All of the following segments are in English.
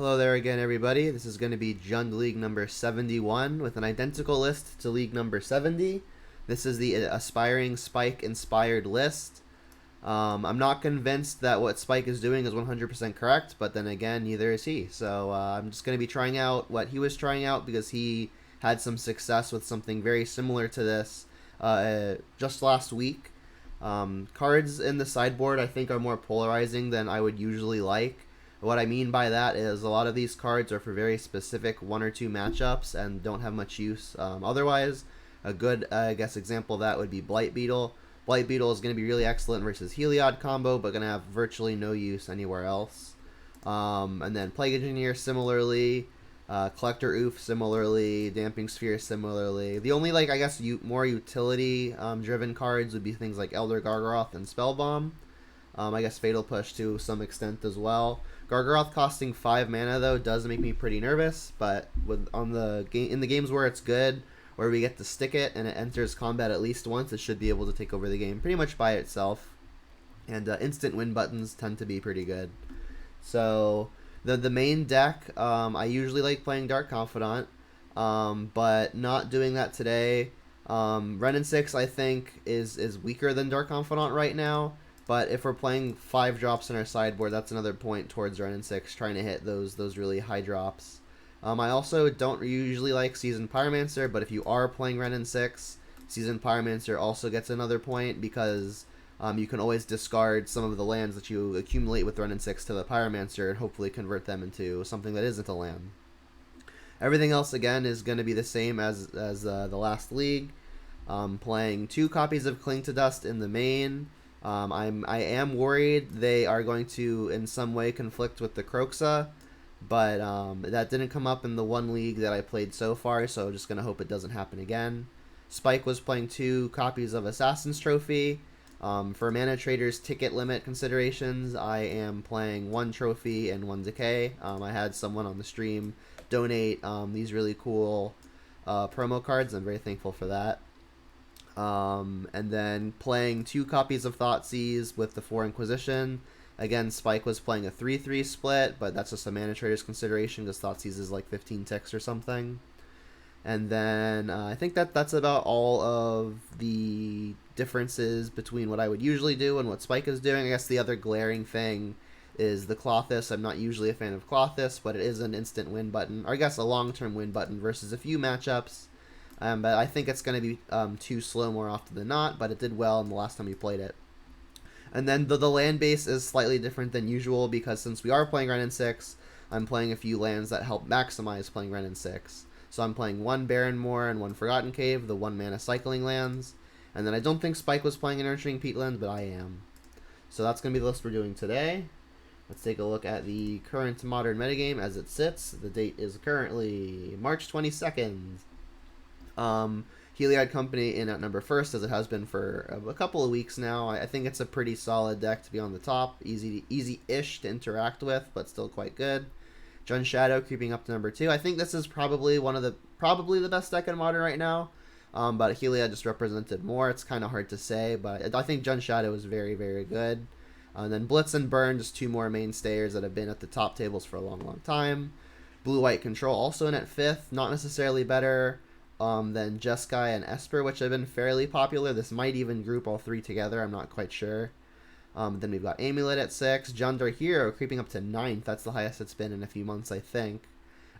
Hello there again, everybody. This is going to be Jund League number 71 with an identical list to League number 70. This is the Aspiring Spike inspired list. I'm not convinced that what Spike is doing is 100% correct, but then again, neither is he. So I'm just going to be trying out what he was trying out because he had some success with something very similar to this just last week. Cards in the sideboard I think are more polarizing than I would usually like. What I mean by that is a lot of these cards are for very specific one or two matchups and don't have much use otherwise. A good, I guess, example of that would be Blight Beetle. Blight Beetle is going to be really excellent versus Heliod combo, but going to have virtually no use anywhere else. And then Plague Engineer similarly, Collector Oof similarly, Damping Sphere similarly. The only, I guess, more utility driven cards would be things like Elder Gargaroth and Spellbomb. I guess Fatal Push to some extent as well. Gargaroth costing 5 mana though does make me pretty nervous, but in the games where it's good, where we get to stick it and it enters combat at least once, it should be able to take over the game pretty much by itself. And instant win buttons tend to be pretty good. So the main deck, I usually like playing Dark Confidant, but not doing that today. Wrenn 6 I think is weaker than Dark Confidant right now. But if we're playing 5 drops in our sideboard, that's another point towards Wrenn 6, trying to hit those really high drops. I also don't usually like Seasoned Pyromancer, but if you are playing Wrenn 6, Seasoned Pyromancer also gets another point because you can always discard some of the lands that you accumulate with Wrenn 6 to the Pyromancer and hopefully convert them into something that isn't a land. Everything else, again, is going to be the same as the last league. Playing 2 copies of Cling to Dust in the main. I am worried they are going to in some way conflict with the Kroxa, but that didn't come up in the one league that I played so far, so I'm just going to hope it doesn't happen again. Spike was playing 2 copies of Assassin's Trophy. For Mana Trader's ticket limit considerations, I am playing 1 trophy and 1 decay. I had someone on the stream donate these really cool promo cards. I'm very thankful for that. And then playing 2 copies of Thoughtseize with the 4 Inquisition. Again, Spike was playing a 3-3 split, but that's just a Mana Trader's consideration because Thoughtseize is like 15 ticks or something. And then I think that's about all of the differences between what I would usually do and what Spike is doing. I guess the other glaring thing is the Klothys. I'm not usually a fan of Klothys, but it is an instant win button, or I guess a long-term win button versus a few matchups. But I think it's going to be too slow more often than not, but it did well in the last time we played it. And then the land base is slightly different than usual because since we are playing Wrenn 6, I'm playing a few lands that help maximize playing Wrenn 6. So I'm playing 1 Barren Moor and 1 Forgotten Cave, the 1 mana cycling lands. And then I don't think Spike was playing an Nurturing Peatland, but I am. So that's going to be the list we're doing today. Let's take a look at the current modern metagame as it sits. The date is currently March 22nd. Heliod Company in at number 1st, as it has been for a couple of weeks now. I think it's a pretty solid deck to be on the top. Easy-ish to interact with, but still quite good. Jund Shadow creeping up to number 2. I think this is probably the best deck in Modern right now. But Heliod just represented more. It's kind of hard to say, but I think Jund Shadow is very, very good. And then Blitz and Burn, just 2 more mainstays that have been at the top tables for a long, long time. Blue-White Control also in at 5th. Not necessarily better than Jeskai and Esper, which have been fairly popular. This might even group all 3 together. I'm not quite sure. Then we've got Amulet at 6. Jundar Hero creeping up to 9th. That's the highest it's been in a few months, I think.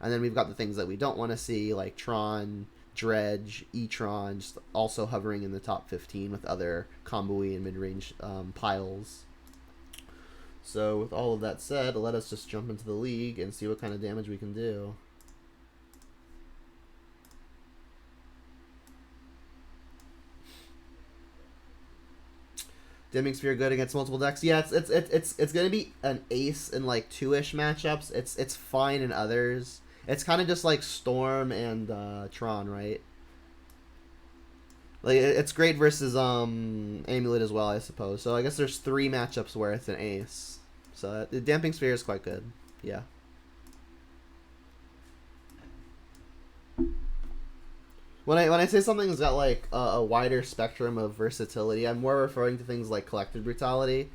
And then we've got the things that we don't want to see, like Tron, Dredge, E-Tron, just also hovering in the top 15 with other combo-y and mid-range piles. So with all of that said, let us just jump into the league and see what kind of damage we can do. Dimming Sphere good against multiple decks. Yeah, it's gonna be an ace in like 2-ish matchups. It's fine in others. It's kind of just like Storm and Tron, right? Like it's great versus Amulet as well, I suppose. So I guess there's 3 matchups where it's an ace. So the Damping Sphere is quite good. Yeah. When I say something's got like a wider spectrum of versatility, I'm more referring to things like Collected Brutality.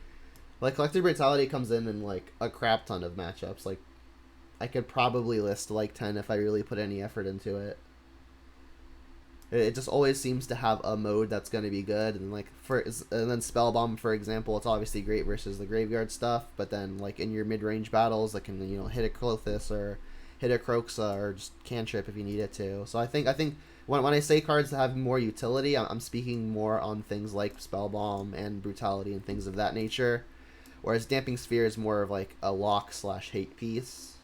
Like Collected Brutality comes in like a crap ton of matchups. Like I could probably list like 10 if I really put any effort into it. It just always seems to have a mode that's going to be good, and like and then Spellbomb, for example, it's obviously great versus the graveyard stuff, but then like in your mid-range battles, that can, you know, hit a Klothys or hit a Kroxa or just cantrip if you need it to. So I think when I say cards that have more utility, I'm speaking more on things like Spellbomb and Brutality and things of that nature, whereas Damping Sphere is more of like a lock/hate piece.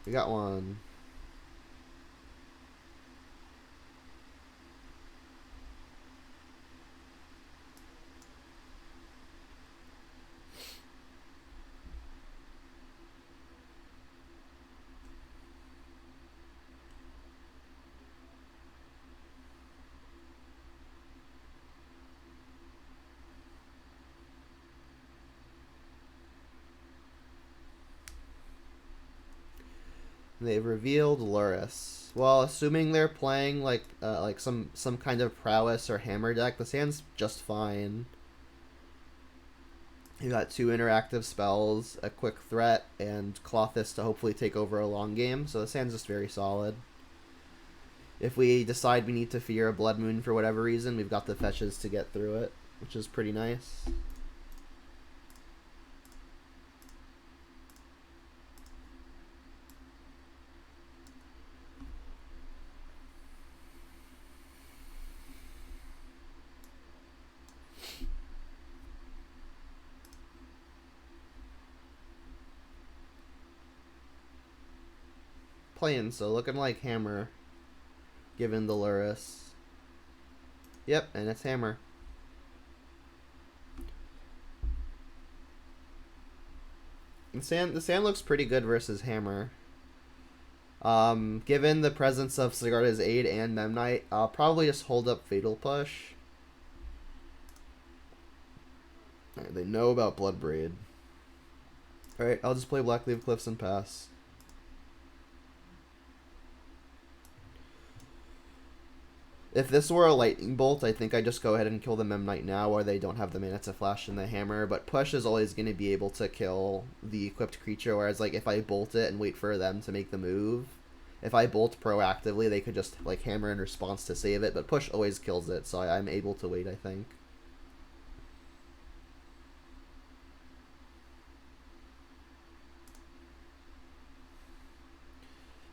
We got one. They've revealed Luris. Well, assuming they're playing like some kind of prowess or hammer deck, the hand's just fine. You got 2 interactive spells, a quick threat, and Klothys to hopefully take over a long game, so the hand's just very solid. If we decide we need to fear a Blood Moon for whatever reason, we've got the fetches to get through it, which is pretty nice. Playing, so looking like Hammer, given the Luris. Yep, and it's Hammer. The sand looks pretty good versus Hammer. Given the presence of Sigarda's Aid and Memnite, I'll probably just hold up Fatal Push. Alright, they know about Bloodbraid. Alright, I'll just play Blackleaf Cliffs and pass. If this were a Lightning Bolt, I think I'd just go ahead and kill the Memnite now, or they don't have the mana to flash in the Hammer, but Push is always going to be able to kill the equipped creature, whereas like if I bolt it and wait for them to make the move, if I bolt proactively, they could just like Hammer in response to save it, but Push always kills it, so I'm able to wait, I think.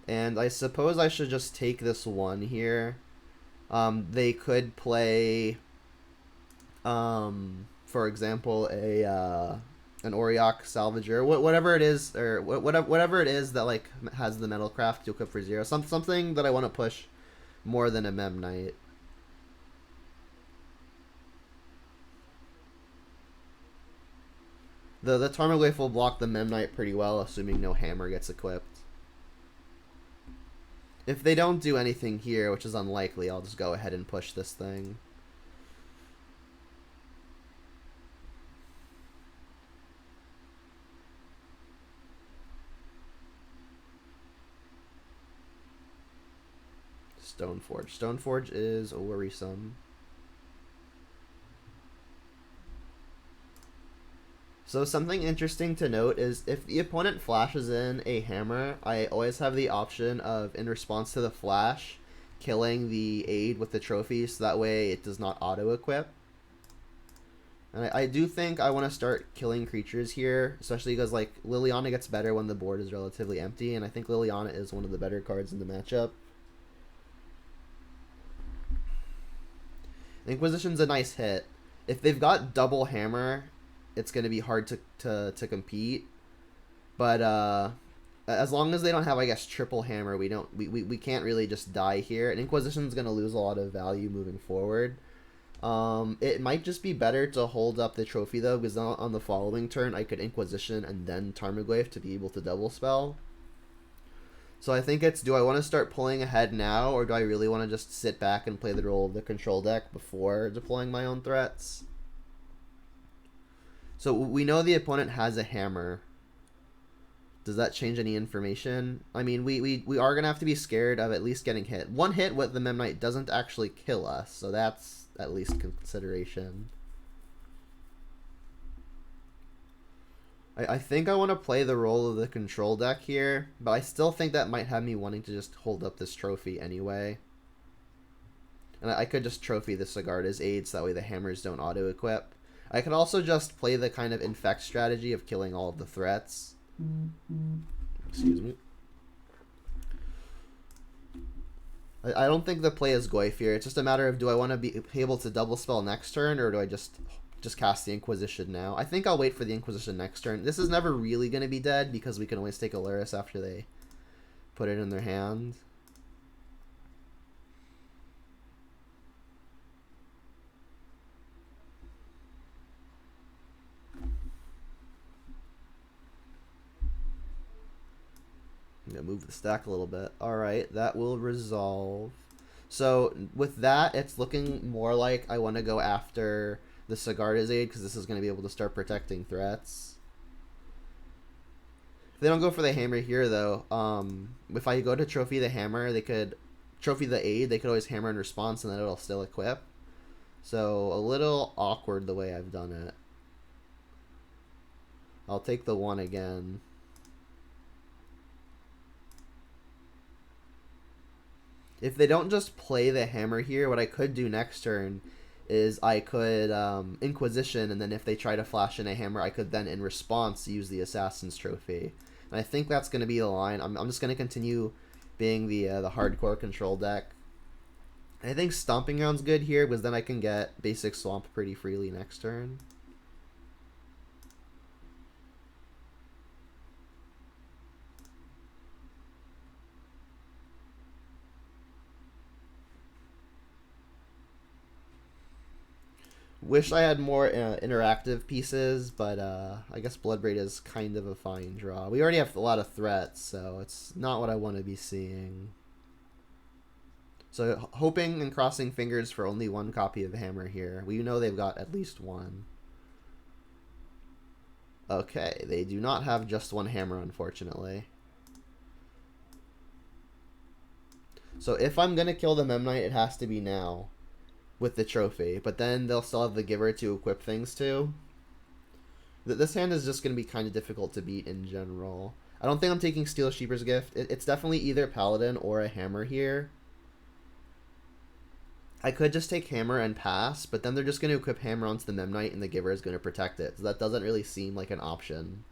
And I suppose I should just take this one here. They could play, for example, an Auriok Salvager, whatever it is, or whatever it is that like has the Metalcraft to equip for 0. Something that I want to push more than a Memnite. The Tarmogoyf will block the Memnite pretty well, assuming no Hammer gets equipped. If they don't do anything here, which is unlikely, I'll just go ahead and push this thing. Stoneforge. Stoneforge is worrisome. So something interesting to note is if the opponent flashes in a Hammer, I always have the option of, in response to the flash, killing the aid with the trophy, so that way it does not auto-equip. And I do think I want to start killing creatures here, especially because like Liliana gets better when the board is relatively empty, and I think Liliana is one of the better cards in the matchup. Inquisition's a nice hit. If they've got double Hammer, it's going to be hard to compete, but as long as they don't have, I guess, triple Hammer, we can't really just die here, and Inquisition's going to lose a lot of value moving forward. It might just be better to hold up the trophy though, because on the following turn I could Inquisition and then Tarmogoyf to be able to double spell. So I think it's, do I want to start pulling ahead now, or do I really want to just sit back and play the role of the control deck before deploying my own threats? So we know the opponent has a Hammer. Does that change any information? I mean, we are going to have to be scared of at least getting hit. One hit with the Memnite doesn't actually kill us, so that's at least consideration. I think I want to play the role of the control deck here, but I still think that might have me wanting to just hold up this trophy anyway. And I could just trophy the Sigarda's Aid so that way the hammers don't auto-equip. I could also just play the kind of infect strategy of killing all of the threats. Excuse me. I don't think the play is Goyf here. It's just a matter of, do I want to be able to double spell next turn, or do I just cast the Inquisition now? I think I'll wait for the Inquisition next turn. This is never really going to be dead because we can always take Alaris after they put it in their hand. I'm going to move the stack a little bit. Alright, that will resolve. So with that, it's looking more like I want to go after the Sigarda's Aid because this is going to be able to start protecting threats. If they don't go for the hammer here, though, if I go to trophy the hammer, they could trophy the aid. They could always hammer in response, and then it'll still equip. So a little awkward the way I've done it. I'll take the 1 again. If they don't just play the hammer here, what I could do next turn is I could Inquisition, and then if they try to flash in a hammer, I could then in response use the Assassin's Trophy. And I think that's going to be the line. I'm just going to continue being the hardcore control deck. And I think Stomping Ground's good here because then I can get basic Swamp pretty freely next turn. Wish I had more interactive pieces, but I guess Bloodbraid is kind of a fine draw. We already have a lot of threats, so it's not what I want to be seeing. So hoping and crossing fingers for only 1 copy of the hammer here. We know they've got at least 1. Okay, they do not have just 1 hammer, unfortunately. So if I'm going to kill the Memnite, it has to be now with the trophy, but then they'll still have the Giver to equip things to. This hand is just going to be kind of difficult to beat in general. I don't think I'm taking Steel Sheeper's Gift. It's definitely either Paladin or a hammer here. I could just take hammer and pass, but then they're just going to equip hammer onto the Memnite and the Giver is going to protect it, so that doesn't really seem like an option.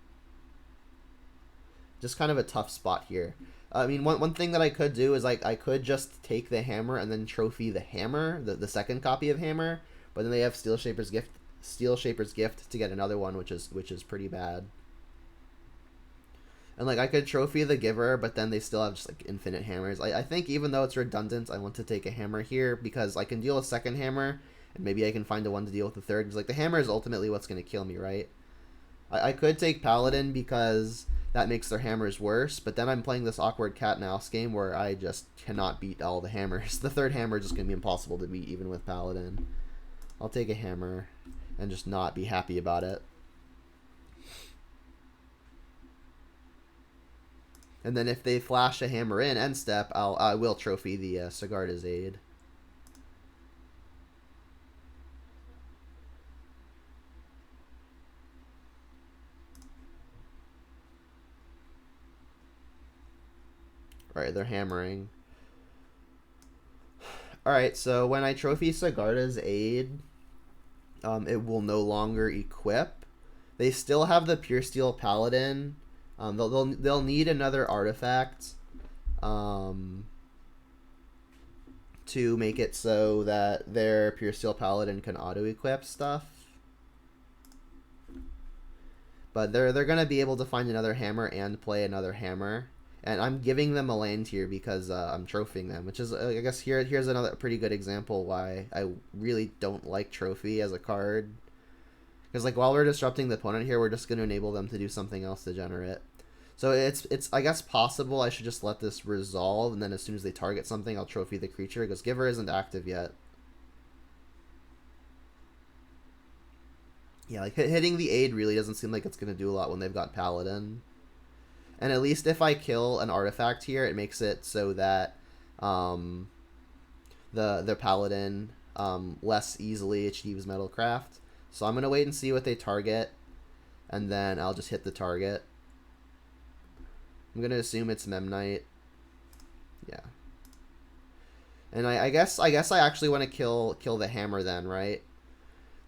Just kind of a tough spot here. I mean, one thing that I could do is I could just take the hammer and then trophy the hammer, the second copy of hammer, but then they have Steel Shaper's Gift to get another one, which is pretty bad. And like I could trophy the Giver, but then they still have just like infinite hammers. I think even though it's redundant, I want to take a hammer here because I can deal a second hammer, and maybe I can find a one to deal with the third. Because like the hammer is ultimately what's going to kill me, right? I could take Paladin because that makes their hammers worse, but then I'm playing this awkward cat and mouse game where I just cannot beat all the hammers. The third hammer is just going to be impossible to beat even with Paladin. I'll take a hammer and just not be happy about it. And then if they flash a hammer in end step, I will trophy the Sigarda's Aid. Alright, they're hammering. Alright, so when I trophy Sigarda's Aid, it will no longer equip. They still have the Pure Steel Paladin. They'll need another artifact to make it so that their Pure Steel Paladin can auto-equip stuff. But they're going to be able to find another hammer and play another hammer. And I'm giving them a land here because I'm trophying them, which is, I guess, here's another pretty good example why I really don't like Trophy as a card. Because, like, while we're disrupting the opponent here, we're just going to enable them to do something else degenerate. So it's I guess, possible I should just let this resolve, and then as soon as they target something, I'll trophy the creature, because Giver isn't active yet. Yeah, like, hitting the Aid really doesn't seem like it's going to do a lot when they've got Paladin. And at least if I kill an artifact here, it makes it so that the Paladin less easily achieves Metalcraft. So I'm going to wait and see what they target. and then I'll just hit the target. I'm gonna assume it's Memnite. Yeah. And I guess I actually want to kill the hammer then, right?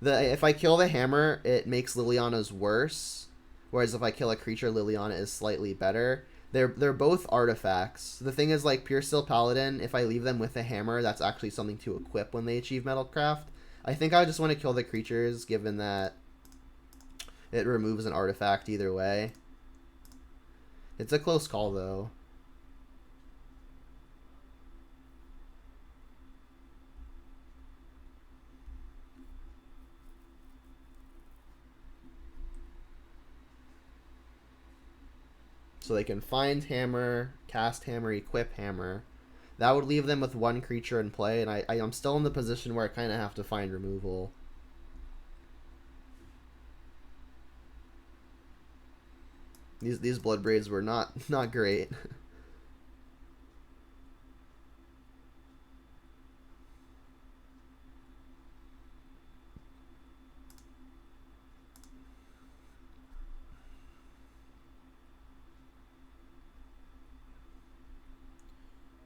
If I kill the hammer, it makes Liliana's worse, whereas if I kill a creature, Liliana is slightly better. They're both artifacts. The thing is, like Pure Steel Paladin, if I leave them with a hammer, that's actually something to equip when they achieve Metalcraft. I think I just want to kill the creatures, given that it removes an artifact either way. It's a close call, though. So they can find hammer, cast hammer, equip hammer. That would leave them with one creature in play, and I'm still in the position where I kind of have to find removal. These blood braids were not great.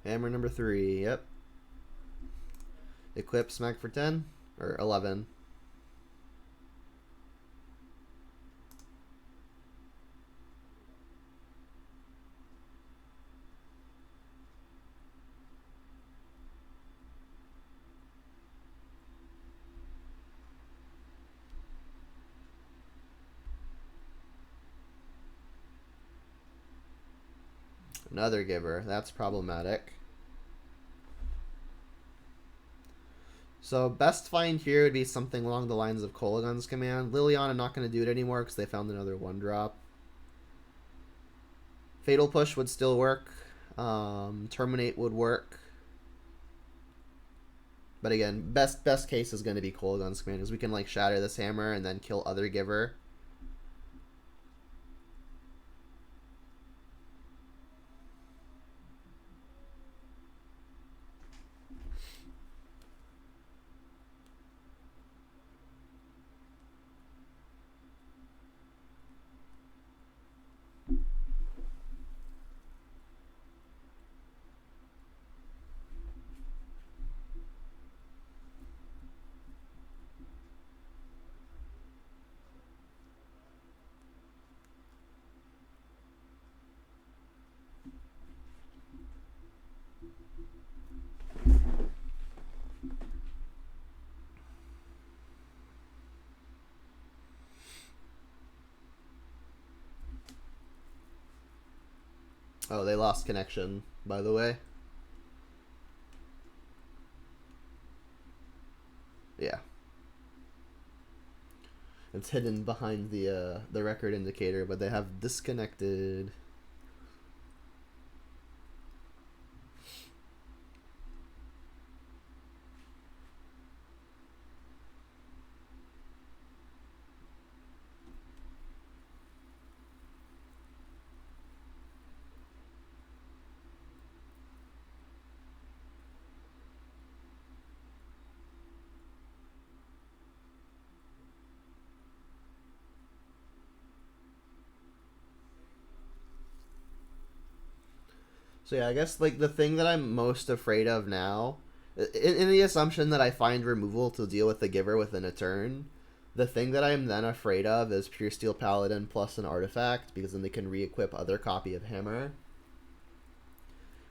Hammer number 3, yep. Equip, smack for 10 or 11. Another giver. That's problematic. So best find here would be something along the lines of Kolaghan's Command. Liliana, not going to do it anymore because they found another 1-drop. Fatal Push would still work. Terminate would work. But again, best case is going to be Kolaghan's Command, because we can like shatter this hammer and then kill other giver. Oh, they lost connection, by the way. Yeah. It's hidden behind the record indicator, but they have disconnected. So yeah, I guess like the thing that I'm most afraid of now, in the assumption that I find removal to deal with the giver within a turn, the thing that I'm then afraid of is Pure Steel Paladin plus an artifact, because then they can re-equip other copy of Hammer.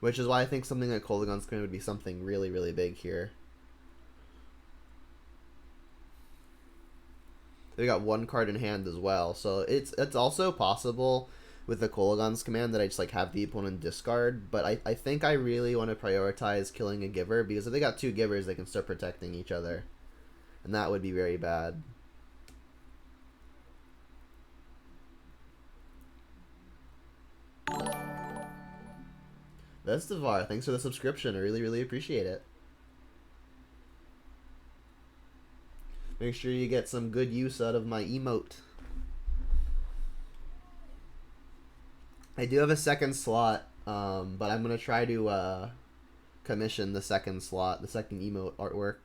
Which is why I think something like Kolaghan's Command would be something really, really big here. They got 1 card in hand as well, so it's also possible with the Kolaghan's Command that I just like have the opponent discard, but I think I really want to prioritize killing a giver, because if they got 2 givers, they can start protecting each other, and that would be very bad. Vestivar, thanks for the subscription. I really, really appreciate it. Make sure you get some good use out of my emote. I do have a second slot, but I'm going to try to commission the second slot, the second emote artwork.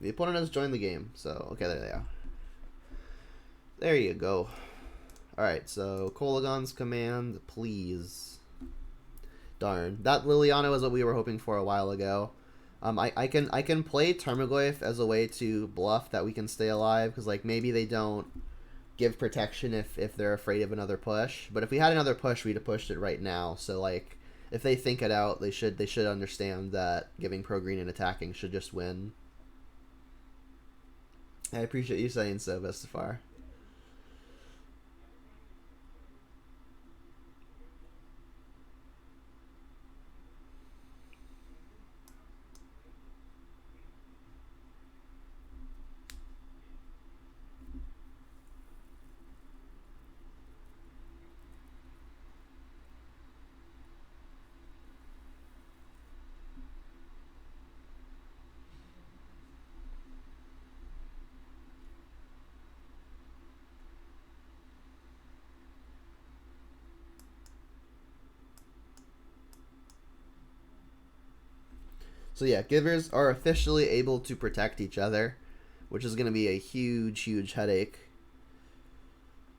The opponent has joined the game, so okay, there they are. There you go. Alright, so Kolagon's command, please. Darn. That Liliana was what we were hoping for a while ago. I can play Tarmogoyf as a way to bluff that we can stay alive, because like maybe they don't give protection if they're afraid of another push. But if we had another push, we'd have pushed it right now. So like if they think it out, they should understand that giving pro green and attacking should just win. I appreciate you saying so, Vestafar. So yeah, givers are officially able to protect each other, which is going to be a huge headache.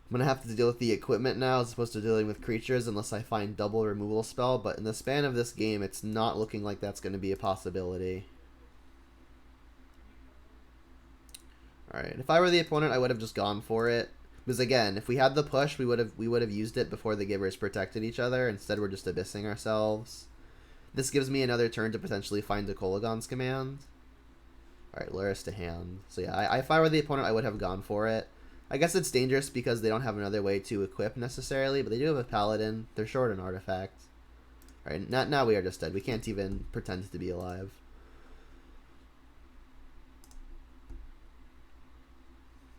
I'm going to have to deal with the equipment now as opposed to dealing with creatures unless I find double removal spell, but in the span of this game, it's not looking like that's going to be a possibility. Alright, if I were the opponent, I would have just gone for it. Because again, if we had the push, we would have used it before the givers protected each other. Instead, we're just abyssing ourselves. This gives me another turn to potentially find a Kolagon's command. Alright, Luris to hand. So yeah, if I were the opponent, I would have gone for it. I guess it's dangerous because they don't have another way to equip necessarily, but they do have a paladin. They're short an artifact. Alright, now we are just dead. We can't even pretend to be alive.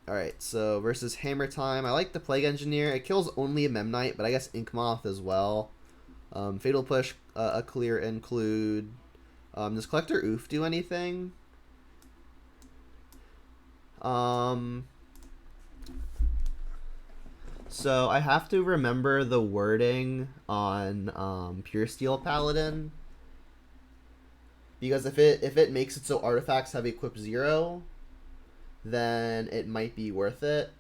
Alright, so versus Hammer Time. I like the Plague Engineer. It kills only a Memnite, but I guess Inkmoth as well. Fatal Push, a clear include. Does Collector Oof do anything? So I have to remember the wording on Pure Steel Paladin. Because if it makes it so artifacts have equip 0, then it might be worth it.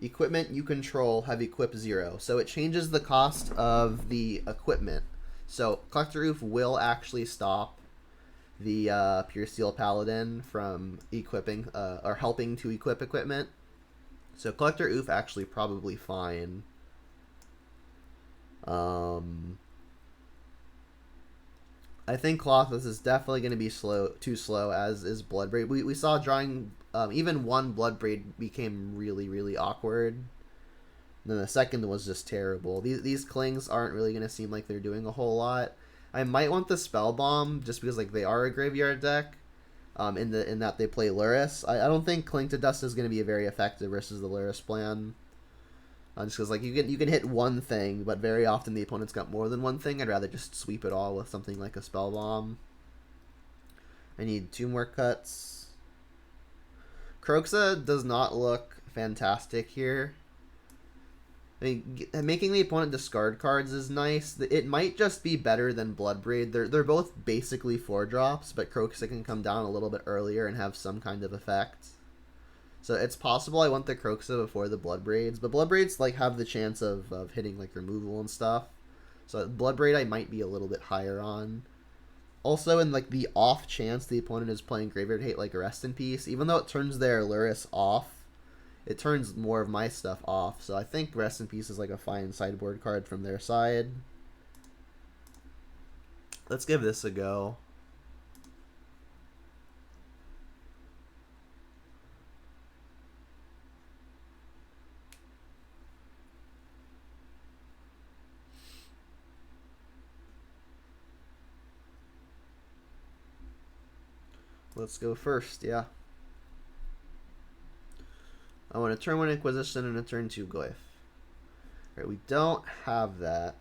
Equipment you control have equip 0, so it changes the cost of the equipment. So Collector Oof will actually stop the Pure Steel Paladin from equipping or helping to equip equipment. So Collector Oof actually probably fine. I think Colossus is definitely going to be too slow, as is Bloodbraid. We saw drawing, even one Bloodbraid became really awkward. And then the second was just terrible. These Klings aren't really going to seem like they're doing a whole lot. I might want the Spell Bomb, just because like they are a graveyard deck, in that they play Luris. I don't think Cling to Dust is going to be very effective versus the Luris plan. Just because like you can hit one thing, but very often the opponent's got more than one thing. I'd rather just sweep it all with something like a Spell Bomb. I need 2 more cuts. Kroxa does not look fantastic here. I mean, making the opponent discard cards is nice. It might just be better than Bloodbraid. They're both basically 4-drops, but Kroxa can come down a little bit earlier and have some kind of effect. So it's possible I want the Kroxa before the Bloodbraids, but Bloodbraids like have the chance of hitting like removal and stuff. So Bloodbraid I might be a little bit higher on. Also, in like the off chance the opponent is playing Graveyard Hate like Rest in Peace, even though it turns their Luris off, it turns more of my stuff off. So I think Rest in Peace is like a fine sideboard card from their side. Let's give this a go. Let's go first, yeah. I want a turn 1 Inquisition and a turn 2 Glyph. Alright, we don't have that.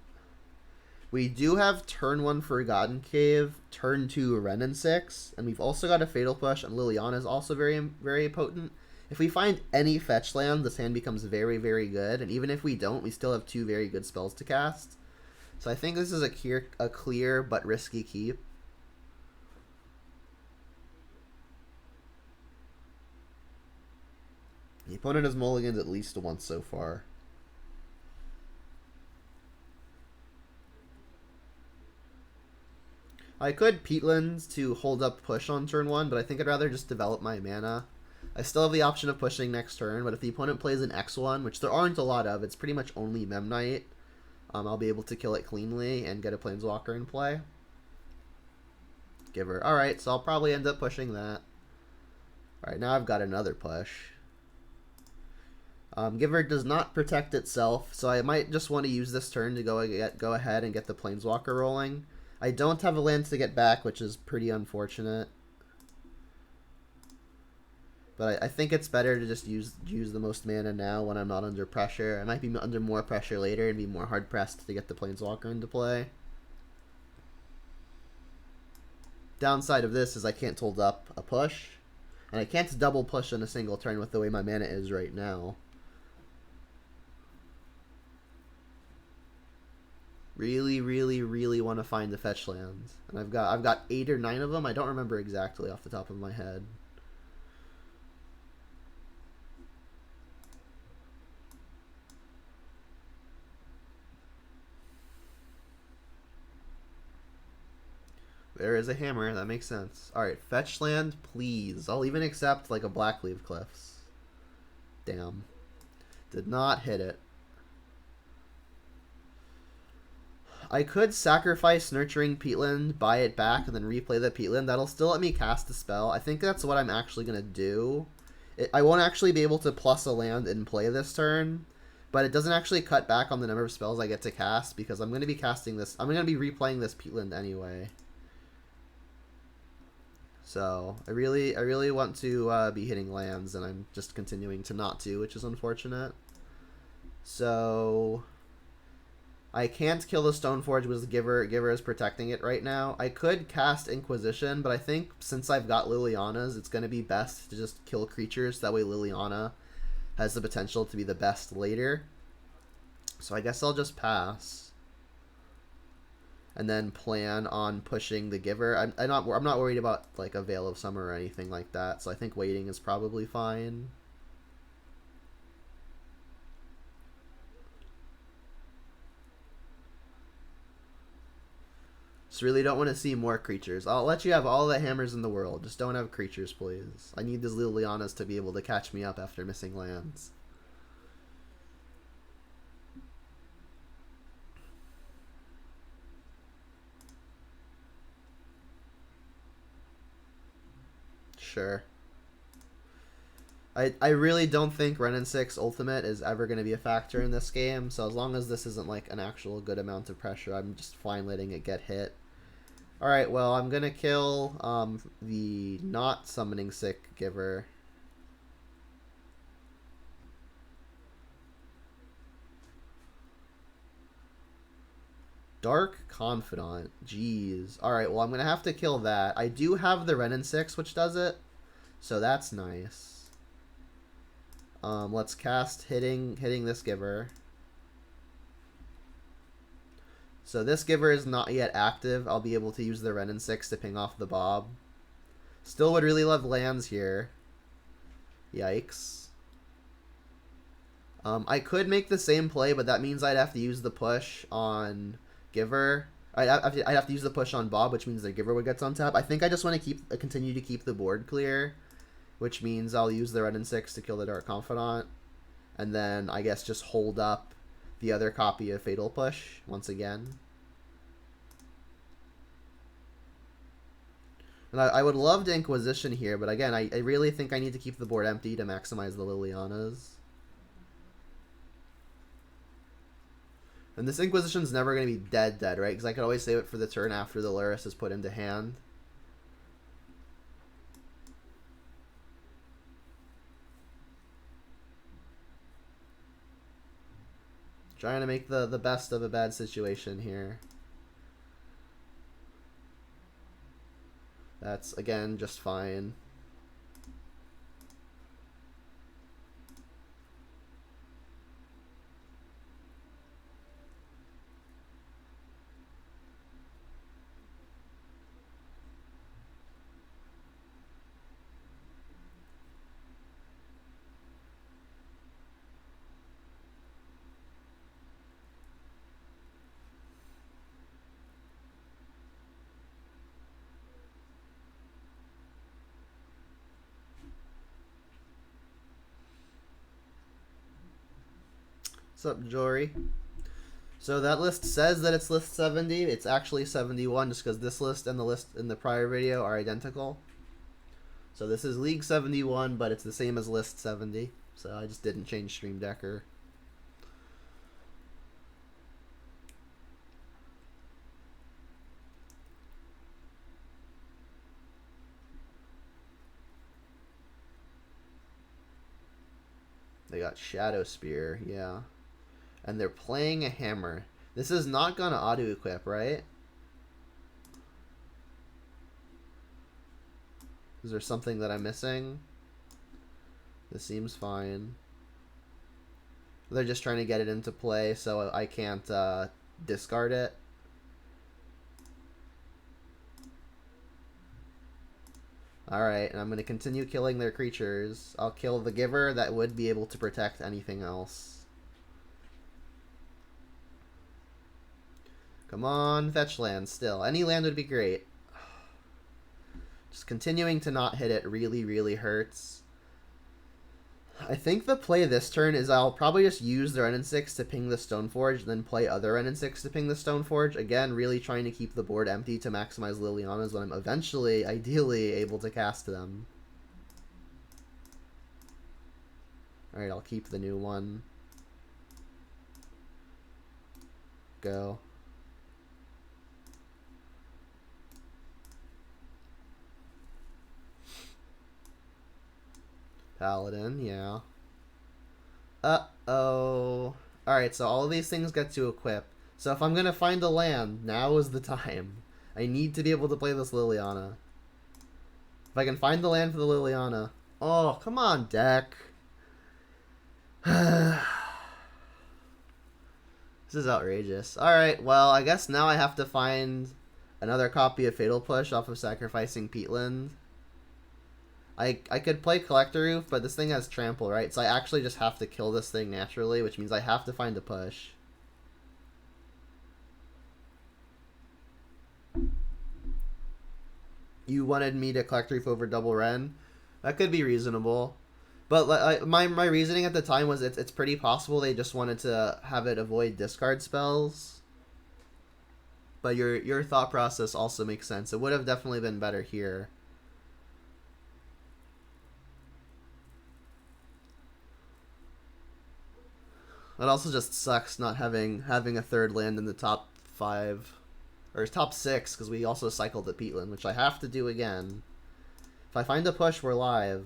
We do have turn 1 Forgotten Cave, turn 2 Ren and 6, and we've also got a Fatal Push, and Liliana is also very potent. If we find any fetch land, this hand becomes very good, and even if we don't, we still have 2 very good spells to cast. So I think this is a clear but risky keep. The opponent has mulliganed at least once so far. I could peatlands to hold up push on turn 1, but I think I'd rather just develop my mana. I still have the option of pushing next turn, but if the opponent plays an X1, which there aren't a lot of, it's pretty much only Memnite, I'll be able to kill it cleanly and get a Planeswalker in play. Giver. Alright, so I'll probably end up pushing that. Alright, now I've got another push. Giver does not protect itself, so I might just want to use this turn to go ahead and get the Planeswalker rolling. I don't have a land to get back, which is pretty unfortunate. But I think it's better to just use the most mana now when I'm not under pressure. I might be under more pressure later and be more hard-pressed to get the Planeswalker into play. Downside of this is I can't hold up a push. And I can't double push in a single turn with the way my mana is right now. Really, really, really want to find the fetch lands. And I've got 8 or 9 of them. I don't remember exactly off the top of my head. There is a hammer. That makes sense. Alright, fetch land, please. I'll even accept like a Blackleaf Cliffs. Damn. Did not hit it. I could sacrifice Nurturing Peatland, buy it back, and then replay the Peatland. That'll still let me cast a spell. I think that's what I'm actually going to do. I won't actually be able to plus a land in play this turn, but it doesn't actually cut back on the number of spells I get to cast because I'm going to be casting this. I'm going to be replaying this Peatland anyway. So I really want to be hitting lands, and I'm just continuing to not to, which is unfortunate. So I can't kill the Stoneforge because the Giver is protecting it right now. I could cast Inquisition, but I think since I've got Liliana's, it's going to be best to just kill creatures. That way Liliana has the potential to be the best later. So I guess I'll just pass. And then plan on pushing the Giver. I'm not worried about like a Veil of Summer or anything like that, so I think waiting is probably fine. Just really don't want to see more creatures. I'll let you have all the hammers in the world. Just don't have creatures, please. I need these Lilianas to be able to catch me up after missing lands. Sure. I really don't think Ren 6 Ultimate is ever going to be a factor in this game, so as long as this isn't like an actual good amount of pressure, I'm just fine letting it get hit. Alright, well, I'm going to kill the not summoning sick Giver. Dark Confidant. Jeez. Alright, well, I'm going to have to kill that. I do have the Ren 6, which does it, so that's nice. Let's cast hitting this Giver. So this Giver is not yet active. I'll be able to use the Ren 6 to ping off the Bob. Still would really love lands here. Yikes. I could make the same play, but that means I'd have to use the push on Giver. I'd have to use the push on Bob, which means the Giver would get on tap. I think I just want to continue to keep the board clear, which means I'll use the Ren 6 to kill the Dark Confidant, and then I guess just hold up the other copy of Fatal Push once again. And I would love to Inquisition here, but again, I really think I need to keep the board empty to maximize the Lilianas. And this Inquisition's never going to be dead, right? Because I could always save it for the turn after the Luris is put into hand. Trying to make the best of a bad situation here. That's, again, just fine. What's up, Jory? So that list says that it's list 70. It's actually 71 just because this list and the list in the prior video are identical. So this is League 71, but it's the same as list 70. So I just didn't change Stream Decker. They got Shadow Spear, yeah. And they're playing a hammer. This is not gonna auto-equip, right? Is there something that I'm missing? This seems fine. They're just trying to get it into play so I can't discard it. Alright, and I'm going to continue killing their creatures. I'll kill the giver that would be able to protect anything else. Come on, fetch land still. Any land would be great. Just continuing to not hit it really, really hurts. I think the play this turn is I'll probably just use the Wrenn and 6 to ping the Stoneforge, and then play other Wrenn and 6 to ping the Stoneforge. Again, really trying to keep the board empty to maximize Liliana's when I'm eventually, ideally, able to cast them. Alright, I'll keep the new one. Go. Paladin, yeah. Uh-oh. Alright, so all of these things get to equip. So if I'm going to find a land, now is the time. I need to be able to play this Liliana. If I can find the land for the Liliana. Oh, come on, deck. This is outrageous. Alright, well, I guess now I have to find another copy of Fatal Push off of sacrificing Peatland. I could play Collector Roof, but this thing has Trample, right? So I actually just have to kill this thing naturally, which means I have to find a push. You wanted me to Collector Roof over Double Wrenn? That could be reasonable. But my reasoning at the time was it's pretty possible they just wanted to have it avoid discard spells. But your thought process also makes sense. It would have definitely been better here. It also just sucks not having a third land in the top 5 or top 6 because we also cycled the Peatland, which I have to do again. If I find a push, we're live.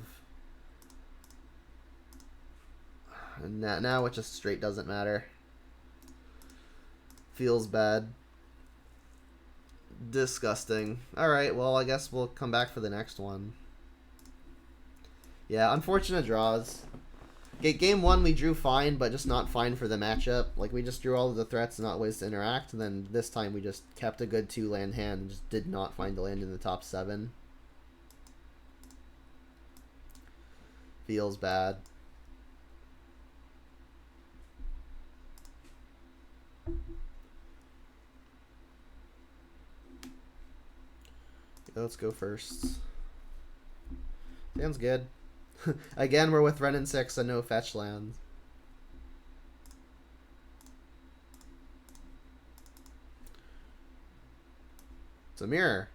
And now it just straight doesn't matter. Feels bad. Disgusting. Alright, well, I guess we'll come back for the next one. Yeah, unfortunate draws. Game 1 we drew fine, but just not fine for the matchup. Like, we just drew all of the threats and not ways to interact, and then this time we just kept a good 2-land hand and just did not find a land in the top 7. Feels bad. Let's go first. Sounds good. Again, we're with Wrenn and 6 and no fetch lands. It's a mirror.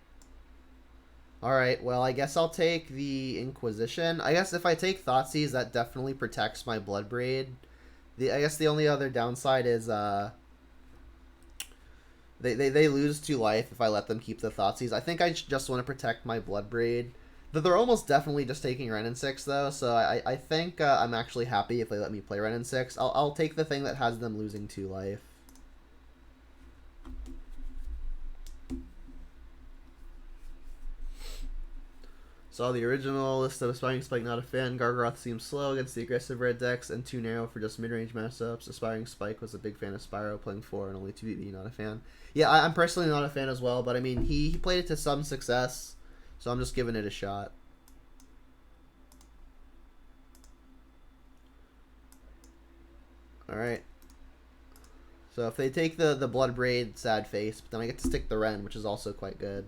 Alright, well, I guess I'll take the Inquisition. I guess if I take Thoughtseize, that definitely protects my Bloodbraid. I guess the only other downside is they lose 2 life if I let them keep the Thoughtseize. I think I just want to protect my Bloodbraid. They're almost definitely just taking Wrenn and 6 though, so I think I'm actually happy if they let me play Wrenn and 6. I'll take the thing that has them losing 2 life. Saw the original list of Aspiring Spike, not a fan. Gargaroth seems slow against the aggressive red decks and too narrow for just mid-range matchups. Aspiring Spike was a big fan of Spyro, playing 4 and only 2BB, not a fan. Yeah, I'm personally not a fan as well, but I mean, he played it to some success. So I'm just giving it a shot. Alright. So if they take the Bloodbraid, sad face, but then I get to stick the Wrenn, which is also quite good.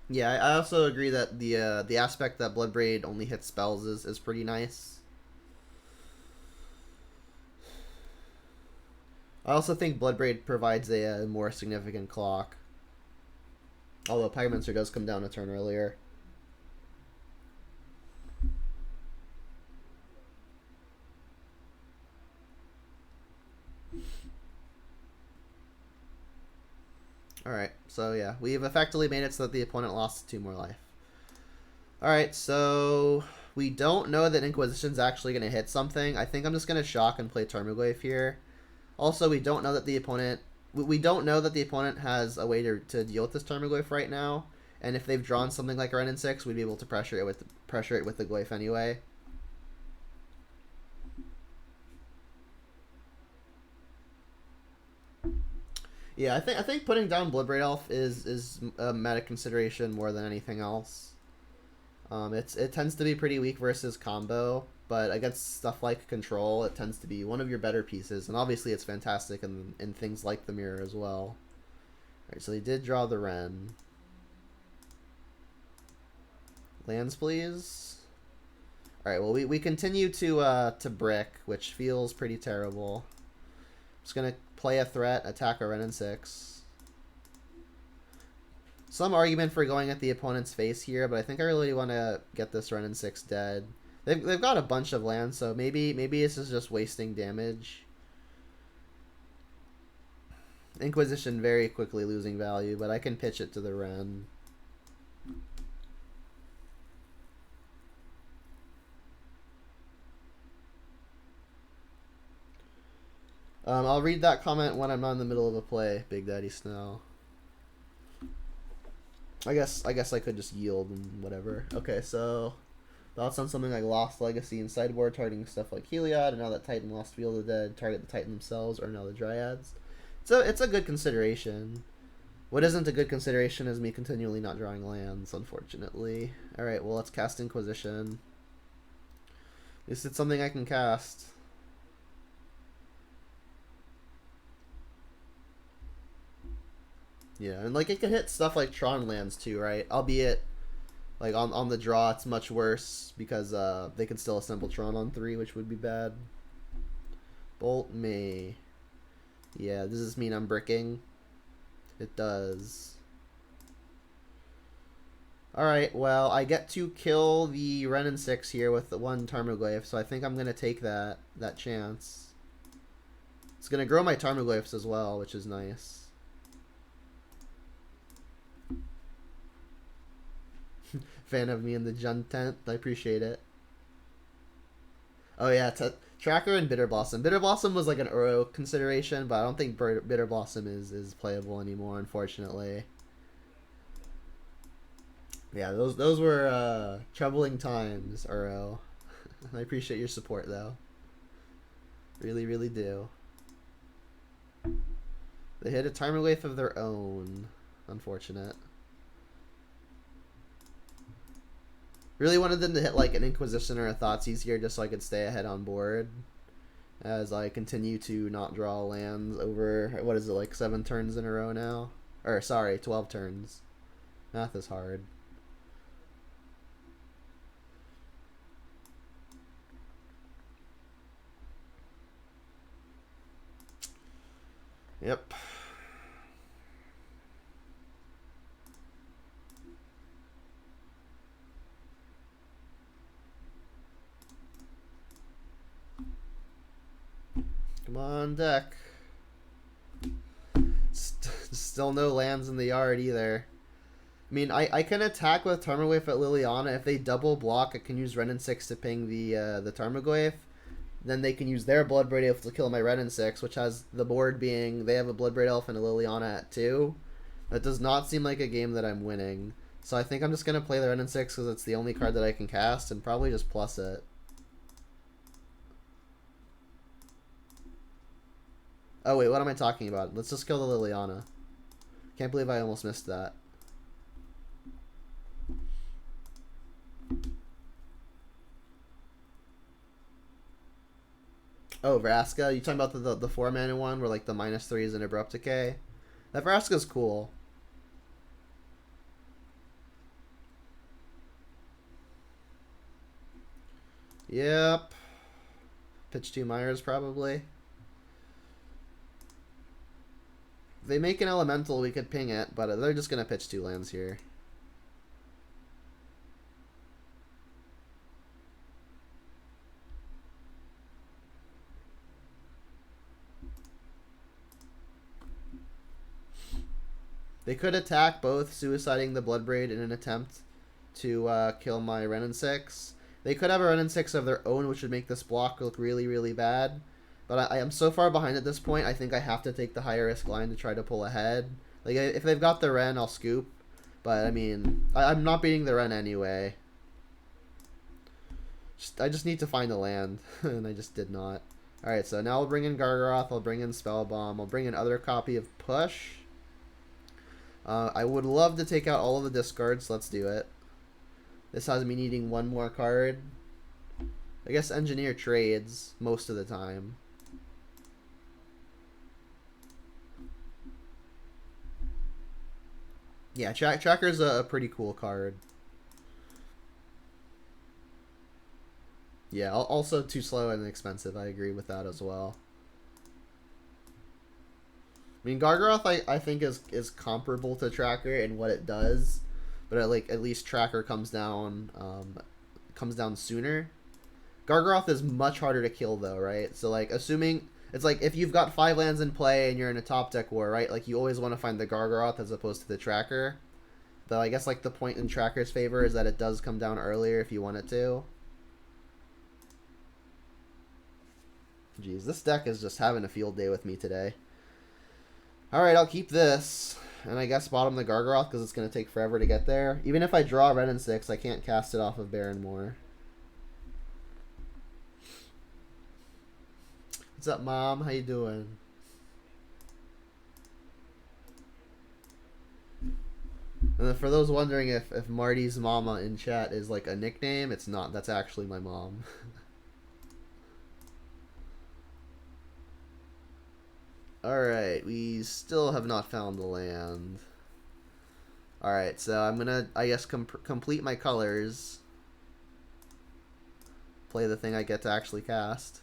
Yeah, I also agree that the aspect that Bloodbraid only hits spells is pretty nice. I also think Bloodbraid provides a more significant clock. Although Pyromancer does come down a turn earlier. Alright, so yeah, we've effectively made it so that the opponent lost 2 more life. Alright, so we don't know that Inquisition's actually going to hit something. I think I'm just going to shock and play Tarmogoyf here. Also, we don't know that the opponent... We don't know that the opponent has a way to deal with this Tarmogoyf right now. And if they've drawn something like a Renin 6, we'd be able to pressure it with the Glyph anyway. Yeah, I think putting down Bloodbraid Elf is a meta consideration more than anything else. It tends to be pretty weak versus combo, but against stuff like Control, it tends to be one of your better pieces, and obviously it's fantastic in things like the Mirror as well. Alright, so he did draw the Ren. Lands, please. Alright, well, we continue to brick, which feels pretty terrible. Just gonna play a threat, attack a Renin 6. Some argument for going at the opponent's face here, but I think I really want to get this Renin 6 dead. They've got a bunch of lands, so maybe this is just wasting damage. Inquisition very quickly losing value, but I can pitch it to the Ren. I'll read that comment when I'm not in the middle of a play, Big Daddy Snow. I guess I could just yield and whatever. Okay, so thoughts on something like Lost Legacy and Sideboard, targeting stuff like Heliod, and now that Titan lost Field of the Dead, target the Titan themselves, or now the Dryads. So it's a good consideration. What isn't a good consideration is me continually not drawing lands, unfortunately. Alright, well, let's cast Inquisition. At least it's something I can cast. Yeah, and like it can hit stuff like Tron lands too, right? Albeit, like on the draw, it's much worse because they can still assemble Tron on 3, which would be bad. Bolt me. Yeah, does this mean I'm bricking? It does. Alright, well, I get to kill the Renin 6 here with the 1 Tarmogoyf, so I think I'm going to take that chance. It's going to grow my Tarmogoyfs as well, which is nice. Fan of me in the Jun tent. I appreciate it. Oh yeah, Tracker and Bitter Blossom. Bitter Blossom was like an Uro consideration, but I don't think Bitter Blossom is playable anymore, unfortunately. Yeah, those were troubling times, Uro. I appreciate your support though. Really, really do. They hit a Tarmogoyf of their own. Unfortunate. Really wanted them to hit like an Inquisition or a Thoughtseize here just so I could stay ahead on board. As I continue to not draw lands over, what is it, like 7 turns in a row now? Or, sorry, 12 turns. Math is hard. Yep. Come on, deck. Still no lands in the yard either. I mean, I can attack with Tarmogoyf at Liliana. If they double block, I can use Renin 6 to ping the Tarmogoyf. Then they can use their Bloodbraid Elf to kill my Renin 6, which has the board being they have a Bloodbraid Elf and a Liliana at 2. That does not seem like a game that I'm winning. So I think I'm just going to play the Renin 6 because it's the only card that I can cast and probably just plus it. Oh wait, what am I talking about? Let's just kill the Liliana. Can't believe I almost missed that. Oh, Vraska? You talking about the 4-mana one where like the -3 is an Abrupt Decay? That Vraska's cool. Yep. Pitch 2 Myers, probably. If they make an elemental, we could ping it, but they're just going to pitch 2 lands here. They could attack both, suiciding the Bloodbraid in an attempt to kill my Wrenn and 6. They could have a Wrenn and 6 of their own, which would make this block look really, really bad. But I am so far behind at this point, I think I have to take the higher risk line to try to pull ahead. Like, if they've got the Wrenn, I'll scoop. But, I mean, I'm not beating the Wrenn anyway. I just need to find a land, and I just did not. Alright, so now I'll bring in Gargaroth, I'll bring in Spellbomb, I'll bring in other copy of Push. I would love to take out all of the discards. Let's do it. This has me needing 1 more card. I guess Engineer trades most of the time. Yeah, Tracker's a pretty cool card. Yeah, also too slow and expensive. I agree with that as well. I mean, Gargaroth I think is comparable to Tracker in what it does, but at least Tracker comes down sooner. Gargaroth is much harder to kill though, right? So like assuming it's like if you've got 5 lands in play and you're in a top deck war, right? Like you always want to find the Gargaroth as opposed to the Tracker. Though I guess like the point in Tracker's favor is that it does come down earlier if you want it to. Jeez, this deck is just having a field day with me today. Alright, I'll keep this. And I guess bottom the Gargaroth because it's going to take forever to get there. Even if I draw Wrenn and 6, I can't cast it off of Barrenmoor. What's up, Mom? How you doing? And for those wondering if Marty's mama in chat is like a nickname, it's not. That's actually my mom. Alright, we still have not found the land. Alright, so I'm gonna, I guess, complete my colors. Play the thing I get to actually cast.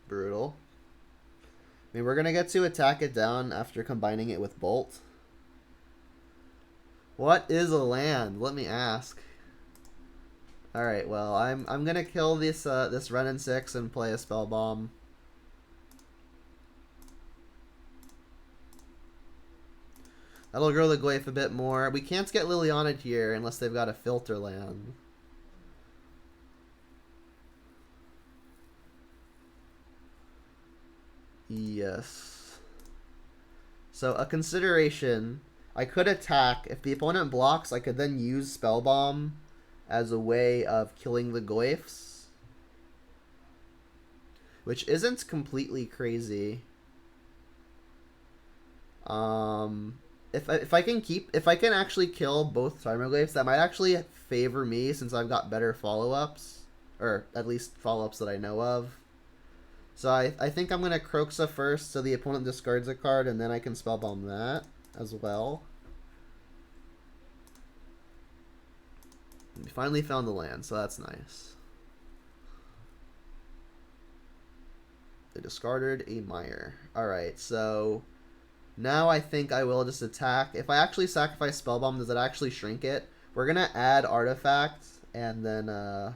Brutal. I mean, we're going to get to attack it down after combining it with Bolt. What is a land? Let me ask. Alright, well, I'm going to kill this Wrenn and 6 and play a Spellbomb. That'll grow the Glyph a bit more. We can't get Liliana here unless they've got a filter land. Yes. So a consideration, I could attack. If the opponent blocks, I could then use Spellbomb as a way of killing the Glyphs. Which isn't completely crazy. If I can actually kill both Tarmogoyfs, that might actually favor me since I've got better follow-ups. Or at least follow-ups that I know of. So I think I'm going to Kroxa first so the opponent discards a card and then I can Spellbomb that as well. We finally found the land, so that's nice. They discarded a Mire. Alright, so now I think I will just attack. If I actually sacrifice Spellbomb, does it actually shrink it? We're going to add Artifact and then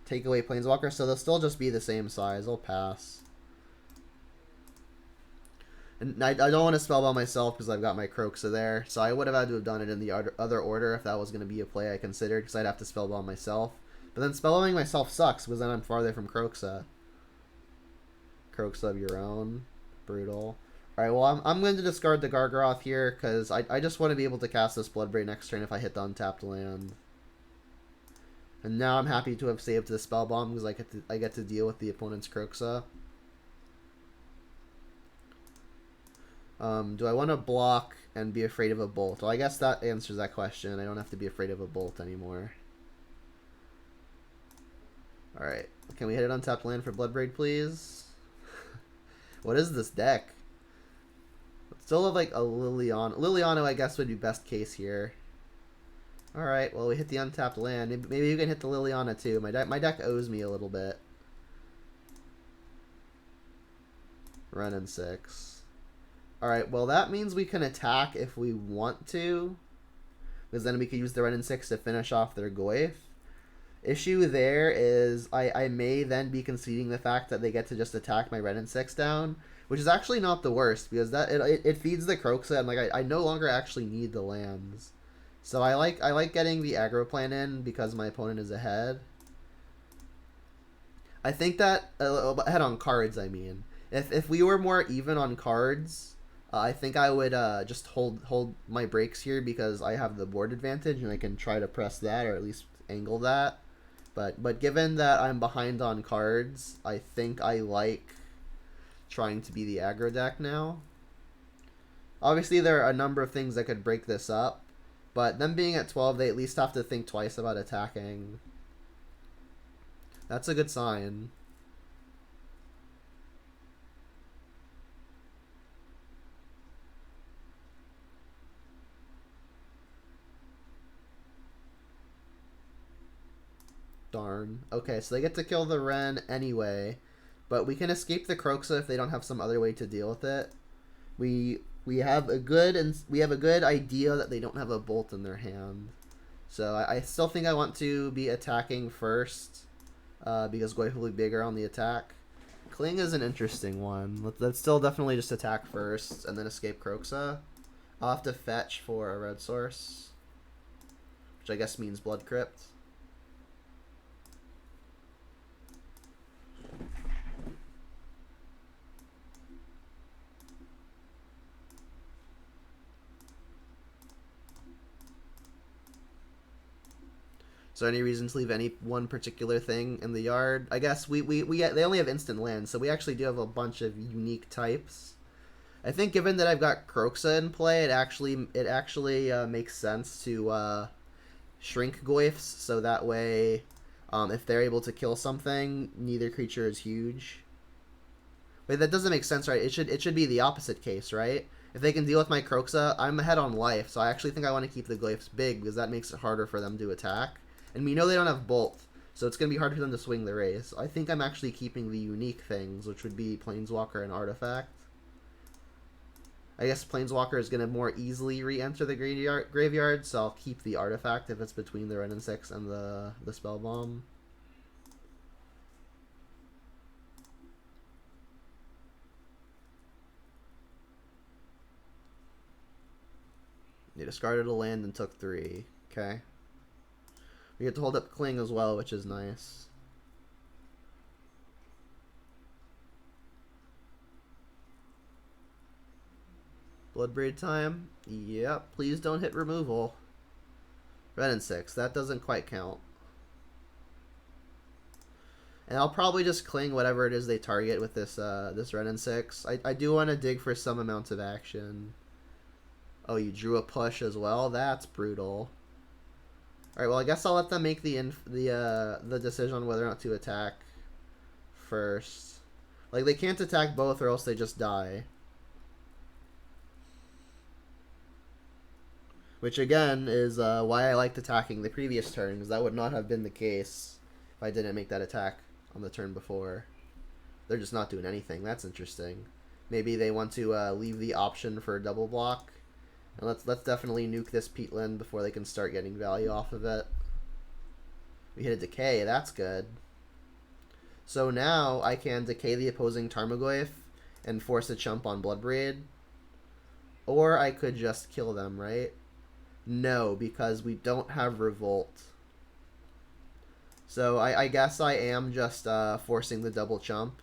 take away Planeswalker, so they'll still just be the same size. I'll pass. And I don't want to Spellbomb myself because I've got my Kroxa there, so I would have had to have done it in the other order if that was going to be a play I considered, because I'd have to Spellbomb myself. But then Spellbombing myself sucks because then I'm farther from Kroxa. Kroxa of your own. Brutal. Alright, well, I'm going to discard the Gargaroth here because I just want to be able to cast this Bloodbraid next turn if I hit the untapped land. And now I'm happy to have saved the spell bomb because I get to deal with the opponent's Kroxa. Do I want to block and be afraid of a bolt? Well, I guess that answers that question. I don't have to be afraid of a bolt anymore. Alright. Can we hit an untapped land for Bloodbraid, please? What is this deck? Still have like a Liliana. Liliana, I guess, would be best case here. Alright, well, we hit the untapped land. Maybe you can hit the Liliana too. My deck owes me a little bit. Run in 6. Alright, well, that means we can attack if we want to. Because then we could use the run in 6 to finish off their Goyf. Issue there is I may then be conceding the fact that they get to just attack my red and 6 down, which is actually not the worst because that it feeds the Kroxa and like I no longer actually need the lands. So I like getting the aggro plan in because my opponent is ahead. I think that ahead on cards, I mean. If we were more even on cards, I think I would just hold my breaks here because I have the board advantage and I can try to press that or at least angle that. But given that I'm behind on cards, I think I like trying to be the aggro deck now. Obviously, there are a number of things that could break this up, but them being at 12, they at least have to think twice about attacking. That's a good sign. Darn. Okay, so they get to kill the Ren anyway, but we can escape the Kroxa if they don't have some other way to deal with it. We have a good idea that they don't have a bolt in their hand, so I still think I want to be attacking first because Goyf will be bigger on the attack. Kling is an interesting one. Let's still definitely just attack first and then escape Kroxa. I'll have to fetch for a red source, which I guess means Blood Crypt. So any reason to leave any one particular thing in the yard? I guess they only have instant lands, so we actually do have a bunch of unique types. I think given that I've got Kroxa in play, it actually makes sense to shrink Goyfs, so that way if they're able to kill something, neither creature is huge. Wait, that doesn't make sense, right? It should be the opposite case, right? If they can deal with my Kroxa, I'm ahead on life, so I actually think I want to keep the Goyfs big because that makes it harder for them to attack. And we know they don't have Bolt, so it's going to be hard for them to swing the race. I think I'm actually keeping the unique things, which would be Planeswalker and Artifact. I guess Planeswalker is going to more easily re-enter the graveyard, so I'll keep the Artifact if it's between the Ren and 6 and the Spell Bomb. You discarded a land and took 3. Okay. We get to hold up Kling as well, which is nice. Bloodbraid time? Yep, please don't hit removal. Red and 6, that doesn't quite count. And I'll probably just Kling whatever it is they target with this this Red and 6. I do want to dig for some amount of action. Oh, you drew a push as well? That's brutal. Alright, well, I guess I'll let them make the decision on whether or not to attack first. Like, they can't attack both or else they just die. Which, again, is why I liked attacking the previous turn, because that would not have been the case if I didn't make that attack on the turn before. They're just not doing anything. That's interesting. Maybe they want to leave the option for a double block. And let's definitely nuke this peatland before they can start getting value off of it. We hit a decay, that's good. So now I can decay the opposing Tarmogoyf and force a chump on Bloodbraid. Or I could just kill them, right? No, because we don't have Revolt. So I guess I am just forcing the double chump.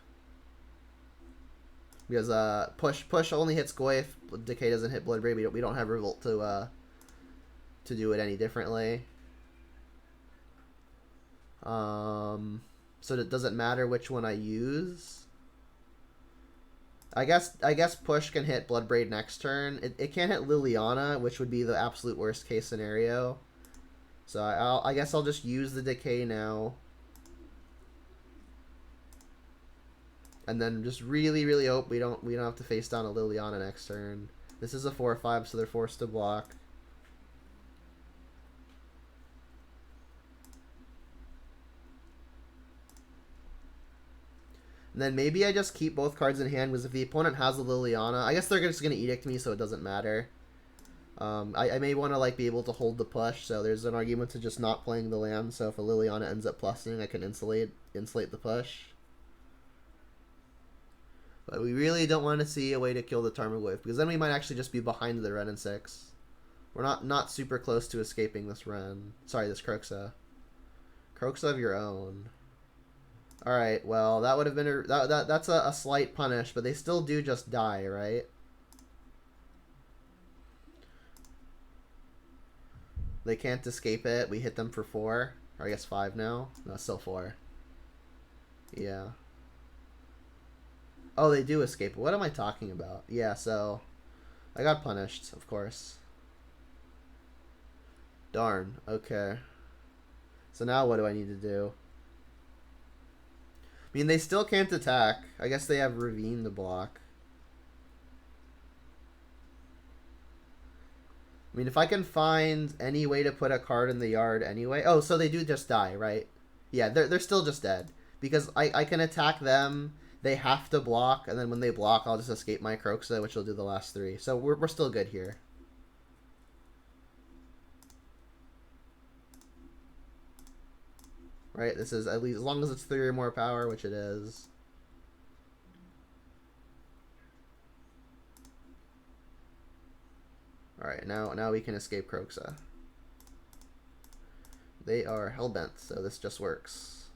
Because push only hits Goyf, Decay doesn't hit Bloodbraid. We don't have Revolt to do it any differently. So it doesn't matter which one I use. I guess push can hit Bloodbraid next turn. It can't hit Liliana, which would be the absolute worst case scenario. So I guess I'll just use the decay now. And then just really hope we don't have to face down a Liliana next turn. This is a 4/5, so they're forced to block. And then maybe I just keep both cards in hand, because if the opponent has a Liliana, I guess they're just going to Edict me, so it doesn't matter. I may want to like be able to hold the push, so there's an argument to just not playing the land, so if a Liliana ends up plussing, I can insulate the push. But we really don't want to see a way to kill the Tarmogoyf, because then we might actually just be behind the Ren and 6. We're not super close to escaping this Ren. Sorry, this Kroxa. Kroxa of your own. Alright, well, that would have been that's a slight punish, but they still do just die, right? They can't escape it. We hit them for 4. Or I guess 5 now. No, still 4. Yeah. Oh, they do escape. What am I talking about? Yeah, so I got punished, of course. Darn. Okay. So now what do I need to do? I mean, they still can't attack. I guess they have Ravine to block. I mean, if I can find any way to put a card in the yard anyway. Oh, so they do just die, right? Yeah, they're still just dead. Because I can attack them. They have to block. And then when they block, I'll just escape my Kroxa, which will do the last 3. So we're still good here. Right? This is at least as long as it's 3 or more power, which it is. Alright, now we can escape Kroxa. They are hellbent, so this just works.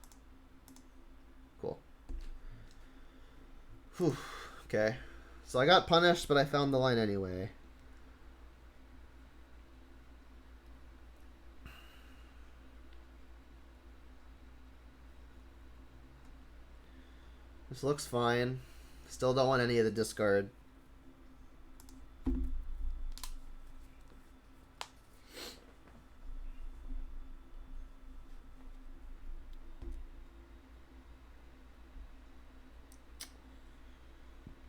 Cool. Whew. Okay. So I got punished, but I found the line anyway. This looks fine. Still don't want any of the discard.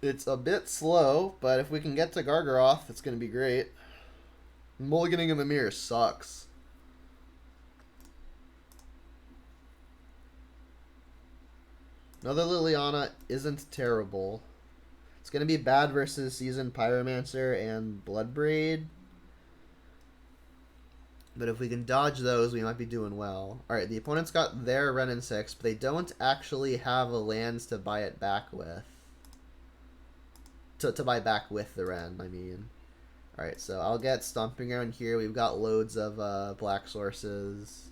It's a bit slow, but if we can get to Gargaroth, it's going to be great. Mulliganing in the mirror sucks. Another Liliana isn't terrible. It's going to be bad versus Seasoned Pyromancer and Bloodbraid. But if we can dodge those, we might be doing well. Alright, the opponent's got their Ren and 6, but they don't actually have a lands to buy it back with. To buy back with the Ren, I mean. Alright, so I'll get Stomping Ground here. We've got loads of black sources.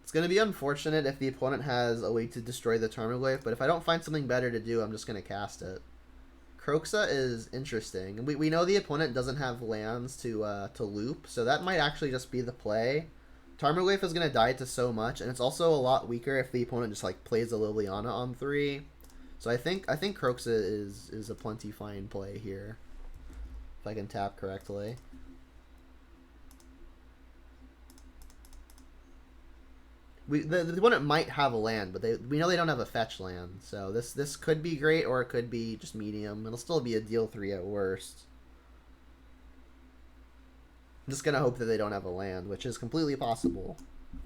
It's going to be unfortunate if the opponent has a way to destroy the Tarmogoyf, but if I don't find something better to do, I'm just going to cast it. Kroxa is interesting. We know the opponent doesn't have lands to loop, so that might actually just be the play. Tarmogoyf is going to die to so much, and it's also a lot weaker if the opponent just like plays a Liliana on 3. So I think Kroxa is a plenty fine play here, if I can tap correctly. The opponent might have a land, but we know they don't have a fetch land, so this could be great or it could be just medium. It'll still be a deal 3 at worst. I'm just gonna hope that they don't have a land, which is completely possible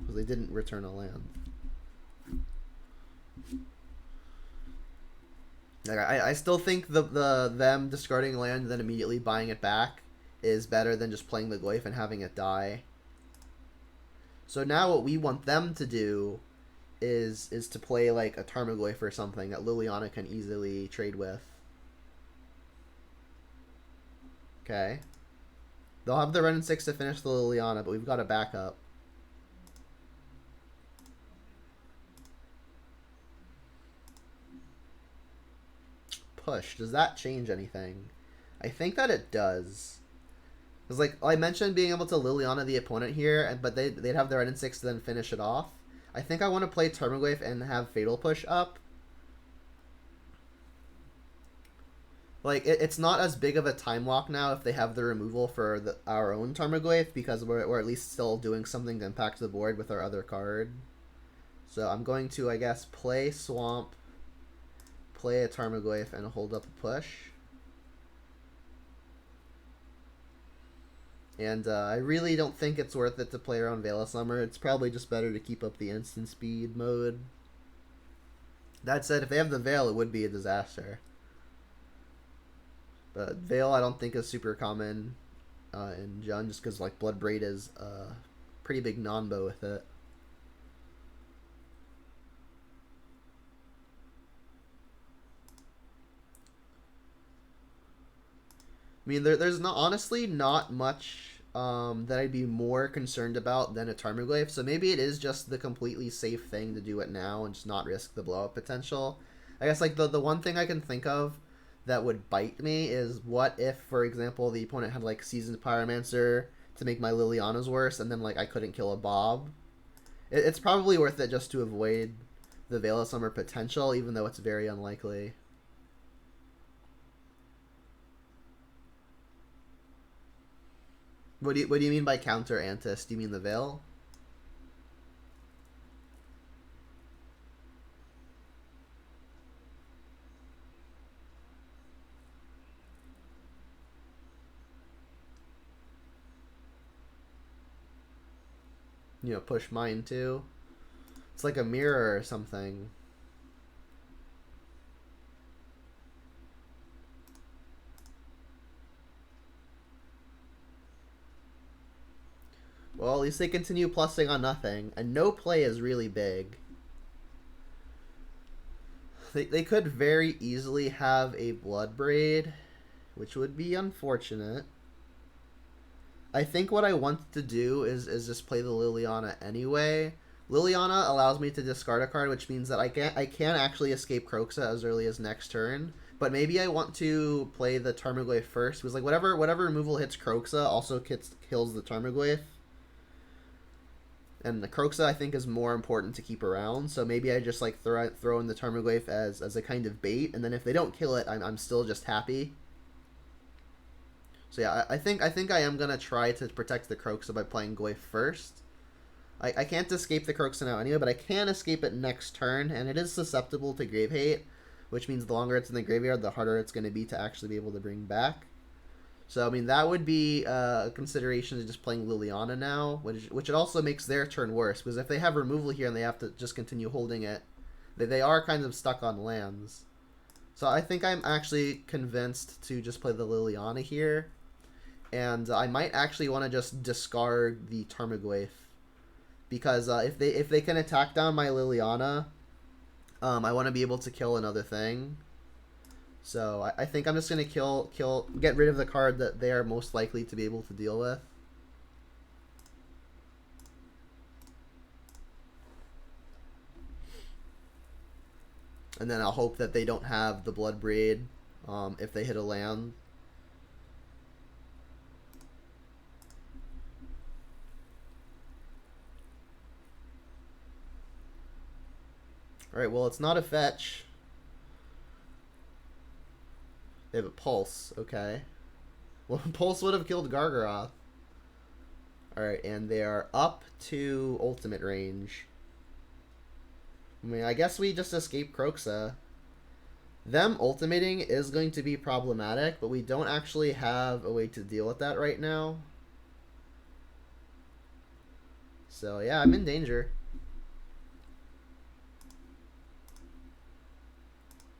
because they didn't return a land. Like I still think them discarding land and then immediately buying it back is better than just playing the Goyf and having it die. So now what we want them to do is to play like a Tarmogoyf or something that Liliana can easily trade with. Okay. They'll have the Ren and 6 to finish the Liliana, but we've got a backup. Push. Does that change anything? I think that it does. Because like I mentioned, being able to Liliana the opponent here, but they'd have their Ren 6 to then finish it off. I think I want to play Tarmogoyf and have Fatal Push up. Like it's not as big of a time lock now if they have the removal for our own Tarmogoyf, because we're at least still doing something to impact the board with our other card. So I'm going to, I guess, play Swamp, play a Tarmogoyf, and hold up a push. And I really don't think it's worth it to play around Veil of Summer. It's probably just better to keep up the instant speed mode. That said, if they have the Veil, it would be a disaster. But Veil I don't think is super common in Jund, just because like Bloodbraid is a pretty big non-bow with it. I mean, there's not honestly not much that I'd be more concerned about than a Tarmogoyf. So maybe it is just the completely safe thing to do it now and just not risk the blow up potential. I guess like the one thing I can think of that would bite me is what if, for example, the opponent had like Seasoned Pyromancer to make my Lilianas worse, and then like I couldn't kill a Bob. It's probably worth it just to avoid the Veil of Summer potential, even though it's very unlikely. What do you mean by counter Antis? Do you mean the Veil? You know, push mine too. It's like a mirror or something. Well, at least they continue plussing on nothing. And no play is really big. They could very easily have a Bloodbraid, which would be unfortunate. I think what I want to do is just play the Liliana anyway. Liliana allows me to discard a card, which means that I can actually escape Kroxa as early as next turn. But maybe I want to play the Tarmogoyf first, because like whatever removal hits Kroxa also kills the Tarmogoyf. And the Kroxa I think is more important to keep around, so maybe I just like throw in the Tarmogoyf as a kind of bait, and then if they don't kill it, I'm still just happy. So yeah, I think I am gonna try to protect the Kroxa by playing Goyf first. I can't escape the Kroxa now anyway, but I can escape it next turn, and it is susceptible to Grave Hate, which means the longer it's in the graveyard, the harder it's going to be to actually be able to bring back. So I mean that would be a consideration to just playing Liliana now, which it also makes their turn worse, because if they have removal here and they have to just continue holding it, they are kind of stuck on lands. So I think I'm actually convinced to just play the Liliana here, and I might actually want to just discard the Tarmogoyf, because if they can attack down my Liliana, I want to be able to kill another thing. So I think I'm just going to get rid of the card that they are most likely to be able to deal with. And then I'll hope that they don't have the Bloodbraid if they hit a land. Alright, well it's not a fetch. They have a Pulse, okay. Well, Pulse would have killed Gargaroth. Alright, and they are up to ultimate range. I mean, I guess we just escape Kroxa. Them ultimating is going to be problematic, but we don't actually have a way to deal with that right now. So yeah, I'm in danger.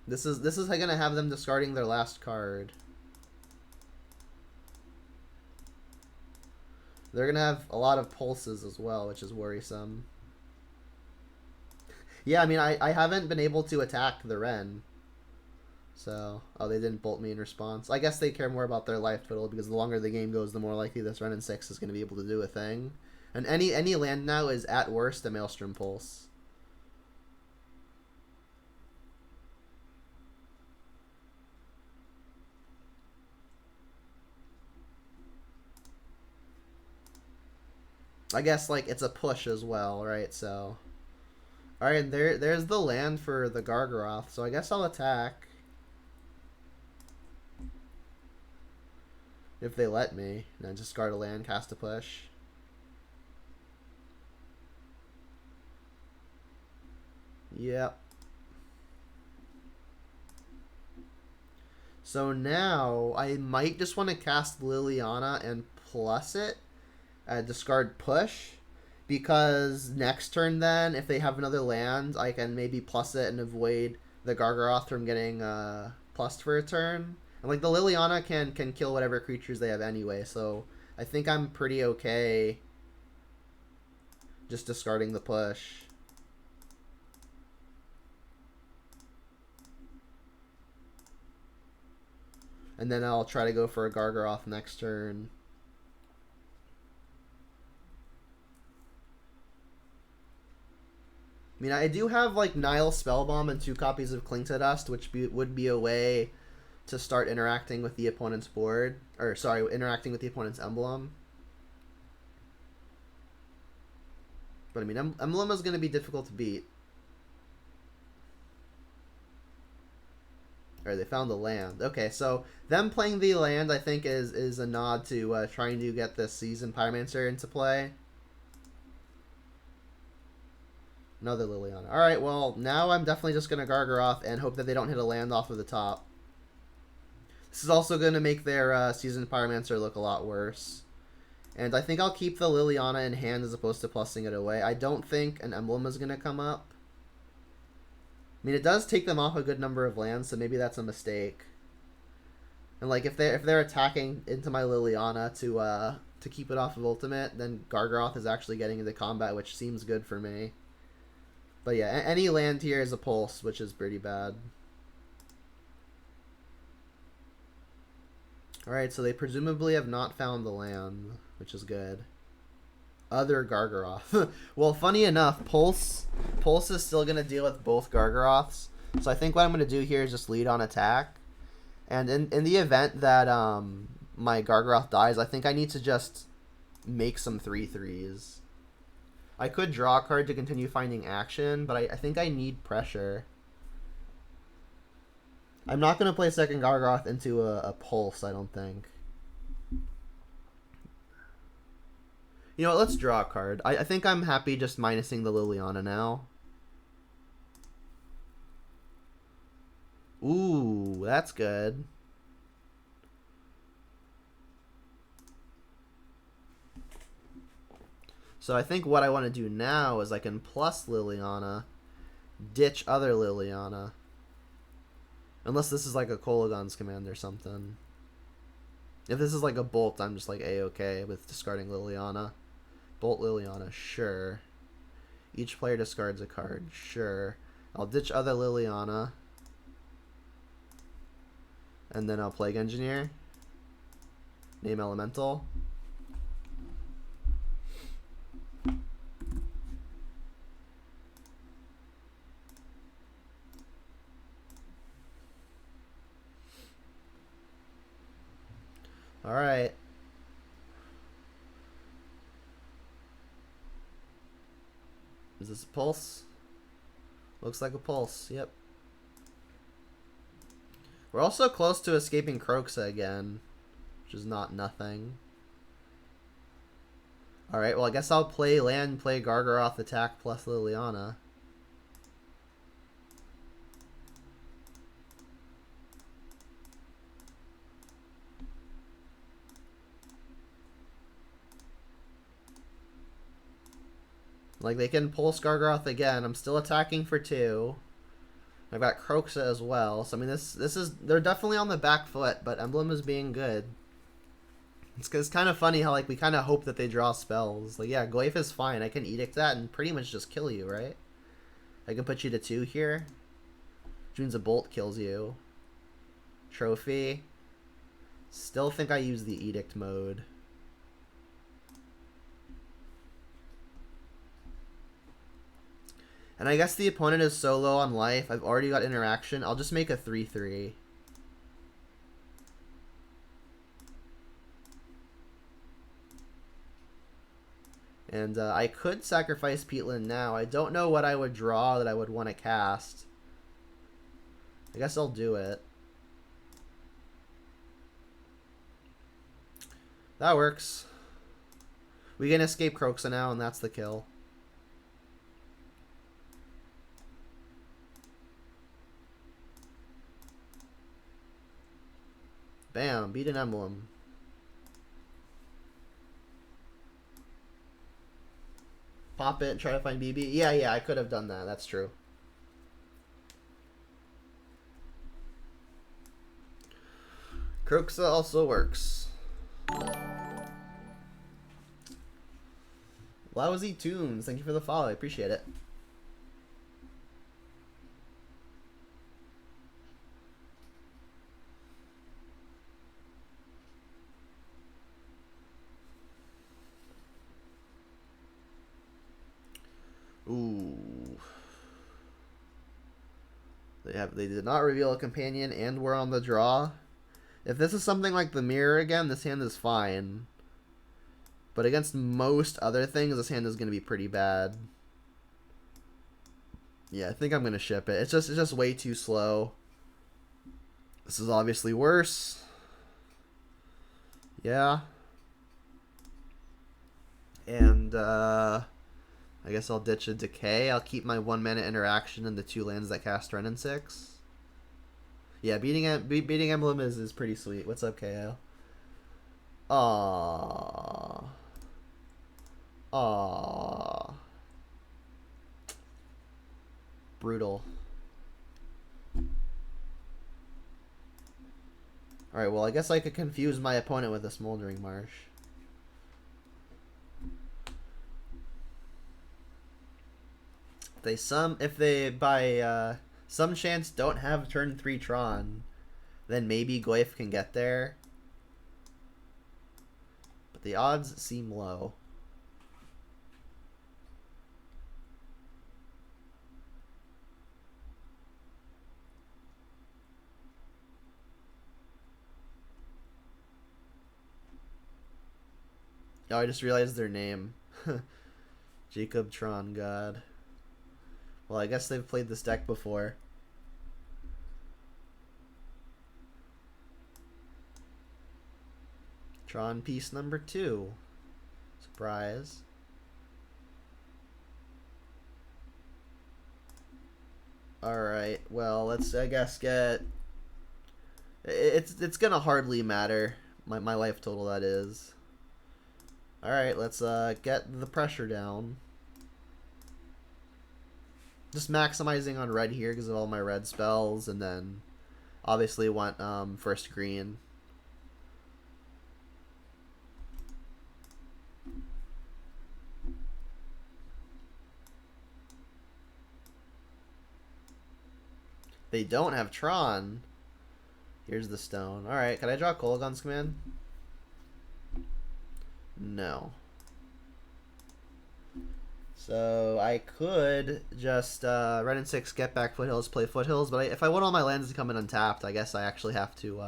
This is gonna have them discarding their last card. They're gonna have a lot of pulses as well, which is worrisome. Yeah, I mean, I haven't been able to attack the Ren. So, oh, they didn't bolt me in response. I guess they care more about their life total, because the longer the game goes, the more likely this Ren in 6 is going to be able to do a thing. And any land now is, at worst, a Maelstrom Pulse. I guess, like, it's a push as well, right? So... Alright, there's the land for the Gargaroth, so I guess I'll attack. If they let me. And then discard a land, cast a push. Yep. So now, I might just want to cast Liliana and plus it. Discard push. Because next turn then, if they have another land, I can maybe plus it and avoid the Gargaroth from getting plussed for a turn. And like the Liliana can kill whatever creatures they have anyway, so I think I'm pretty okay just discarding the push. And then I'll try to go for a Gargaroth next turn. I mean, I do have, like, Nile Spellbomb and 2 copies of Cling to Dust, which would be a way to start interacting with the opponent's board. Or, sorry, interacting with the opponent's emblem. But, I mean, emblem is going to be difficult to beat. Or they found the land. Okay, so them playing the land, I think, is a nod to trying to get the Seasoned Pyromancer into play. Another Liliana. Alright, well, now I'm definitely just going to Gargaroth and hope that they don't hit a land off of the top. This is also going to make their Seasoned Pyromancer look a lot worse. And I think I'll keep the Liliana in hand as opposed to plussing it away. I don't think an emblem is going to come up. I mean, it does take them off a good number of lands, so maybe that's a mistake. And like, if they're attacking into my Liliana to keep it off of ultimate, then Gargaroth is actually getting into combat, which seems good for me. But yeah, any land here is a pulse, which is pretty bad. Alright, so they presumably have not found the land, which is good. Other Gargaroth. Well, funny enough, Pulse is still going to deal with both Gargaroths. So I think what I'm going to do here is just lead on attack. And in the event that my Gargaroth dies, I think I need to just make some 3/3s. I could draw a card to continue finding action, but I think I need pressure. I'm not going to play second Gargaroth into a Pulse, I don't think. You know what, let's draw a card. I think I'm happy just minusing the Liliana now. Ooh, that's good. So I think what I want to do now is I can plus Liliana, ditch other Liliana. Unless this is like a Kolaghan's Command or something. If this is like a Bolt, I'm just like A-okay with discarding Liliana. Bolt Liliana, sure. Each player discards a card, sure. I'll ditch other Liliana. And then I'll Plague Engineer. Name Elemental. Alright. Is this a pulse? Looks like a pulse, yep. We're also close to escaping Kroxa again, which is not nothing. Alright, well I guess I'll play land, play Gargaroth, attack plus Liliana. Like, they can pulse Gargaroth again. I'm still attacking for 2. I've got Kroxa as well. So, I mean, this is... They're definitely on the back foot, but Emblem is being good. It's kind of funny how, like, we kind of hope that they draw spells. Like, yeah, Glyph is fine. I can Edict that and pretty much just kill you, right? I can put you to 2 here. Which means a Bolt kills you. Trophy. Still think I use the Edict mode. And I guess the opponent is so low on life. I've already got interaction. I'll just make a 3/3. And I could sacrifice Peatland now. I don't know what I would draw that I would want to cast. I guess I'll do it. That works. We can escape Croxa now, and that's the kill. Bam, beat an emblem. Pop it and try to find BB. Yeah, I could have done that. That's true. Croxa also works. Lousy Tunes, thank you for the follow. I appreciate it. Ooh. They did not reveal a companion and we're on the draw. If this is something like the mirror again, this hand is fine. But against most other things, this hand is going to be pretty bad. Yeah, I think I'm going to ship it. It's just way too slow. This is obviously worse. Yeah. And I guess I'll ditch a Decay. I'll keep my 1 mana interaction and the 2 lands that cast Tron and 6. Yeah, beating Emblem is pretty sweet. What's up, KO? Aww. Aww. Brutal. Alright, well, I guess I could confuse my opponent with a Smoldering Marsh. If they by some chance don't have turn 3 Tron, then maybe Goyf can get there. But the odds seem low. Oh, I just realized their name. Jacob Tron God. Well, I guess they've played this deck before. Tron piece number 2. Surprise. Alright, well, let's, I guess, get... It's gonna hardly matter. My life total, that is. Alright, let's get the pressure down. Just maximizing on red here because of all my red spells, and then obviously want first green. They don't have Tron. Here's the stone. Alright, can I draw Kolaghan's Command? No. So I could just red and 6 get back Foothills, play Foothills, but if I want all my lands to come in untapped, I guess I actually have to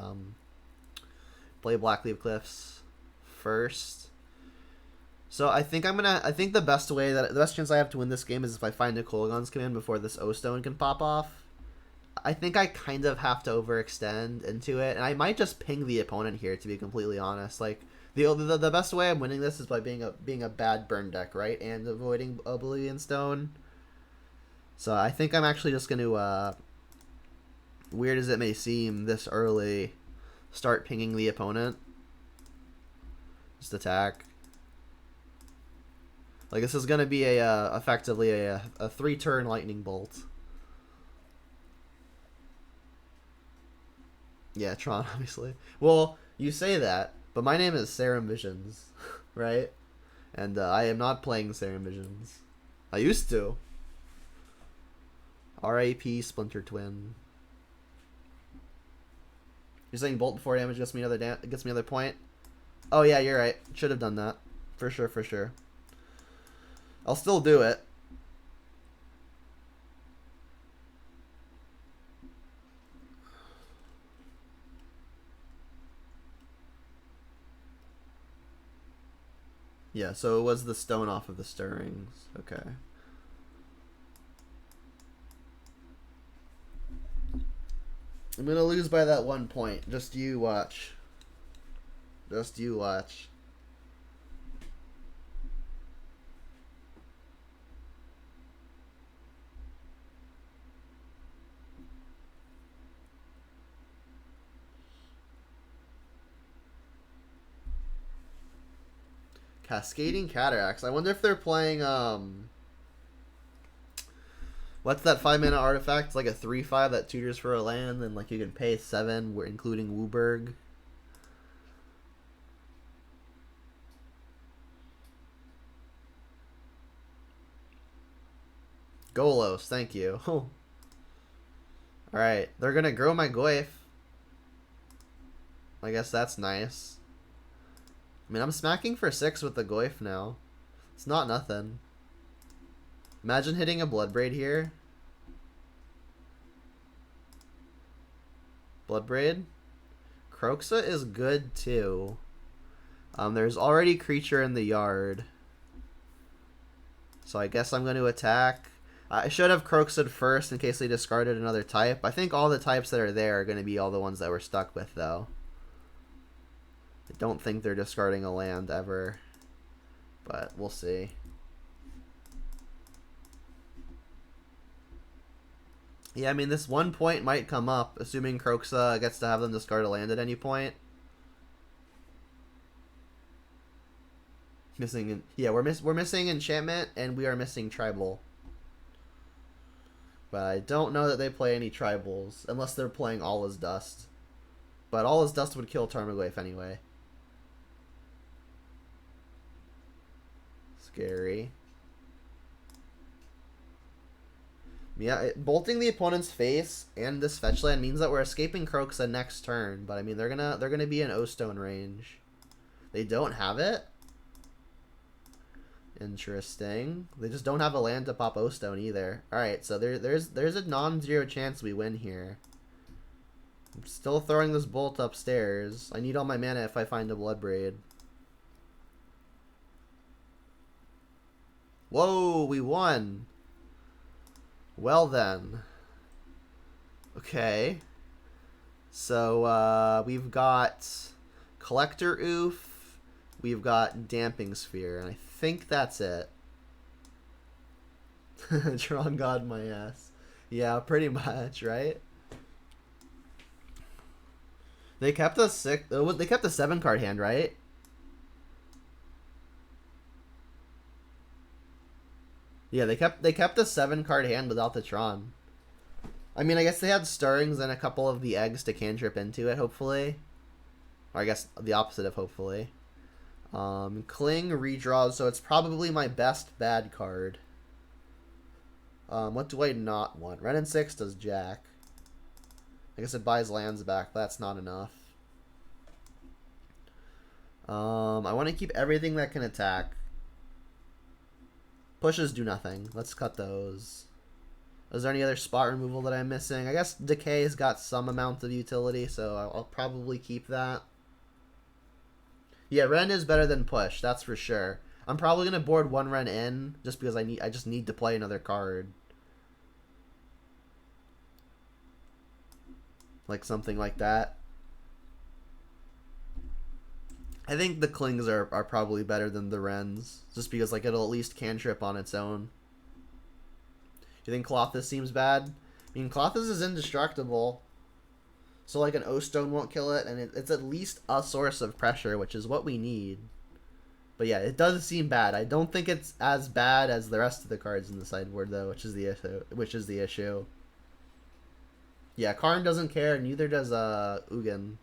play Blackleaf Cliffs first. So I think the best way the best chance I have to win this game is if I find a Kolaghan's Command before this O-Stone can pop off. I think I kind of have to overextend into it, and I might just ping the opponent here, to be completely honest. Like the best way I'm winning this is by being a bad burn deck, right, and avoiding Oblivion Stone. So I think I'm actually just going to, weird as it may seem, this early, start pinging the opponent. Just attack. Like this is going to be effectively a 3-turn lightning bolt. Yeah, Tron, obviously. Well, you say that, but my name is Serum Visions, right? And I am not playing Serum Visions. I used to. R.A.P. Splinter Twin. You're saying Bolt before damage gets me another point? Oh yeah, you're right. Should have done that. For sure, for sure. I'll still do it. Yeah, so it was the stone off of the stirrings. Okay. I'm gonna lose by that 1 point. Just you watch. Just you watch. Cascading Cataracts. I wonder if they're playing, what's that 5-mana artifact? It's like a 3/5 that tutors for a land, and like you can pay 7, including Wooburg. Golos, thank you. Alright, they're gonna grow my Goyf. I guess that's nice. I mean, I'm smacking for 6 with the Goyf now. It's not nothing. Imagine hitting a Bloodbraid here. Bloodbraid. Kroxa is good too. There's already creature in the yard. So I guess I'm going to attack. I should have Kroxa'd first in case they discarded another type. I think all the types that are there are going to be all the ones that we're stuck with, though. I don't think they're discarding a land ever. But we'll see. Yeah, I mean, this 1 point might come up, assuming Kroxa gets to have them discard a land at any point. Missing, yeah, we're missing enchantment, and we are missing tribal. But I don't know that they play any tribals, unless they're playing All is Dust. But All is Dust would kill Tarmogoyf anyway. Scary. Yeah, bolting the opponent's face and this fetch land means that we're escaping Kroxa next turn. But I mean, they're gonna be in O-Stone range. They don't have it. Interesting. They just don't have a land to pop O-Stone either. All right, so there's a non-zero chance we win here. I'm still throwing this bolt upstairs. I need all my mana if I find a Bloodbraid. Whoa, we won. Well then. Okay. So we've got Collector Oof. We've got Damping Sphere, and I think that's it. Tron God my ass. Yeah, pretty much, right? They kept a 6. They kept a 7-card hand, right? Yeah, they kept a 7-card hand without the Tron. I mean, I guess they had stirrings and a couple of the eggs to cantrip into it, hopefully. Or I guess the opposite of hopefully. Cling redraws, so it's probably my best bad card. What do I not want? Ren and 6 does jack. I guess it buys lands back, but that's not enough. I want to keep everything that can attack. Pushes do nothing. Let's cut those. Is there any other spot removal that I'm missing? I guess Decay's got some amount of utility, so I'll probably keep that. Yeah, Ren is better than Push, that's for sure. I'm probably gonna board 1 Ren in just because I just need to play another card. Like something like that. I think the Clings are probably better than the Rens, just because like it'll at least cantrip on its own. Do you think Colossus seems bad? I mean, Colossus is indestructible, so like an O-Stone won't kill it, and it's at least a source of pressure, which is what we need. But yeah, it does seem bad. I don't think it's as bad as the rest of the cards in the sideboard, though, which is the issue. Yeah, Karn doesn't care, neither does Ugin.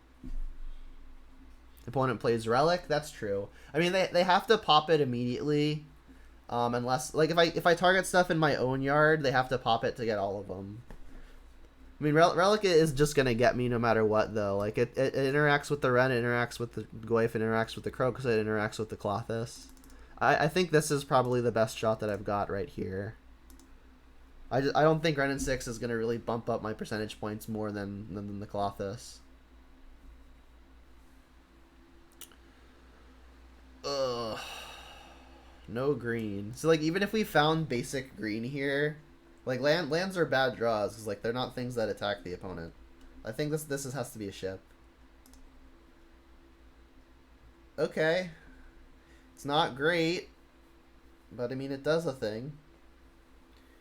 Opponent plays Relic, that's true. I mean, they have to pop it immediately, unless like if I target stuff in my own yard, they have to pop it to get all of them. I mean, Relic is just gonna get me no matter what, though. Like it interacts with the Ren, it interacts with the Goyf, it interacts with the Kroxa, it interacts with the Colossus. I think this is probably the best shot that I've got right here. I don't think Ren and 6 is gonna really bump up my percentage points more than the Colossus. Ugh. No green. So like even if we found basic green here, like lands are bad draws because like they're not things that attack the opponent. I think this has to be a ship. Okay. It's not great, but I mean it does a thing.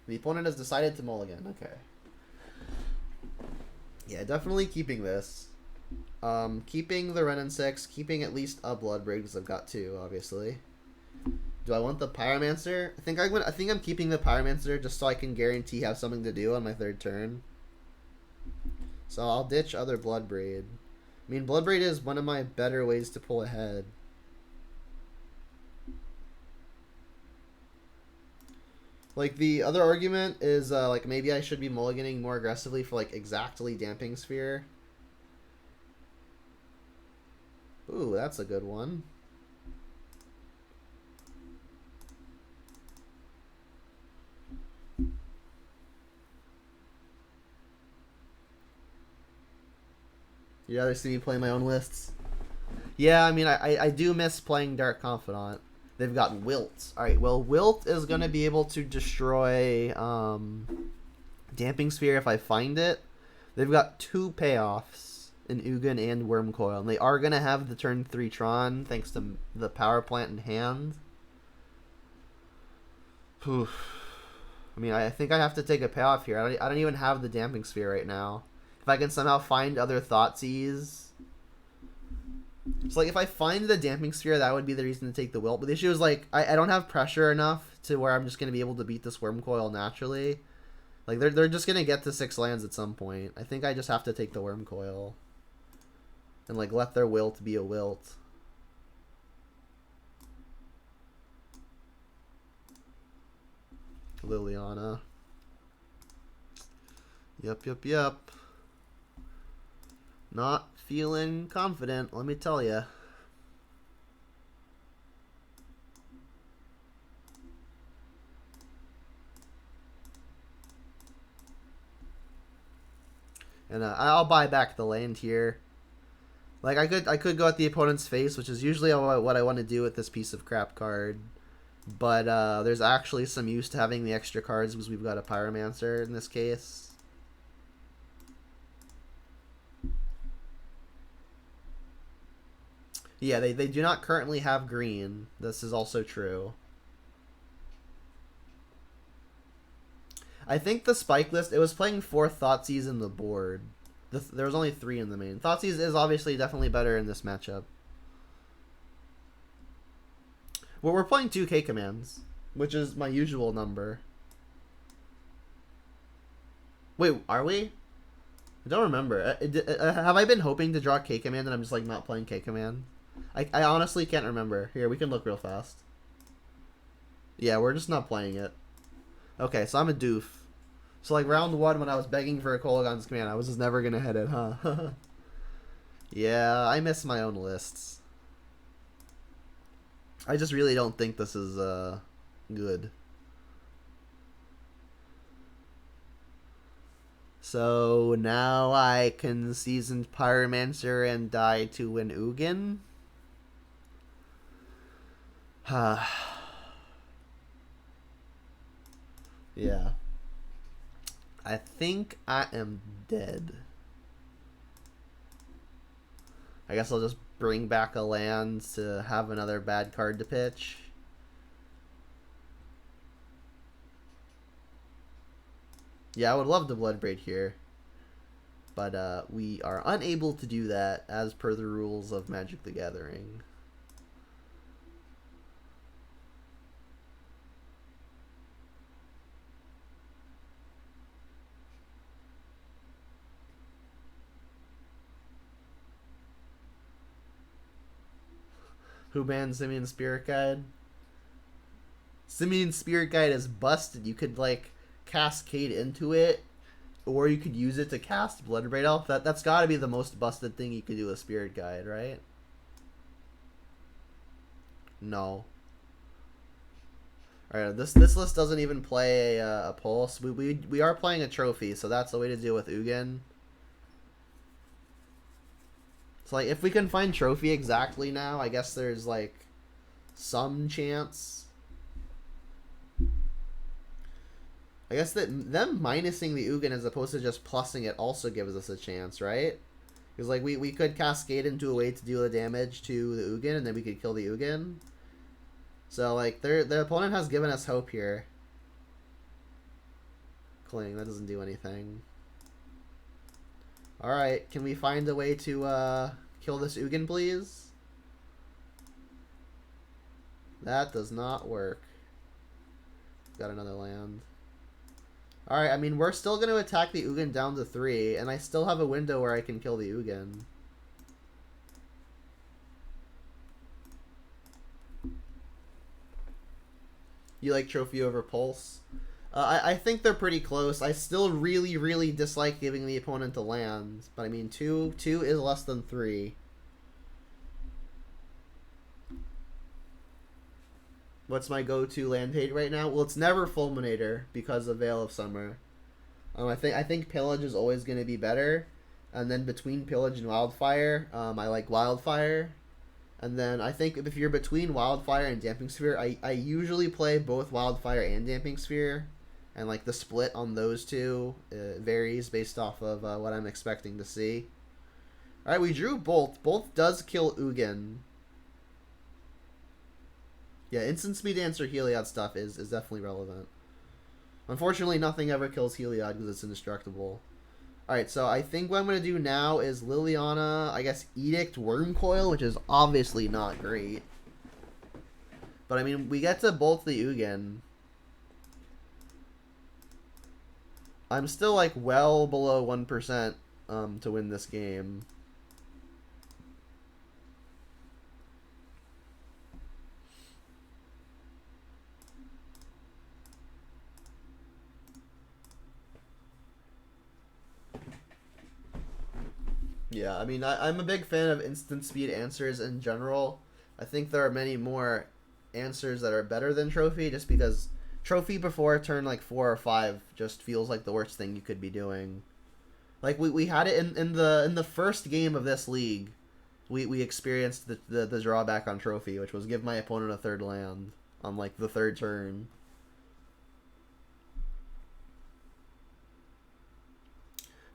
The opponent has decided to mulligan. Okay. Yeah, definitely keeping this. Keeping the Ren and 6, keeping at least a Bloodbraid because I've got 2, obviously. Do I want the Pyromancer? I think I'm keeping the Pyromancer just so I can guarantee have something to do on my 3rd turn. So I'll ditch other Bloodbraid. I mean, Bloodbraid is one of my better ways to pull ahead. Like, the other argument is, like, maybe I should be mulliganing more aggressively for, like, exactly Damping Sphere. Ooh, that's a good one. You'd rather see me play my own lists? Yeah, I mean, I do miss playing Dark Confidant. They've got Wilt. Alright, well, Wilt is going to be able to destroy Damping Sphere if I find it. They've got 2 payoffs in Ugin and Wormcoil, and they are going to have the turn 3 Tron thanks to the power plant in hand. Whew. I mean, I think I have to take a payoff here. I don't even have the Damping Sphere right now. If I can somehow find other Thoughtseize. So, like, if I find the Damping Sphere, that would be the reason to take the Wilt. But the issue is, like, I don't have pressure enough to where I'm just going to be able to beat this Wormcoil naturally. Like, they're just going to get to 6 lands at some point. I think I just have to take the Wormcoil. And, like, let their Wilt be a Wilt. Liliana. Yep. Not feeling confident, let me tell ya. And I'll buy back the land here. Like I could go at the opponent's face, which is usually what I want to do with this piece of crap card. But there's actually some use to having the extra cards because we've got a Pyromancer in this case. Yeah, they do not currently have green. This is also true. I think the Spike list, it was playing 4 Thoughtseize in the board. There was only 3 in the main. Thoughtseize is obviously definitely better in this matchup. Well, we're playing 2 K commands, which is my usual number. Wait, are we? I don't remember. Have I been hoping to draw K command and I'm just like not playing K command? I honestly can't remember. Here, we can look real fast. Yeah, we're just not playing it. Okay, so I'm a doof. So like round 1 when I was begging for a Kolaghan's command, I was just never gonna hit it, huh? Yeah, I miss my own lists. I just really don't think this is good. So now I can Seasoned Pyromancer and die to win Ugin. Yeah. I think I am dead. I guess I'll just bring back a land to have another bad card to pitch. Yeah, I would love to Bloodbraid here. But we are unable to do that as per the rules of Magic the Gathering. Who banned Simian Spirit Guide? Simian Spirit Guide is busted. You could, like, cascade into it, or you could use it to cast Bloodbraid Elf. That's got to be the most busted thing you could do with Spirit Guide, right? No. Alright, this list doesn't even play a pulse. We are playing a trophy, so that's the way to deal with Ugin. So, like, if we can find trophy exactly now, I guess there's, like, some chance. I guess that them minusing the Ugin as opposed to just plussing it also gives us a chance, right? Because like we could cascade into a way to deal the damage to the Ugin, and then we could kill the Ugin. So like their opponent has given us hope here. Cling, that doesn't do anything. Alright, can we find a way to kill this Ugin, please? That does not work. Got another land. Alright, I mean, we're still going to attack the Ugin down to 3, and I still have a window where I can kill the Ugin. You like Trophy over Pulse? I think they're pretty close. I still really, really dislike giving the opponent a land, but I mean, 2 is less than 3. What's my go-to land hate right now? Well, it's never Fulminator because of Veil of Summer. I think Pillage is always going to be better, and then between Pillage and Wildfire, I like Wildfire, and then I think if you're between Wildfire and Damping Sphere, I usually play both Wildfire and Damping Sphere, and like the split on those two varies based off of what I'm expecting to see. All right, we drew Bolt. Bolt does kill Ugin. Yeah, instant speed answer Heliod stuff is definitely relevant. Unfortunately, nothing ever kills Heliod because it's indestructible. Alright, so I think what I'm going to do now is Liliana, I guess Edict Wormcoil, which is obviously not great. But I mean, we get to bolt the Ugin. I'm still like well below 1% to win this game. Yeah, I mean, I'm a big fan of instant speed answers in general. I think there are many more answers that are better than Trophy, just because Trophy before turn like 4 or 5 just feels like the worst thing you could be doing. Like we had it in the first game of this league, we experienced the drawback on Trophy, which was give my opponent a 3rd land on like the 3rd turn.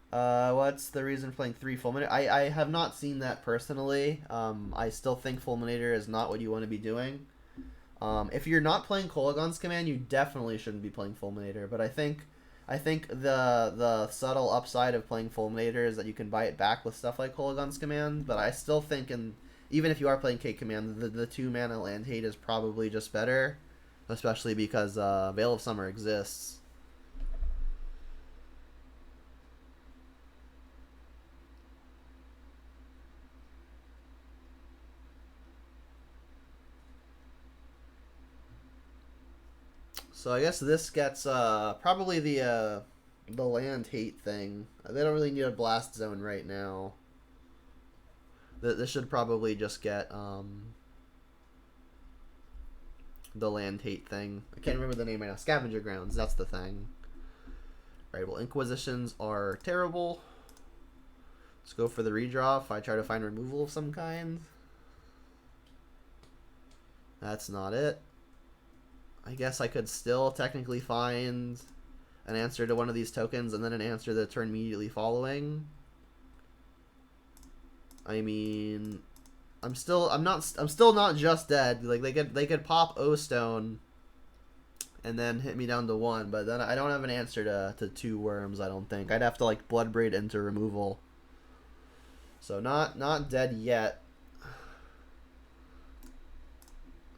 What's the reason for playing 3 Fulminator? I have not seen that personally. I still think Fulminator is not what you want to be doing. If you're not playing Kolaghan's Command, you definitely shouldn't be playing Fulminator. But I think the subtle upside of playing Fulminator is that you can buy it back with stuff like Kolaghan's Command. But I still think, even if you are playing Cake Command, the 2-mana land hate is probably just better, especially because Veil of Summer exists. So I guess this gets probably the land hate thing. They don't really need a blast zone right now. This should probably just get the land hate thing. I can't remember the name right now. Scavenger Grounds, that's the thing. Alright, well, Inquisitions are terrible. Let's go for the redraw if I try to find removal of some kind. That's not it. I guess I could still technically find an answer to one of these tokens and then an answer the turn immediately following. I mean, I'm still not just dead. Like they could pop O-Stone and then hit me down to 1, but then I don't have an answer to 2 worms, I don't think. I'd have to like Bloodbraid into removal. So not dead yet.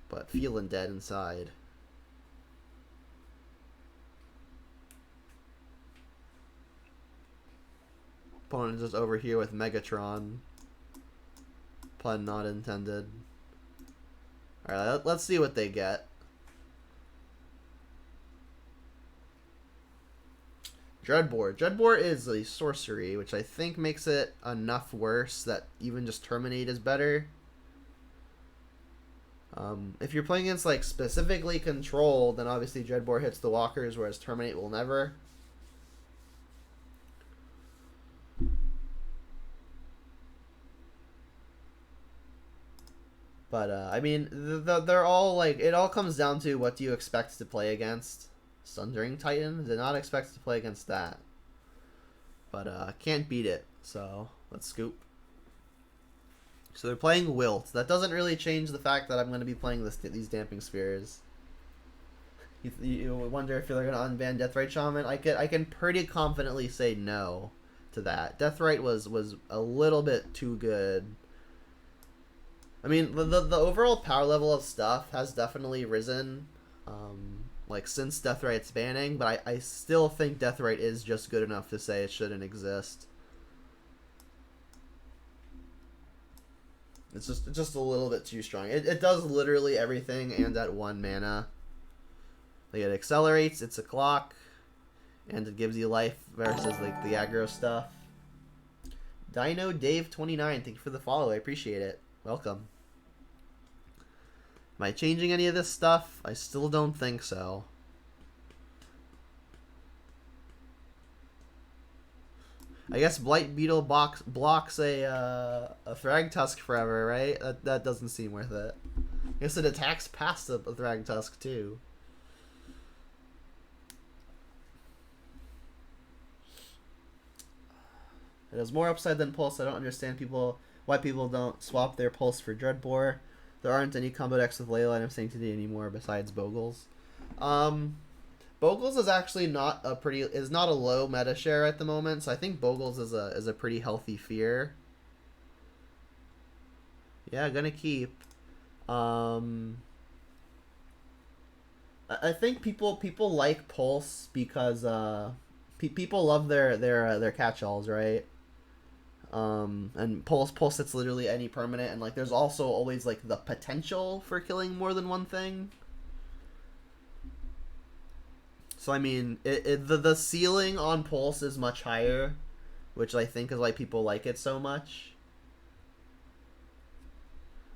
But feeling dead inside. Opponent just over here with Megatron. Pun not intended. Alright, let's see what they get. Dreadboard. Dreadboard is a sorcery, which I think makes it enough worse that even just Terminate is better. If you're playing against like specifically Control, then obviously Dreadboard hits the walkers, whereas Terminate will never. But I mean, they're all like, it all comes down to what do you expect to play against. Sundering Titan. Did not expect to play against that. But can't beat it. So let's scoop. So they're playing Wilt. That doesn't really change the fact that I'm going to be playing these Damping Spheres. You wonder if they're going to unban Deathrite Shaman. I can pretty confidently say no to that. Deathrite was a little bit too good. I mean, the overall power level of stuff has definitely risen, like since Deathrite's banning. But I still think Deathrite is just good enough to say it shouldn't exist. It's just a little bit too strong. It does literally everything and at 1 mana. Like it accelerates, it's a clock, and it gives you life versus like the aggro stuff. Dino Dave 29, thank you for the follow. I appreciate it. Welcome. Am I changing any of this stuff? I still don't think so. I guess Blight Beetle blocks a Thragtusk forever, right? That doesn't seem worth it. I guess it attacks past a Thragtusk too. It has more upside than Pulse. I don't understand why people don't swap their Pulse for Dreadbore. There aren't any combo decks with Leyline of Sanctity anymore besides Bogles. Bogles is actually not a low meta share at the moment, so I think Bogles is a pretty healthy fear. Yeah, gonna keep. I think people like Pulse because people love their catch-alls, right? And Pulse hits literally any permanent, and like there's also always like the potential for killing more than one thing. So I mean, the ceiling on Pulse is much higher, which I think is why people like it so much.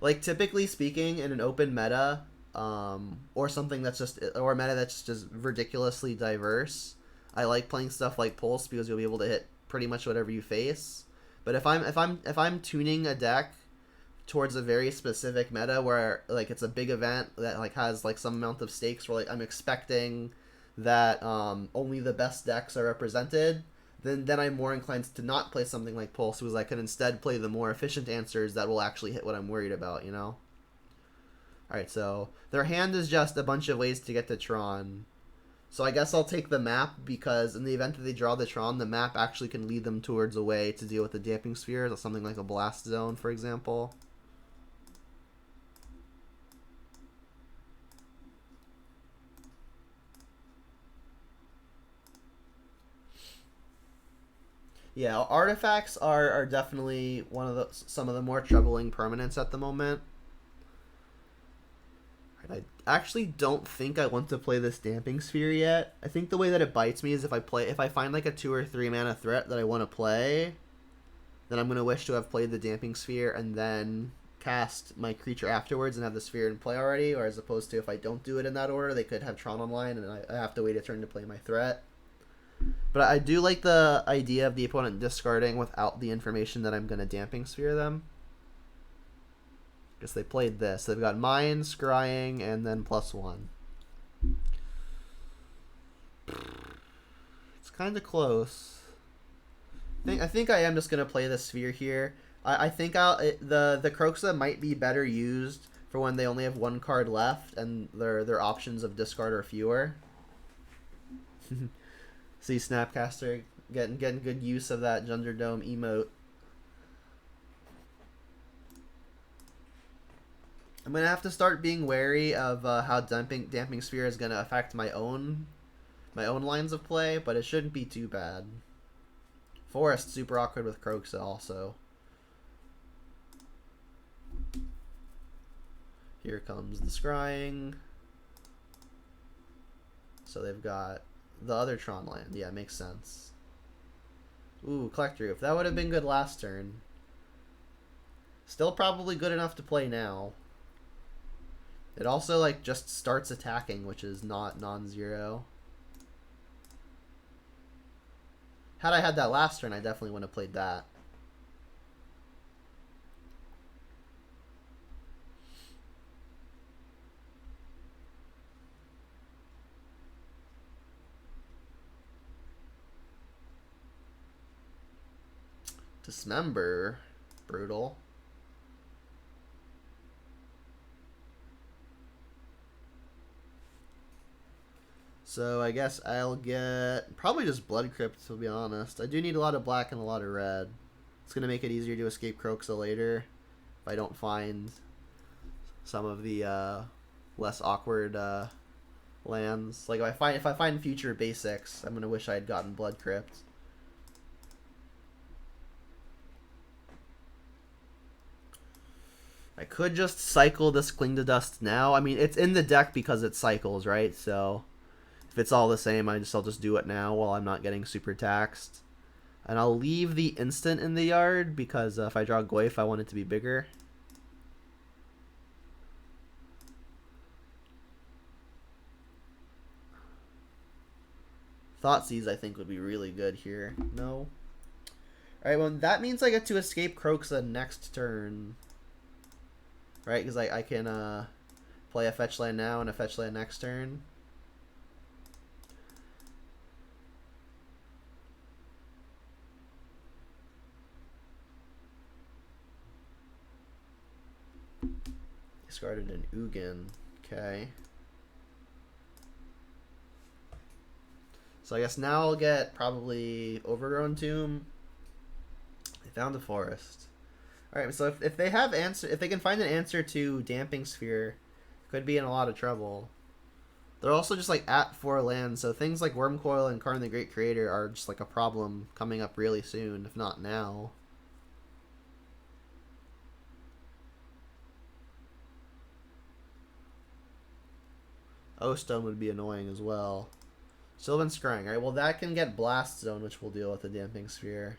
Like typically speaking, in an open meta, or something that's or a meta that's just ridiculously diverse, I like playing stuff like Pulse because you'll be able to hit pretty much whatever you face. But if I'm tuning a deck towards a very specific meta where like it's a big event that like has like some amount of stakes where like I'm expecting that only the best decks are represented, then I'm more inclined to not play something like Pulse because I can instead play the more efficient answers that will actually hit what I'm worried about, you know? Alright, so their hand is just a bunch of ways to get to Tron. So I guess I'll take the map because in the event that they draw the Tron, the map actually can lead them towards a way to deal with the Damping Spheres, or something like a Blast Zone, for example. Yeah, artifacts are definitely some of the more troubling permanents at the moment. I actually don't think I want to play this Damping Sphere yet. I think the way that it bites me is if I find like a 2 or 3 mana threat that I want to play, then I'm gonna wish to have played the Damping Sphere and then cast my creature afterwards and have the sphere in play already. Or as opposed to if I don't do it in that order, they could have Tron online and I have to wait a turn to play my threat. But I do like the idea of the opponent discarding without the information that I'm going to Damping Sphere them. Because they played this. They've got Mine, Scrying, and then +1. It's kind of close. I think I am just going to play the Sphere here. I think the Kroxa might be better used for when they only have 1 card left and their options of discard are fewer. See Snapcaster getting good use of that Junderdome emote. I'm gonna have to start being wary of how Damping Sphere is gonna affect my own lines of play, but it shouldn't be too bad. Forest super awkward with Kroxa also. Here comes the Scrying. So they've got the other Tron land. Yeah, makes sense. Ooh, Collector Roof. That would have been good last turn. Still probably good enough to play now. It also, like, just starts attacking, which is not non-zero. Had I had that last turn, I definitely would have played that. Dismember. Brutal. So I guess I'll get probably just Blood Crypt, to be honest. I do need a lot of black and a lot of red. It's going to make it easier to escape Kroxa later if I don't find some of the less awkward lands. Like if I find future basics, I'm going to wish I had gotten Blood Crypt. I could just cycle this Cling to Dust now. I mean, it's in the deck because it cycles, right? So if it's all the same, I'll just do it now while I'm not getting super taxed. And I'll leave the instant in the yard because if I draw Goyf, I want it to be bigger. Thoughtseize, I think, would be really good here. No. Alright, well, that means I get to escape Kroxa next turn. Right, because I can play a fetch land now and a fetch land next turn. Discarded an Ugin. Okay. So I guess now I'll get probably Overgrown Tomb. I found a forest. Alright, so if they have if they can find an answer to Damping Sphere, could be in a lot of trouble. They're also just like at 4 lands, so things like Wormcoil and Karn the Great Creator are just like a problem coming up really soon, if not now. O-Stone would be annoying as well. Sylvan Scrying. Alright, well that can get Blast Zone, which will deal with the Damping Sphere.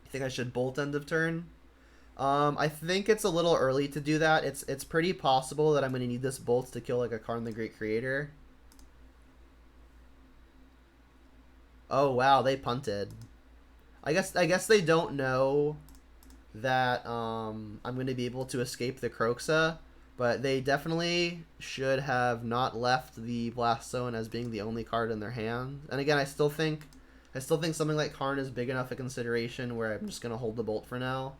I think I should bolt end of turn. I think it's a little early to do that. It's pretty possible that I'm going to need this bolt to kill like a Karn the Great Creator. Oh wow, they punted. I guess they don't know that I'm going to be able to escape the Kroxa, but they definitely should have not left the Blast Zone as being the only card in their hand. And again, I still think something like Karn is big enough a consideration where I'm just going to hold the bolt for now.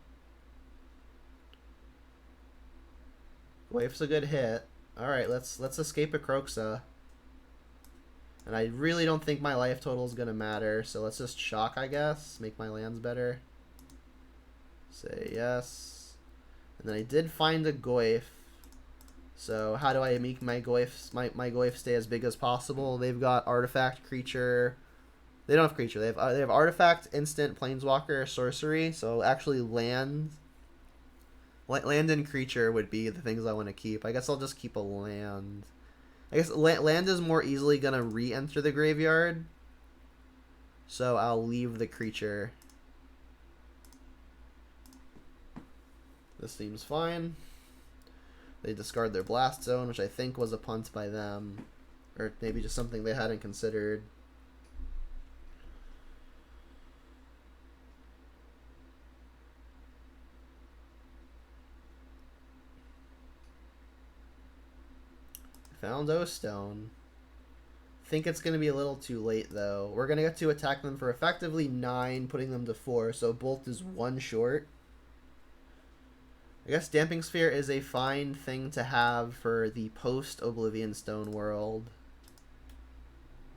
Waif's a good hit. Alright, let's escape a Kroxa. And I really don't think my life total is going to matter, so let's just shock, I guess. Make my lands better. Say yes. And then I did find a Goyf. So how do I make my Goyf stay as big as possible? They've got Artifact, Creature. They don't have Creature. They have Artifact, Instant, Planeswalker, Sorcery. So actually land and Creature would be the things I want to keep. I guess I'll just keep a land. I guess land is more easily going to re-enter the graveyard. So I'll leave the Creature. This seems fine. They discard their Blast Zone, which I think was a punt by them. Or maybe just something they hadn't considered. Found O-Stone. Think it's going to be a little too late, though. We're going to get to attack them for effectively 9, putting them to 4, so Bolt is 1 short. I guess Damping Sphere is a fine thing to have for the post-Oblivion Stone world.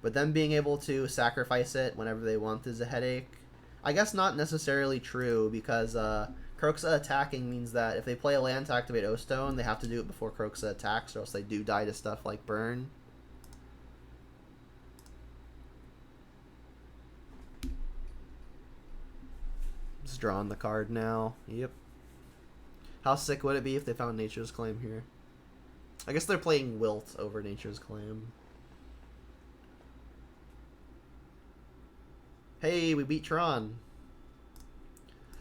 But them being able to sacrifice it whenever they want is a headache. I guess not necessarily true, because Kroxa attacking means that if they play a land to activate O-Stone, they have to do it before Kroxa attacks, or else they do die to stuff like Burn. Just drawing the card now. Yep. How sick would it be if they found Nature's Claim here? I guess they're playing Wilt over Nature's Claim. Hey, we beat Tron.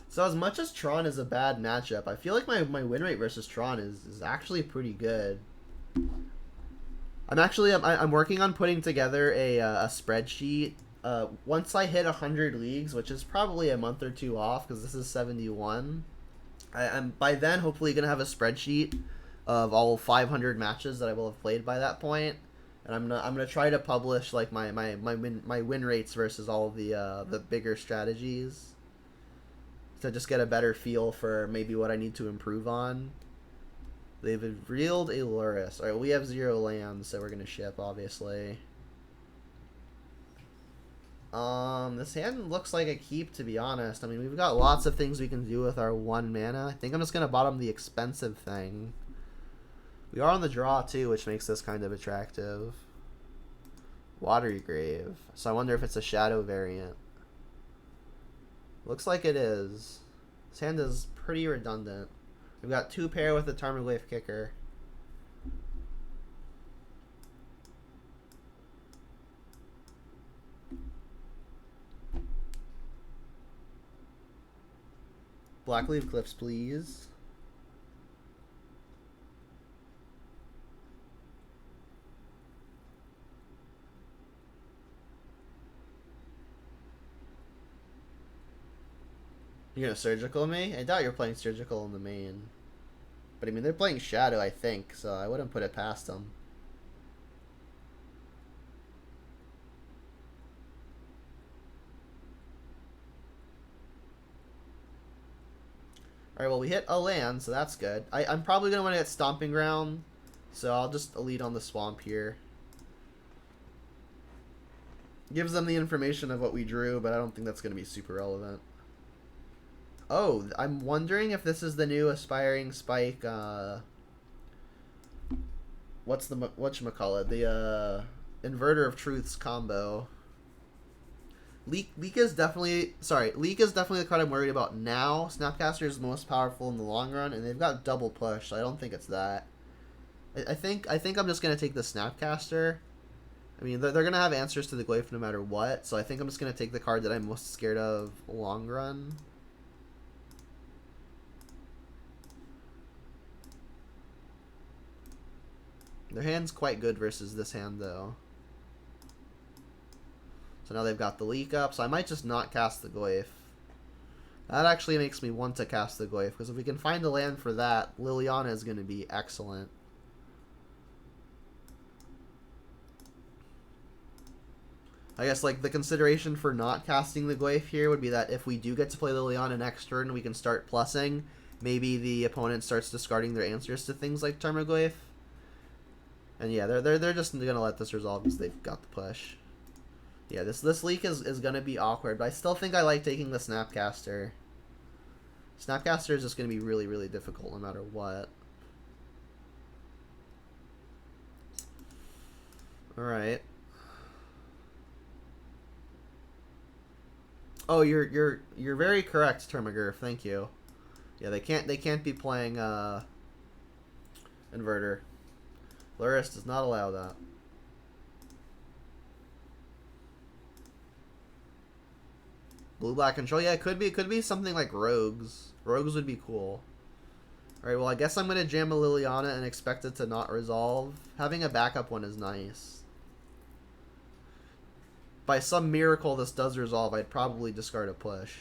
So as much as Tron is a bad matchup, I feel like my win rate versus Tron is actually pretty good. I'm working on putting together a spreadsheet. Once I hit 100 leagues, which is probably a month or 2 off because this is 71. I'm by then hopefully going to have a spreadsheet of all 500 matches that I will have played by that point. And I'm gonna try to publish like my win rates versus all of the bigger strategies to just get a better feel for maybe what I need to improve on. They've revealed a Luris. Alright, we have 0 lands, so we're gonna ship, obviously. This hand looks like a keep, to be honest. I mean, we've got lots of things we can do with our 1 mana. I think I'm just gonna bottom the expensive thing. We are on the draw, too, which makes this kind of attractive. Watery Grave. So I wonder if it's a shadow variant. Looks like it is. This hand is pretty redundant. We've got 2 pair with the Tarmogoyf Kicker. Blackleaf Cliffs, please. You're gonna surgical me? I doubt you're playing surgical in the main. But I mean, they're playing shadow, I think, so I wouldn't put it past them. Alright, well, we hit a land, so that's good. I'm probably gonna want to get Stomping Ground, so I'll just elite on the swamp here. Gives them the information of what we drew, but I don't think that's gonna be super relevant. Oh, I'm wondering if this is the new Aspiring Spike, whatchamacallit, the, Inverter of Truths combo. Leak is definitely the card I'm worried about now. Snapcaster is most powerful in the long run, and they've got double push, so I don't think it's that. I think I'm just gonna take the Snapcaster. I mean, they're gonna have answers to the Glyph no matter what, so I think I'm just gonna take the card that I'm most scared of long run. Their hand's quite good versus this hand, though. So now they've got the leak up, so I might just not cast the Glyph. That actually makes me want to cast the Glyph, because if we can find a land for that, Liliana is going to be excellent. I guess, like, the consideration for not casting the Glyph here would be that if we do get to play Liliana next turn, we can start plussing. Maybe the opponent starts discarding their answers to things like Tarmogoyf. And yeah, they're just gonna let this resolve because they've got the push. Yeah, this leak is gonna be awkward, but I still think I like taking the Snapcaster. Snapcaster is just gonna be really, really difficult no matter what. Alright. Oh, you're very correct, Termagurf, thank you. Yeah, they can't be playing Inverter. Luris does not allow that. Blue-black control. Yeah, it could be something like Rogues. Rogues would be cool. Alright, well, I guess I'm going to jam a Liliana and expect it to not resolve. Having a backup one is nice. By some miracle this does resolve, I'd probably discard a push.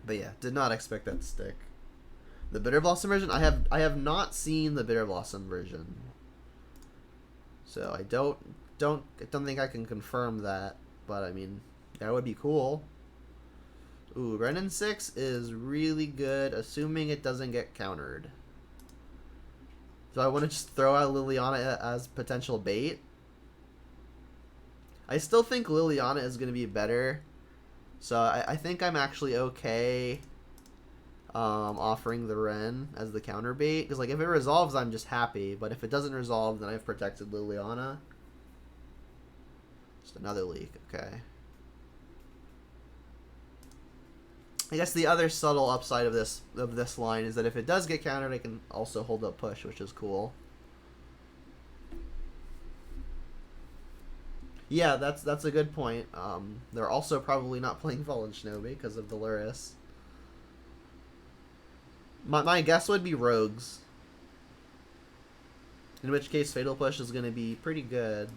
But yeah, did not expect that to stick. The Bitter Blossom version, I have not seen the Bitter Blossom version. So I don't think I can confirm that, but I mean, that would be cool. Ooh, Renin 6 is really good, assuming it doesn't get countered. So I want to just throw out Liliana as potential bait. I still think Liliana is going to be better. So I think I'm actually okay offering the Ren as the counter bait. Because like, if it resolves, I'm just happy. But if it doesn't resolve, then I've protected Liliana. Just another leak. Okay. I guess the other subtle upside of this line is that if it does get countered, I can also hold up push, which is cool. Yeah, that's a good point. They're also probably not playing Fallen Shinobi because of the Luris. My guess would be Rogues. In which case, Fatal Push is going to be pretty good.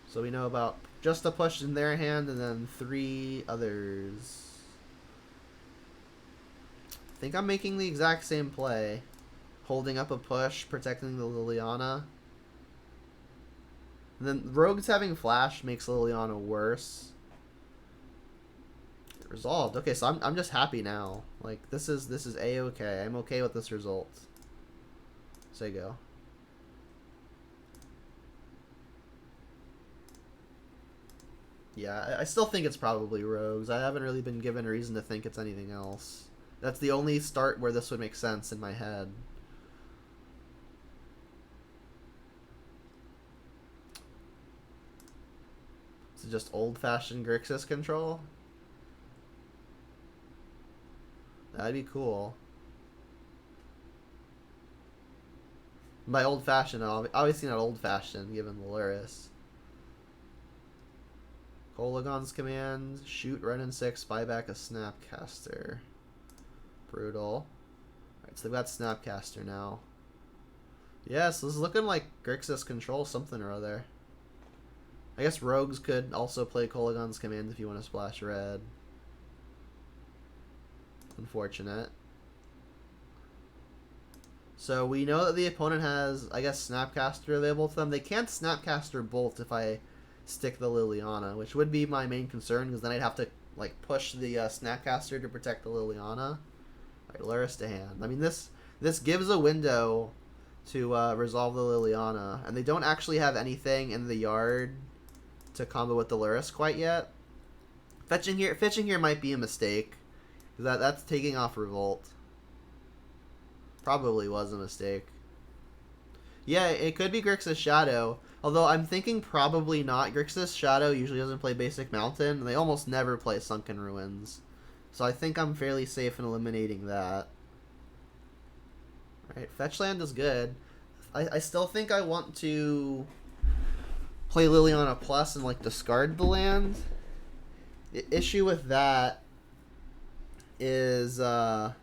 So we know about just a push in their hand and then 3 others. I think I'm making the exact same play. Holding up a push, protecting the Liliana. And then Rogues having flash makes Liliana worse. Resolved. Okay, so I'm just happy now. Like this is A-okay. I'm okay with this result. So go. Yeah, I still think it's probably Rogues. I haven't really been given a reason to think it's anything else. That's the only start where this would make sense in my head. So just old-fashioned Grixis control? That'd be cool. By old-fashioned, obviously not old-fashioned, given the Luris. Kolagon's command, shoot Ren and 6, buy back a Snapcaster. Brutal. Alright, so they've got Snapcaster now. Yes, this is looking like Grixis control something or other. I guess Rogues could also play Kolagon's command if you want to splash red. Unfortunate. So we know that the opponent has, I guess, Snapcaster available to them. They can't Snapcaster Bolt if I stick the Liliana, which would be my main concern, because then I'd have to like push the Snapcaster to protect the Liliana. Alright, Luris to hand. I mean, this gives a window to resolve the Liliana, and they don't actually have anything in the yard to combo with the Luris quite yet. Fetching here might be a mistake, because that's taking off Revolt. Probably was a mistake. Yeah, it could be Grixis Shadow. Although I'm thinking probably not. Grixis Shadow usually doesn't play Basic Mountain, and they almost never play Sunken Ruins. So I think I'm fairly safe in eliminating that. Alright, Fetch Land is good. I still think I want to play Liliana Plus and like discard the land. The issue with that is that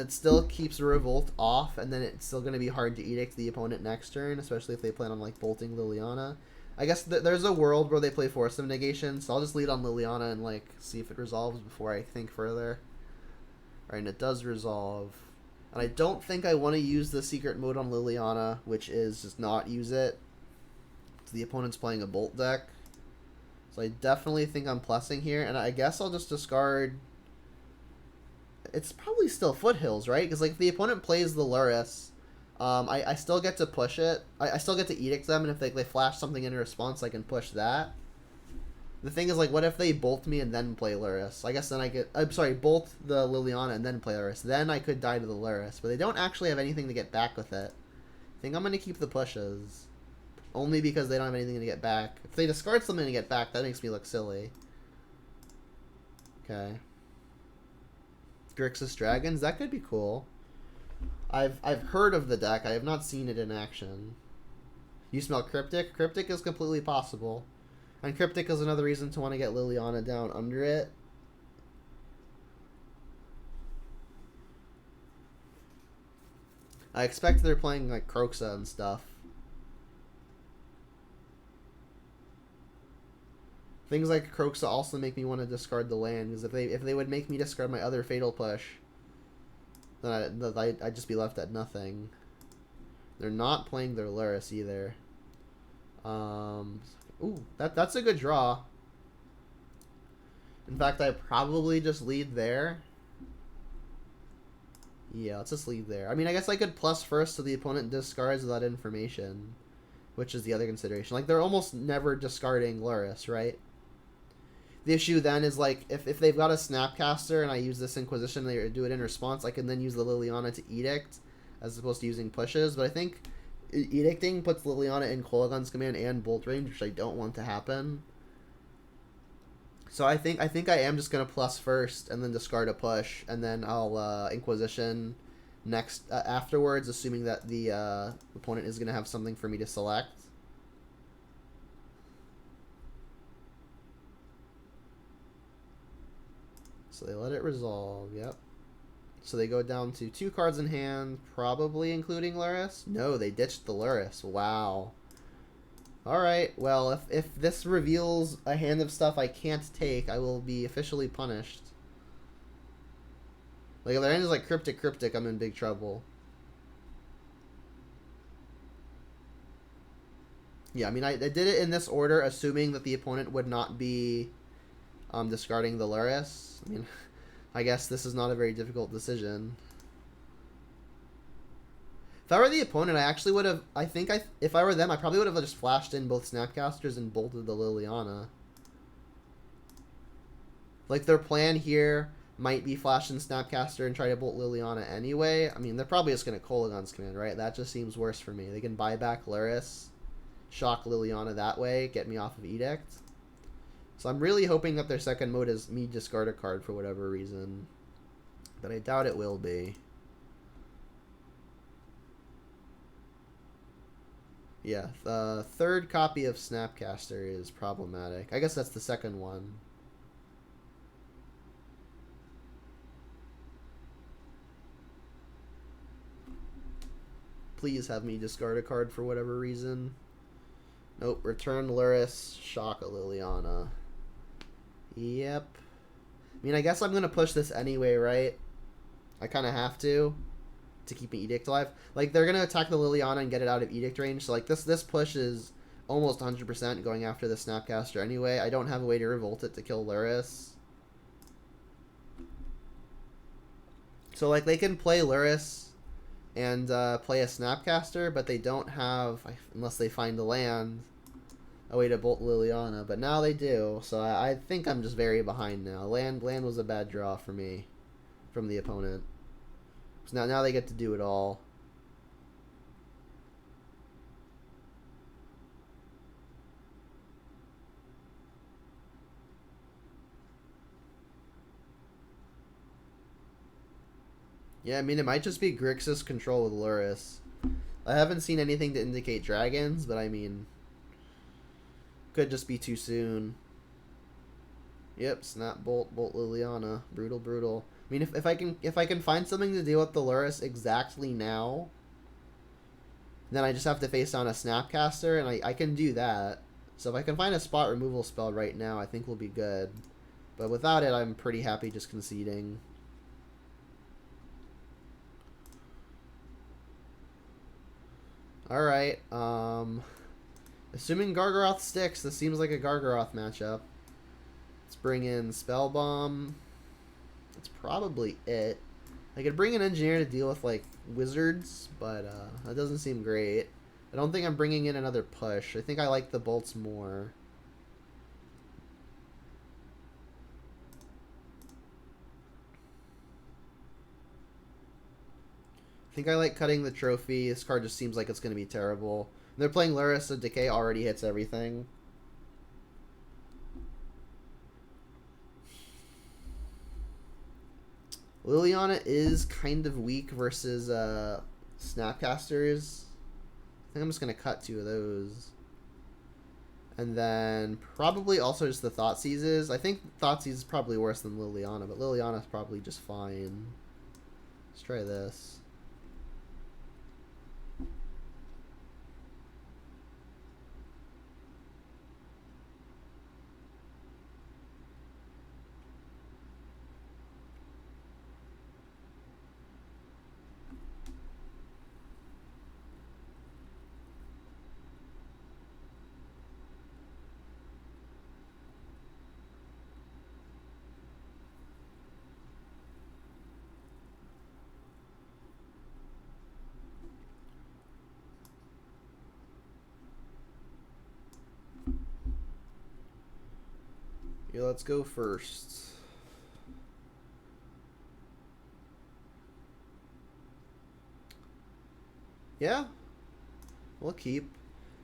still keeps Revolt off, and then it's still going to be hard to Edict the opponent next turn, especially if they plan on like bolting Liliana. I guess there's a world where they play Force of Negation, so I'll just lead on Liliana and like see if it resolves before I think further. Alright, and it does resolve. And I don't think I want to use the secret mode on Liliana, which is just not use it. So the opponent's playing a Bolt deck. So I definitely think I'm plussing here, and I guess I'll just discard. It's probably still Foothills, right? Because like if the opponent plays the Luris, I still get to push it. I still get to Edict them, and if they flash something in response, I can push that. The thing is, like, what if they bolt me and then play Luris? I guess then I get... I'm sorry, bolt the Liliana and then play Luris. Then I could die to the Luris, but they don't actually have anything to get back with it. I think I'm going to keep the pushes. Only because they don't have anything to get back. If they discard something to get back, that makes me look silly. Okay. Grixis Dragons, that could be cool. I've heard of the deck. I have not seen it in action. You smell Cryptic? Cryptic is completely possible. And Cryptic is another reason to want to get Liliana down under it. I expect they're playing like Kroxa and stuff. Things like Kroxa also make me want to discard the land, because if they would make me discard my other Fatal Push, then I'd just be left at nothing. They're not playing their Luris either. Ooh, that's a good draw. In fact, I probably just lead there. Yeah, let's just lead there. I mean, I guess I could plus first so the opponent discards that information, which is the other consideration. Like, they're almost never discarding Luris, right? The issue then is, like, if they've got a Snapcaster and I use this Inquisition and they do it in response, I can then use the Liliana to Edict as opposed to using pushes. But I think Edicting puts Liliana in Kolagon's command and Bolt range, which I don't want to happen. So I think I am just going to plus first and then discard a push, and then I'll Inquisition next afterwards, assuming that the opponent is going to have something for me to select. So they let it resolve, yep. So they go down to 2 cards in hand, probably including Luris. No, they ditched the Luris. Wow. Alright, well, if this reveals a hand of stuff I can't take, I will be officially punished. Like, if their hand is like Cryptic, I'm in big trouble. Yeah, I mean, I did it in this order, assuming that the opponent would not be discarding the Luris. I mean, I guess this is not a very difficult decision. If I were the opponent, I actually would have... if I were them, I probably would have just flashed in both Snapcasters and bolted the Liliana. Like, their plan here might be flash in Snapcaster and try to bolt Liliana anyway. I mean, they're probably just going to Kolaghan's Command, right? That just seems worse for me. They can buy back Luris, shock Liliana that way, get me off of Edict. So I'm really hoping that their second mode is me discard a card for whatever reason. But I doubt it will be. Yeah, the third copy of Snapcaster is problematic. I guess that's the second one. Please have me discard a card for whatever reason. Nope, return Luris, shock a Liliana. Yep. I mean, I guess I'm going to push this anyway, right? I kind of have to keep an Edict alive. Like, they're going to attack the Liliana and get it out of Edict range. So, like, this push is almost 100% going after the Snapcaster anyway. I don't have a way to revolt it to kill Luris. So, like, they can play Luris and play a Snapcaster, but they don't have, unless they find the land, a way to bolt Liliana. But now they do, so I think I'm just very behind now. Land was a bad draw for me from the opponent. So now they get to do it all. Yeah, I mean, it might just be Grixis control with Luris. I haven't seen anything to indicate dragons, but I mean, could just be too soon. Yep, snap, bolt Liliana. Brutal. I mean, if I can find something to deal with the Luris exactly now, then I just have to face down a Snapcaster, and I can do that. So if I can find a spot removal spell right now, I think we'll be good. But without it, I'm pretty happy just conceding. Alright, assuming Gargaroth sticks, this seems like a Gargaroth matchup. Let's bring in Spell Bomb. That's probably it. I could bring an Engineer to deal with, like, wizards, but that doesn't seem great. I don't think I'm bringing in another push. I think I like the bolts more. I think I like cutting the trophy. This card just seems like it's going to be terrible. They're playing Luris, so Decay already hits everything. Liliana is kind of weak versus Snapcasters. I think I'm just going to cut 2 of those. And then probably also just the Thoughtseizes. I think Thoughtseize is probably worse than Liliana, but Liliana's probably just fine. Let's try this. Yeah, let's go first. Yeah, we'll keep.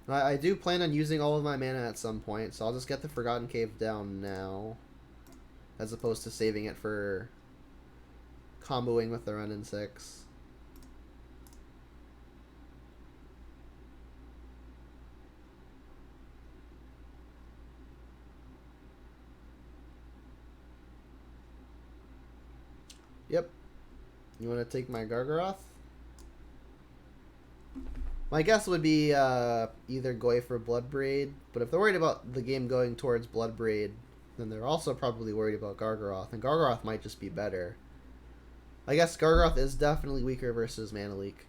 I do plan on using all of my mana at some point, so I'll just get the Forgotten Cave down now, as opposed to saving it for comboing with the Run in 6. Yep. You want to take my Gargaroth? My guess would be either Goyf or Bloodbraid, but if they're worried about the game going towards Bloodbraid, then they're also probably worried about Gargaroth, and Gargaroth might just be better. I guess Gargoth is definitely weaker versus Mana Leak.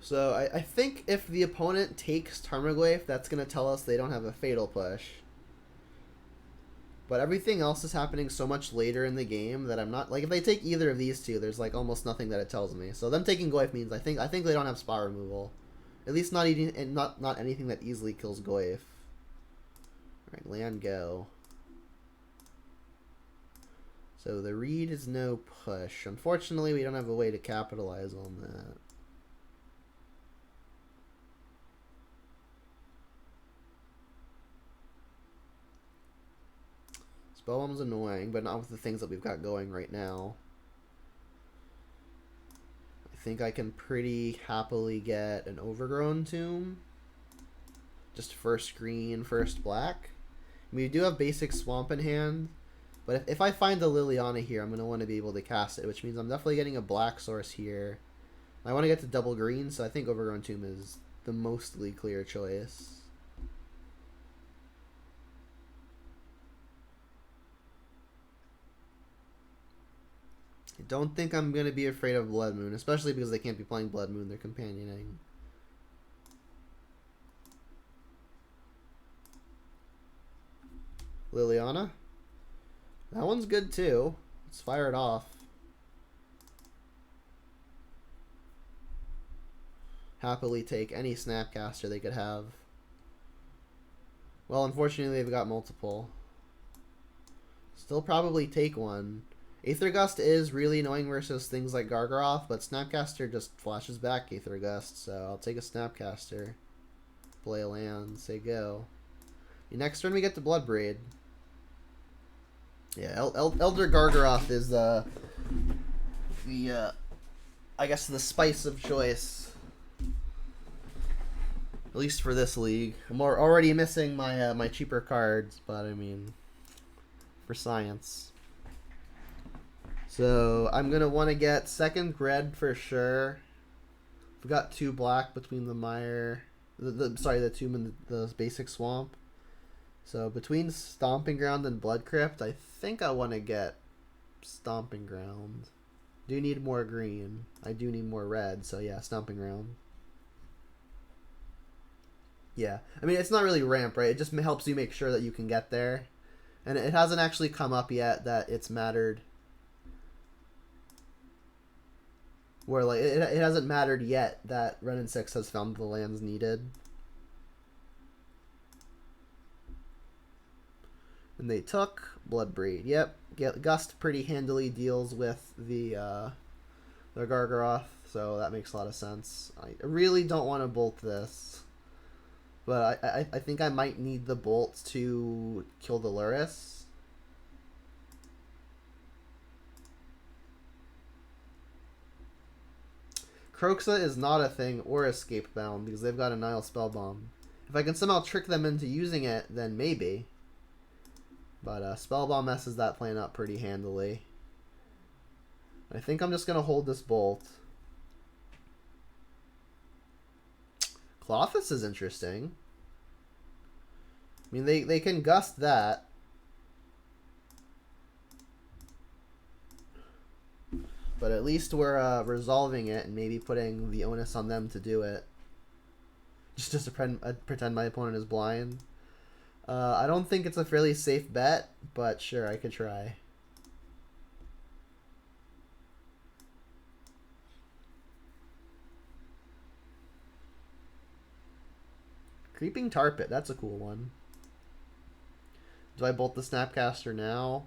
So I think if the opponent takes Tarmogoyf, that's going to tell us they don't have a Fatal Push. But everything else is happening so much later in the game that I'm not... Like, if they take either of these two, there's, like, almost nothing that it tells me. So them taking Goyf means I think they don't have spot removal. At least not anything that easily kills Goyf. Alright, land go. So the read is no push. Unfortunately, we don't have a way to capitalize on that. Spellbomb's annoying, but not with the things that we've got going right now. I think I can pretty happily get an Overgrown Tomb. Just first green, first black. We do have basic Swamp in hand, but if I find the Liliana here, I'm going to want to be able to cast it, which means I'm definitely getting a black source here. I want to get to double green, so I think Overgrown Tomb is the mostly clear choice. I don't think I'm going to be afraid of Blood Moon, especially because they can't be playing Blood Moon, they're companioning. Liliana. That one's good too. Let's fire it off. Happily take any Snapcaster they could have. Well, unfortunately they've got multiple. Still probably take one. Aether Gust is really annoying versus things like Gargaroth, but Snapcaster just flashes back Aether Gust, so I'll take a Snapcaster. Play a land, say go. The next turn we get to Bloodbraid. Yeah, Elder Gargaroth is the I guess the spice of choice. At least for this league. I'm already missing my my cheaper cards, but I mean, for science. So I'm gonna want to get second red for sure. We've got two black between the mire, the tomb and the basic swamp. So between Stomping Ground and Blood Crypt, I think I want to get Stomping Ground. Do need more green. I do need more red, so yeah, Stomping Ground. Yeah, I mean, it's not really ramp, right? It just helps you make sure that you can get there. And it hasn't actually come up yet that it's mattered. Where, like, it hasn't mattered yet that Ren and 6 has found the lands needed. And they took Bloodbraid. Yep, Gust pretty handily deals with the Gargaroth, so that makes a lot of sense. I really don't want to bolt this, but I think I might need the bolt to kill the Lurrus. Kroxa is not a thing or escape bound because they've got a Nile Spellbomb. If I can somehow trick them into using it, then maybe. But Spellbomb messes that plan up pretty handily. I think I'm just going to hold this bolt. Clothis is interesting. I mean, they can gust that. But at least we're resolving it and maybe putting the onus on them to do it. Just to pretend my opponent is blind. I don't think it's a fairly safe bet, but sure, I could try. Creeping Tar Pit, that's a cool one. Do I bolt the Snapcaster now?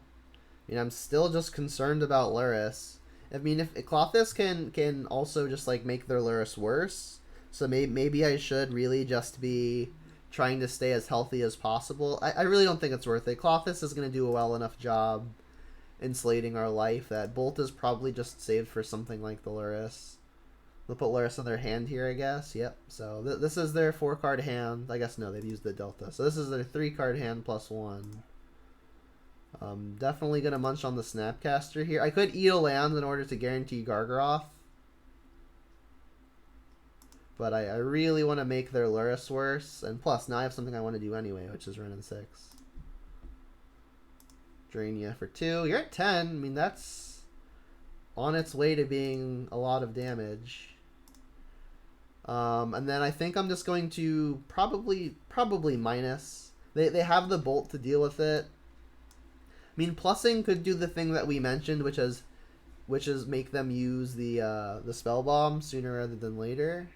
I mean, I'm still just concerned about Lurrus. I mean, if Clothis can also just like make their Lurrus worse, So maybe I should really just be trying to stay as healthy as possible. I really don't think it's worth it. Clothis is going to do a well enough job insulating our life that Bolt is probably just saved for something like the Luris. They'll put Luris on their hand here, I guess. Yep. So this is their 4-card hand. I guess no, they've used the Delta. So this is their 3-card hand plus 1. Definitely going to munch on the Snapcaster here. I could eat a land in order to guarantee Gargaroth. But I really want to make their Luris worse. And plus, now I have something I want to do anyway, which is Renin 6. Drain you for 2. You're at 10. I mean, that's on its way to being a lot of damage. And then I think I'm just going to probably minus. They have the Bolt to deal with it. I mean, plussing could do the thing that we mentioned, which is make them use the Spell Bomb sooner rather than later.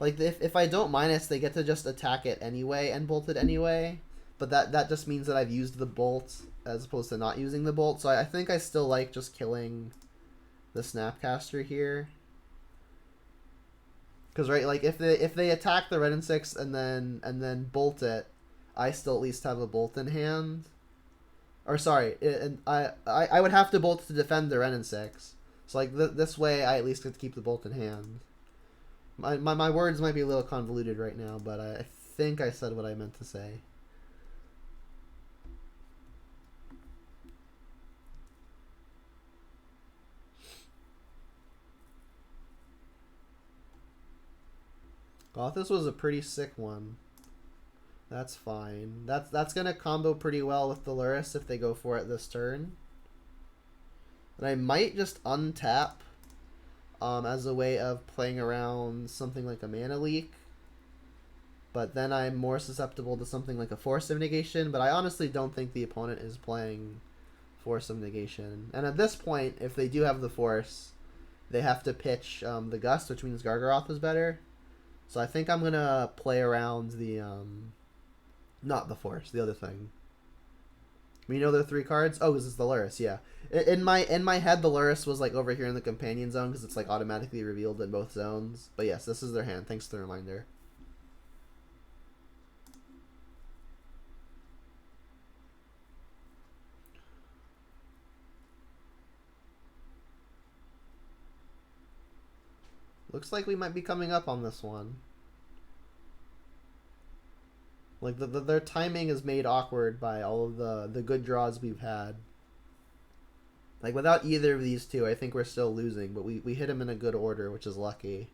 Like, if I don't minus, they get to just attack it anyway and bolt it anyway. But that just means that I've used the bolt as opposed to not using the bolt. So I think I still like just killing the Snapcaster here. Because, right, like, if they attack the Renin 6 and then bolt it, I still at least have a bolt in hand. Or, sorry, I would have to bolt to defend the Renin 6. So, like, this way I at least get to keep the bolt in hand. My words might be a little convoluted right now, but I think I said what I meant to say. Gothis was a pretty sick one. That's fine. That's gonna combo pretty well with the Luris if they go for it this turn. And I might just untap as a way of playing around something like a mana leak. But then I'm more susceptible to something like a Force of Negation. But I honestly don't think the opponent is playing Force of Negation. And at this point, if they do have the Force, they have to pitch the Gust, which means Gargaroth is better. So I think I'm going to play around the... not the Force, the other thing. You know there are 3 cards? Oh, this is the Luris, yeah. In my head, the Luris was like over here in the companion zone because it's like automatically revealed in both zones. But yes, this is their hand. Thanks for the reminder. Looks like we might be coming up on this one. Like, their timing is made awkward by all of the good draws we've had. Like, without either of these two, I think we're still losing. But we hit them in a good order, which is lucky.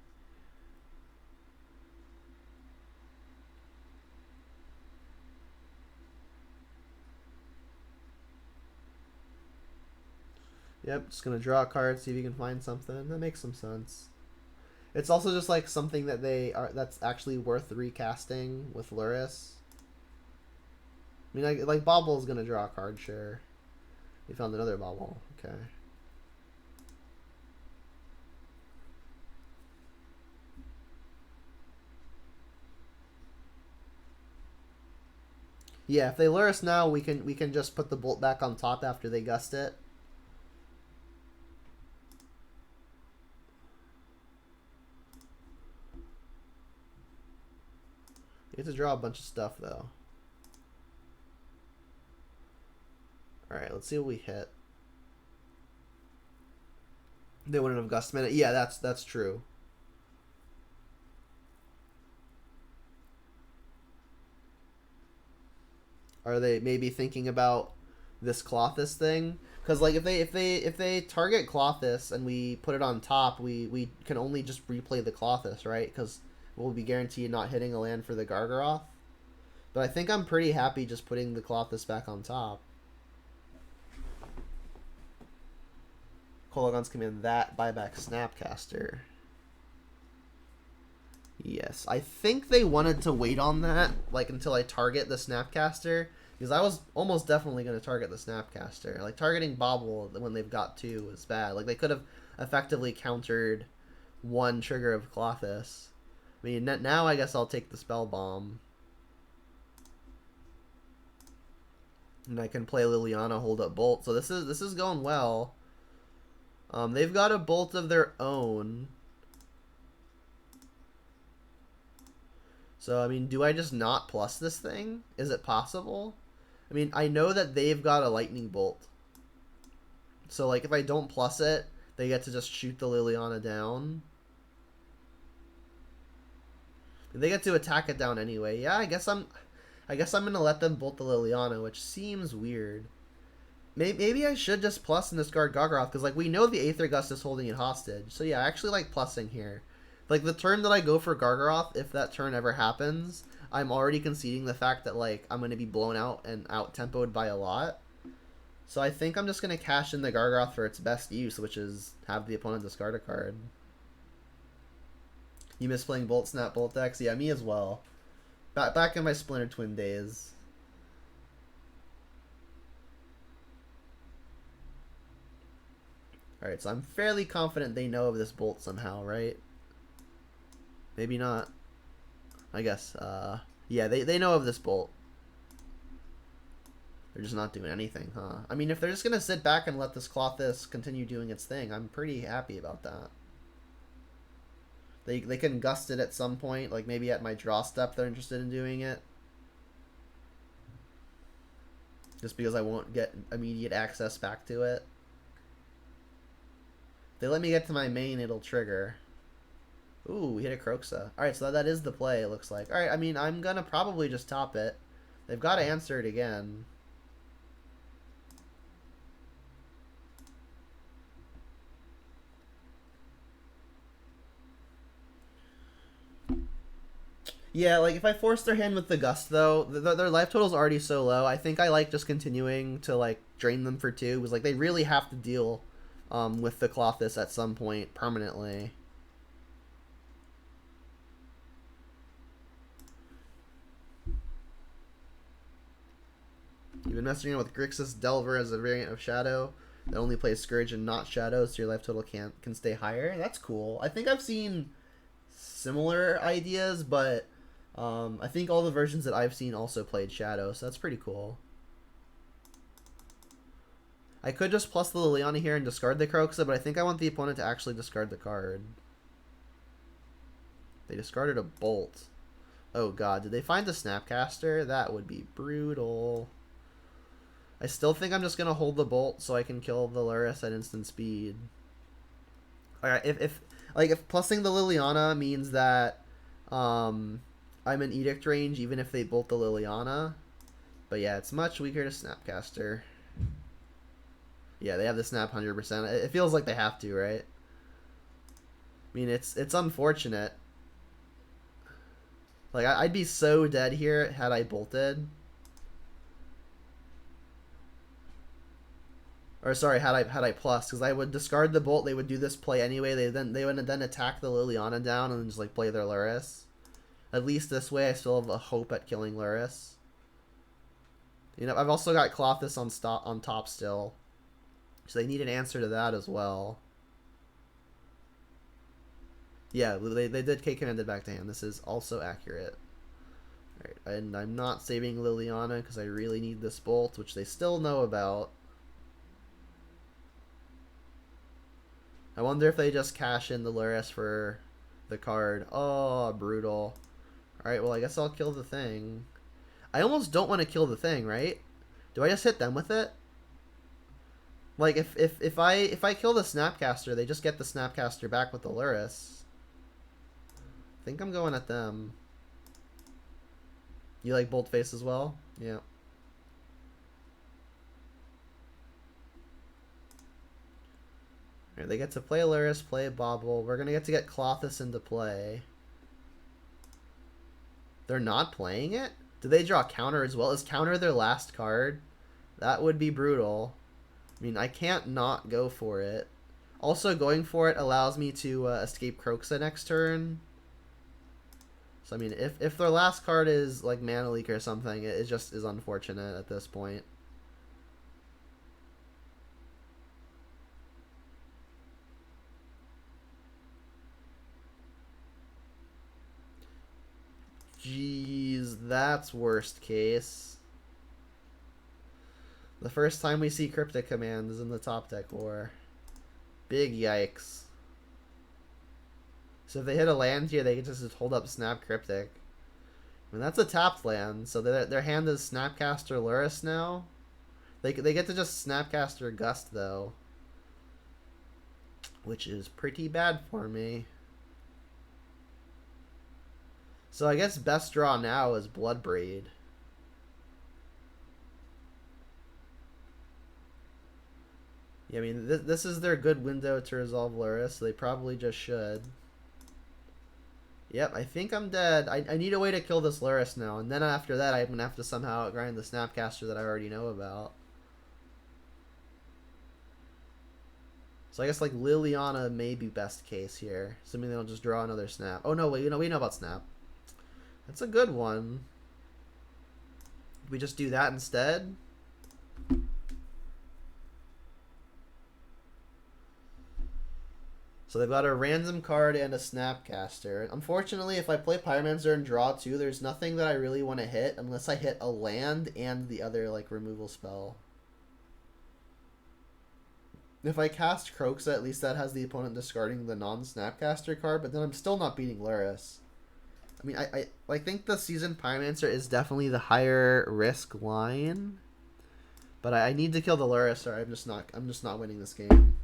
Yep, just going to draw a card, see if you can find something. That makes some sense. It's also just, like, something that that's actually worth recasting with Luris. I mean, like Bobble is going to draw a card, sure. We found another Bobble. Okay. Yeah, if they lure us now, we can just put the bolt back on top after they gust it. You have to draw a bunch of stuff though. Alright, let's see what we hit. They wouldn't have gust minute. Yeah, that's true. Are they maybe thinking about this Clothis thing? Because like if they target Clothis and we put it on top, we can only just replay the Clothis, right? Because we'll be guaranteed not hitting a land for the Gargaroth. But I think I'm pretty happy just putting the Clothis back on top. Kolaghan's command that, buyback Snapcaster. Yes, I think they wanted to wait on that, like, until I target the Snapcaster, because I was almost definitely going to target the Snapcaster. Like, targeting Bobble when they've got 2 is bad. Like, they could have effectively countered 1 trigger of Clothis. I mean, now I guess I'll take the Spell Bomb. And I can play Liliana, hold up Bolt. So this is going well. They've got a Bolt of their own. So, I mean, do I just not plus this thing? Is it possible? I mean, I know that they've got a lightning bolt. So, like, if I don't plus it, they get to just shoot the Liliana down. They get to attack it down anyway. Yeah, I guess I'm gonna let them bolt the Liliana, which seems weird. Maybe I should just plus and discard Gargaroth, because, like, we know the Aether Gust is holding it hostage. So, yeah, I actually like plussing here. Like, the turn that I go for Gargaroth, if that turn ever happens, I'm already conceding the fact that, like, I'm going to be blown out and out-tempoed by a lot. So I think I'm just going to cash in the Gargaroth for its best use, which is have the opponent discard a card. You miss playing Bolt Snap Bolt decks? Yeah, me as well. Back in my Splinter Twin days. Alright, so I'm fairly confident they know of this Bolt somehow, right? Maybe not. I guess, yeah, they know of this Bolt. They're just not doing anything, huh? I mean, if they're just gonna sit back and let this Clothis continue doing its thing, I'm pretty happy about that. They can gust it at some point, like maybe at my draw step they're interested in doing it. Just because I won't get immediate access back to it. If they let me get to my main, it'll trigger. Ooh, we hit a Croxa. Alright, so that is the play, it looks like. Alright, I mean, I'm gonna probably just top it. They've got to answer it again. Yeah, like, if I force their hand with the Gust, though, their life total's already so low, I think I like just continuing to, like, drain them for 2, because, like, they really have to deal with the Clothis at some point, permanently. You've been messing around with Grixis Delver as a variant of Shadow that only plays Scourge and not Shadow, so your life total can stay higher. That's cool. I think I've seen similar ideas, but I think all the versions that I've seen also played Shadow, so that's pretty cool. I could just plus the Liliana here and discard the Croxa, but I think I want the opponent to actually discard the card. They discarded a Bolt. Oh god, did they find the Snapcaster? That would be brutal. I still think I'm just going to hold the Bolt so I can kill the Lurrus at instant speed. Alright, if plussing the Liliana means that I'm in Edict range even if they bolt the Liliana. But yeah, it's much weaker to Snapcaster. Yeah, they have the Snap 100%. It feels like they have to, right? I mean, it's unfortunate. Like, I'd be so dead here had I bolted. Or sorry, had I plus, because I would discard the Bolt. They would do this play anyway. They would then attack the Liliana down and just like play their Lurrus. At least this way, I still have a hope at killing Lurrus. You know, I've also got Clothis on top still, so they need an answer to that as well. Yeah, they did K commanded back to hand. This is also accurate. Alright, and I'm not saving Liliana because I really need this Bolt, which they still know about. I wonder if they just cash in the Lurrus for the card. Oh, brutal. Alright, well, I guess I'll kill the thing. I almost don't want to kill the thing, right? Do I just hit them with it? Like, if I kill the Snapcaster, they just get the Snapcaster back with the Lurrus. I think I'm going at them. You like Boltface as well? Yeah. They get to play Lurrus, play a Bobble. We're going to get Clothis into play. They're not playing it? Do they draw Counter as well? Is Counter their last card? That would be brutal. I mean, I can't not go for it. Also, going for it allows me to escape Croxa next turn. So, I mean, if their last card is, like, Mana Leak or something, it just is unfortunate at this point. Jeez, that's worst case. The first time we see Cryptic Command is in the top deck war. Big yikes. So if they hit a land here, they can just hold up Snap Cryptic. I mean, that's a tapped land, so their hand is Snapcaster Lurrus now. They get to just Snapcaster Gust, though. Which is pretty bad for me. So I guess best draw now is Bloodbraid. Yeah, I mean, this is their good window to resolve Lurrus, so they probably just should. Yep, I think I'm dead. I need a way to kill this Lurrus now, and then after that I'm going to have to somehow outgrind the Snapcaster that I already know about. So I guess, like, Liliana may be best case here, assuming they don't just draw another Snap. Oh, no, wait, we know about Snap. That's a good one. We just do that instead? So they've got a random card and a Snapcaster. Unfortunately, if I play Pyromancer and draw 2, there's nothing that I really want to hit unless I hit a land and the other, like, removal spell. If I cast Croxa, at least that has the opponent discarding the non-Snapcaster card, but then I'm still not beating Lurrus. I mean, I think the Seasoned Pyromancer is definitely the higher risk line, but I need to kill the Lurrus, or I'm just not winning this game.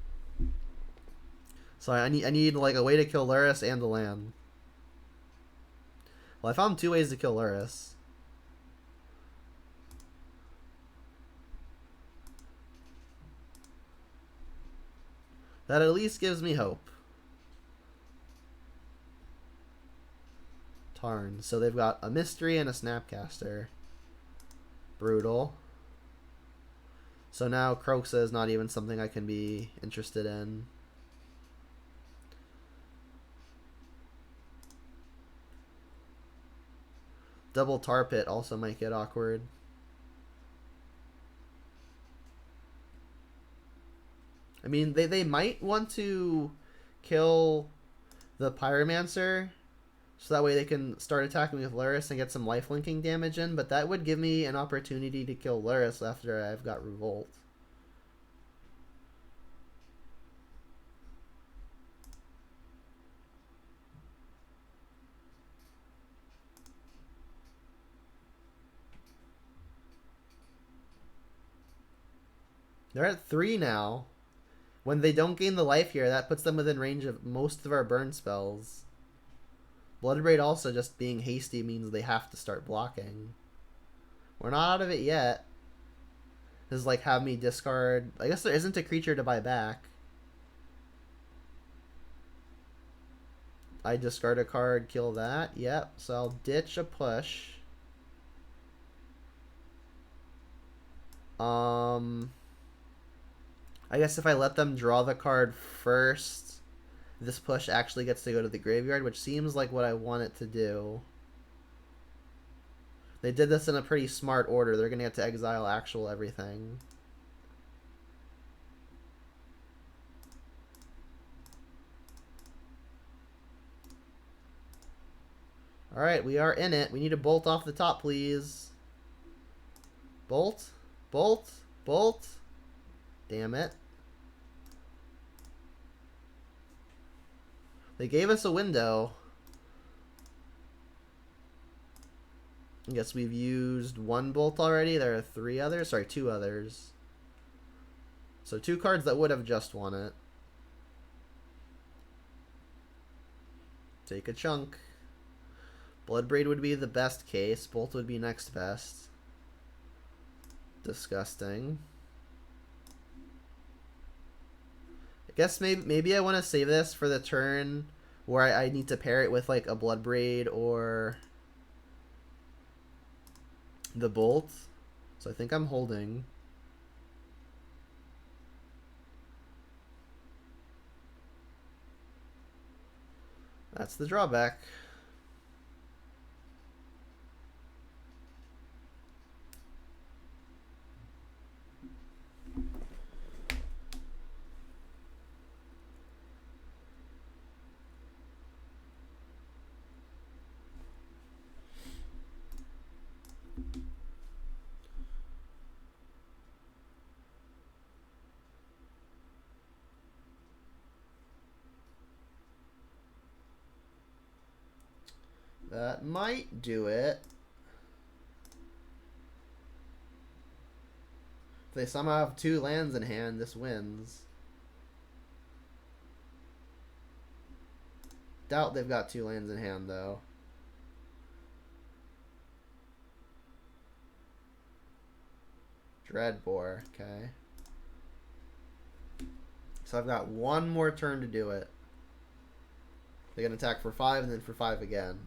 So I need like a way to kill Lurrus and the land. Well, I found 2 ways to kill Lurrus. That at least gives me hope. Tarn. So they've got a Mystery and a Snapcaster. Brutal. So now Croxa is not even something I can be interested in. Double Tar Pit also might get awkward. I mean, they might want to kill the Pyromancer so that way they can start attacking with Lurrus and get some lifelinking damage in, but that would give me an opportunity to kill Lurrus after I've got Revolt. They're at 3 now. When they don't gain the life here, that puts them within range of most of our burn spells. Bloodbraid also just being hasty means they have to start blocking. We're not out of it yet. This is like have me discard. I guess there isn't a creature to buy back. I discard a card, kill that. Yep, so I'll ditch a push. I guess if I let them draw the card first, this push actually gets to go to the graveyard, which seems like what I want it to do. They did this in a pretty smart order. They're going to get to exile actual everything. Alright, we are in it. We need a bolt off the top, please. Bolt? Bolt? Bolt? Damn it. They gave us a window. I guess we've used 1 bolt already. There are 3 others. Sorry, 2 others. So 2 cards that would have just won it. Take a chunk. Bloodbraid would be the best case. Bolt would be next best. Disgusting. I guess maybe I want to save this for the turn where I need to pair it with like a Bloodbraid or the Bolt. So I think I'm holding. That's the drawback. That might do it. If they somehow have 2 lands in hand, this wins. Doubt they've got 2 lands in hand, though. Dreadbore, okay. So I've got 1 more turn to do it. They're going to attack for 5 and then for 5 again.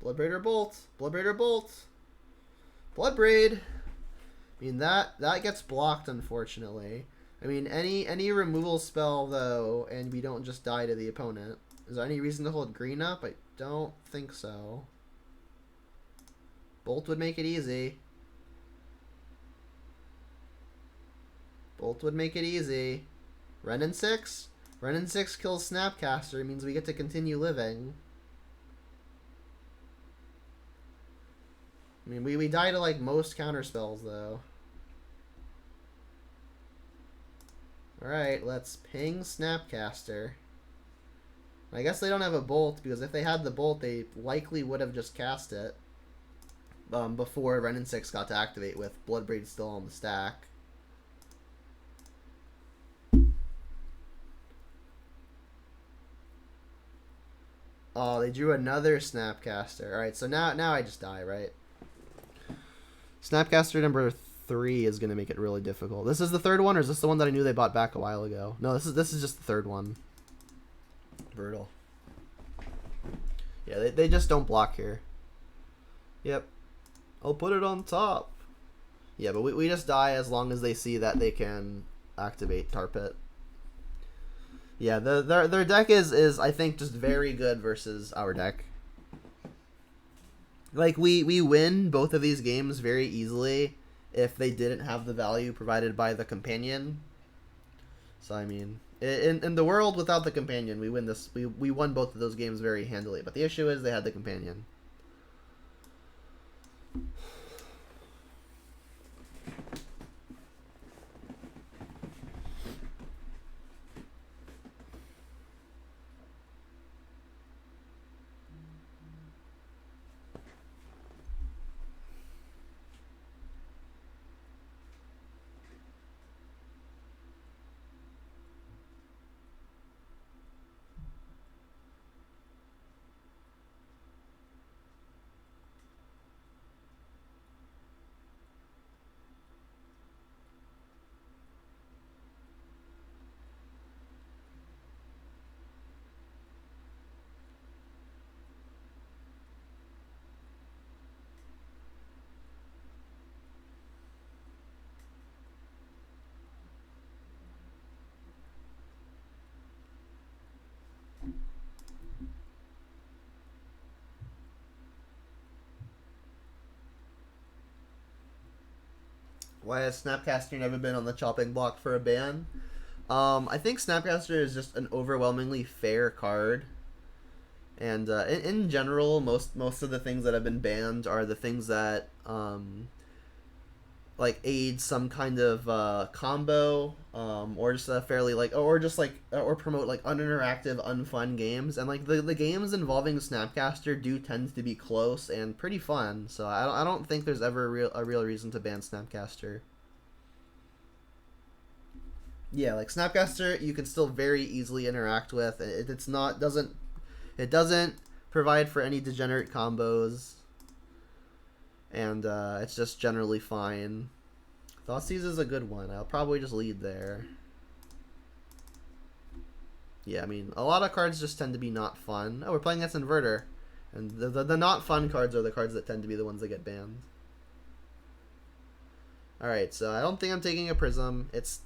Bloodbraid or Bolt. Bloodbraid or Bolt. Bloodbraid. I mean, that gets blocked, unfortunately. I mean, any removal spell, though, and we don't just die to the opponent. Is there any reason to hold green up? I don't think so. Bolt would make it easy. Bolt would make it easy. Renin 6? Renin 6 kills Snapcaster. It means we get to continue living. I mean, we die to, like, most counterspells, though. Alright, let's ping Snapcaster. I guess they don't have a Bolt, because if they had the Bolt, they likely would have just cast it before Renin 6 got to activate with Bloodbraid still on the stack. Oh, they drew another Snapcaster. Alright, so now I just die, right? Snapcaster number 3 is going to make it really difficult. This is the 3rd one, or is this the one that I knew they bought back a while ago? No, this is just the 3rd one. Brutal. Yeah, they just don't block here. Yep. I'll put it on top. Yeah, but we just die as long as they see that they can activate Tar Pit. Yeah, their deck is I think just very good versus our deck. Like we win both of these games very easily if they didn't have the value provided by the companion. So I mean, in the world without the companion, we win this. We won both of those games very handily. But the issue is they had the companion. Why has Snapcaster never been on the chopping block for a ban? I think Snapcaster is just an overwhelmingly fair card. And in general, most of the things that have been banned are the things that like aid some kind of combo, or just a fairly or promote like uninteractive, unfun games. And like the games involving Snapcaster do tend to be close and pretty fun. So I don't think there's ever a real reason to ban Snapcaster. Yeah, like Snapcaster, you can still very easily interact with. It doesn't provide for any degenerate combos, and it's just generally fine. Thoughtseize is a good one. I'll probably just lead there. Yeah, I mean, a lot of cards just tend to be not fun. Oh, we're playing against Inverter, and the not fun cards are the cards that tend to be the ones that get banned. Alright, so I don't think I'm taking a Prism. It's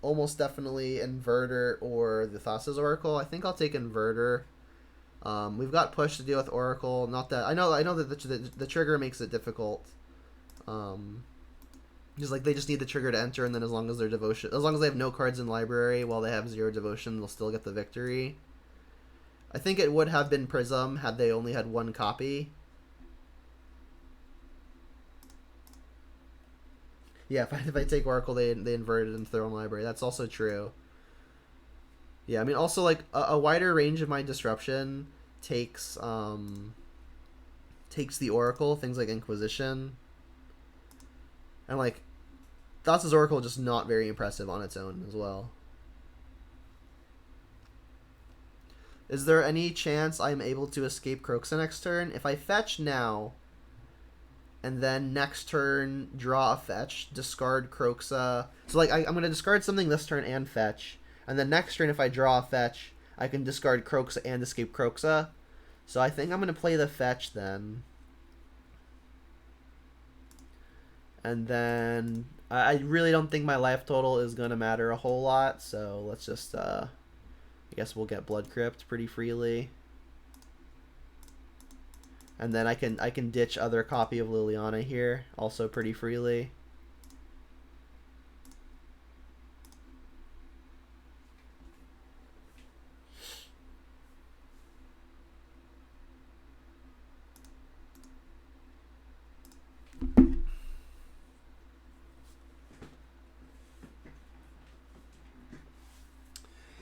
almost definitely Inverter or the Thassa's Oracle. I think I'll take Inverter. We've got push to deal with Oracle. Not that I know that the trigger makes it difficult. Just like they just need the trigger to enter, and then as long as they have no cards in library while they have 0 devotion, they'll still get the victory. I think it would have been Prism had they only had 1 copy. Yeah, if I take Oracle, they invert it into their own library. That's also true. Yeah, I mean, also, like, a wider range of my disruption takes takes the Oracle, things like Inquisition. And, like, Thoughts' Oracle just not very impressive on its own as well. Is there any chance I'm able to escape Kroxa next turn? If I fetch now, and then next turn draw a fetch, discard Kroxa. So, like, I'm going to discard something this turn and fetch. And then next turn, if I draw a fetch, I can discard Kroxa and escape Kroxa. So I think I'm going to play the fetch then. And then I really don't think my life total is going to matter a whole lot. So let's just, I guess we'll get Blood Crypt pretty freely. And then I can ditch other copy of Liliana here, also pretty freely.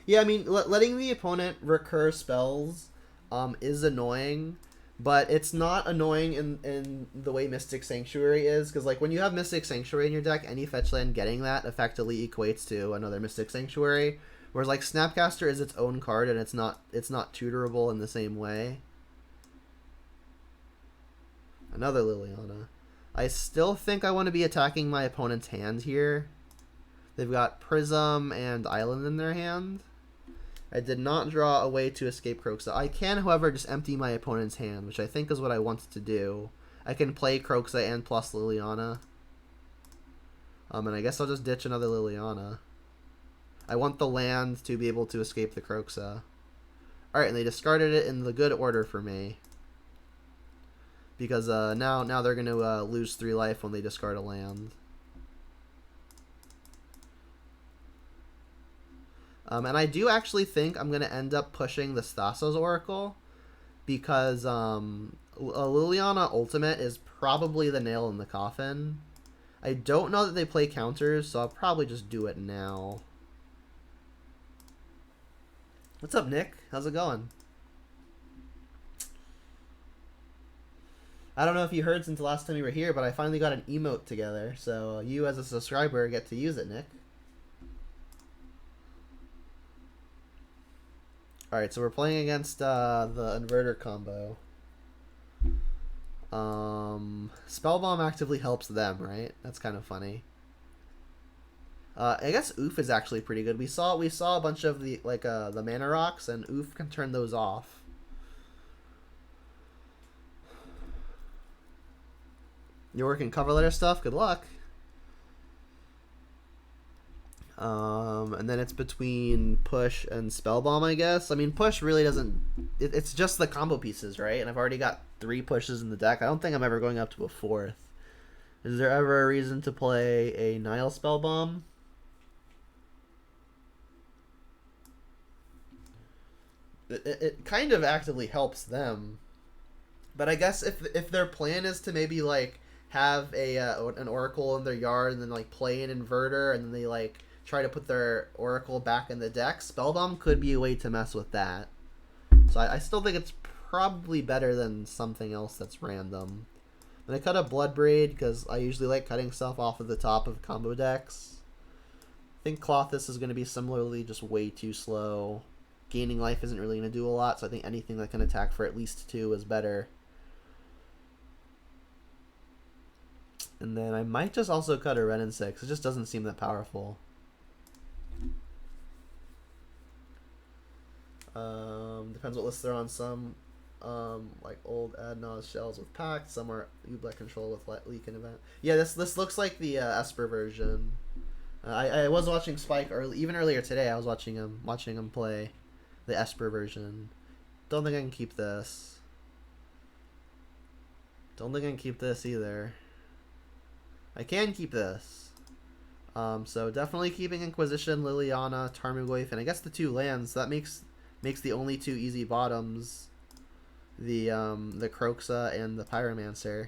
Yeah, I mean, letting the opponent recur spells is annoying, but it's not annoying in the way Mystic Sanctuary is, because, like, when you have Mystic Sanctuary in your deck, any fetch land getting that effectively equates to another Mystic Sanctuary, whereas, like, Snapcaster is its own card, and it's not tutorable in the same way. Another Liliana. I still think I want to be attacking my opponent's hand here. They've got Prism and Island in their hand. I did not draw a way to escape Kroxa. I can, however, just empty my opponent's hand, which I think is what I wanted to do. I can play Kroxa and plus Liliana. And I guess I'll just ditch another Liliana. I want the land to be able to escape the Kroxa. Alright, and they discarded it in the good order for me. Because now they're going to lose 3 life when they discard a land. And I do actually think I'm going to end up pushing the Thassa's Oracle, because Liliana Ultimate is probably the nail in the coffin. I don't know that they play counters, so I'll probably just do it now. What's up, Nick? How's it going? I don't know if you heard since the last time you were here, but I finally got an emote together, so you as a subscriber get to use it, Nick. Alright, so we're playing against the Inverter combo. Spellbomb actively helps them, right? That's kind of funny. I guess Oof is actually pretty good. We saw a bunch of the the mana rocks, and Oof can turn those off. You're working cover letter stuff? Good luck. And then it's between Push and Spellbomb, I guess. I mean, Push really doesn't... It's just the combo pieces, right? And I've already got 3 pushes in the deck. I don't think I'm ever going up to a 4th. Is there ever a reason to play a Nile Spellbomb? It kind of actively helps them. But I guess if their plan is to maybe, like, have an Oracle in their yard and then, like, play an Inverter and then they, like, try to put their Oracle back in the deck, Spellbomb could be a way to mess with that. So I still think it's probably better than something else that's random. And I cut a Bloodbraid because I usually like cutting stuff off of the top of combo decks. I think Clothis is going to be similarly just way too slow. Gaining life isn't really going to do a lot, so I think anything that can attack for at least 2 is better. And then I might just also cut a Ren 6. It just doesn't seem that powerful. Depends what list they're on. Some like old Adnos shells with Pact. Some are Ublet control with Leak and Event. Yeah, this looks like the Esper version. I was watching Spike even earlier today. I was watching him play the Esper version. Don't think I can keep this. Don't think I can keep this either. I can keep this. So definitely keeping Inquisition, Liliana, Tarmogoyf, and I guess the 2 lands. That makes the only 2 easy bottoms the Kroxa and the Pyromancer.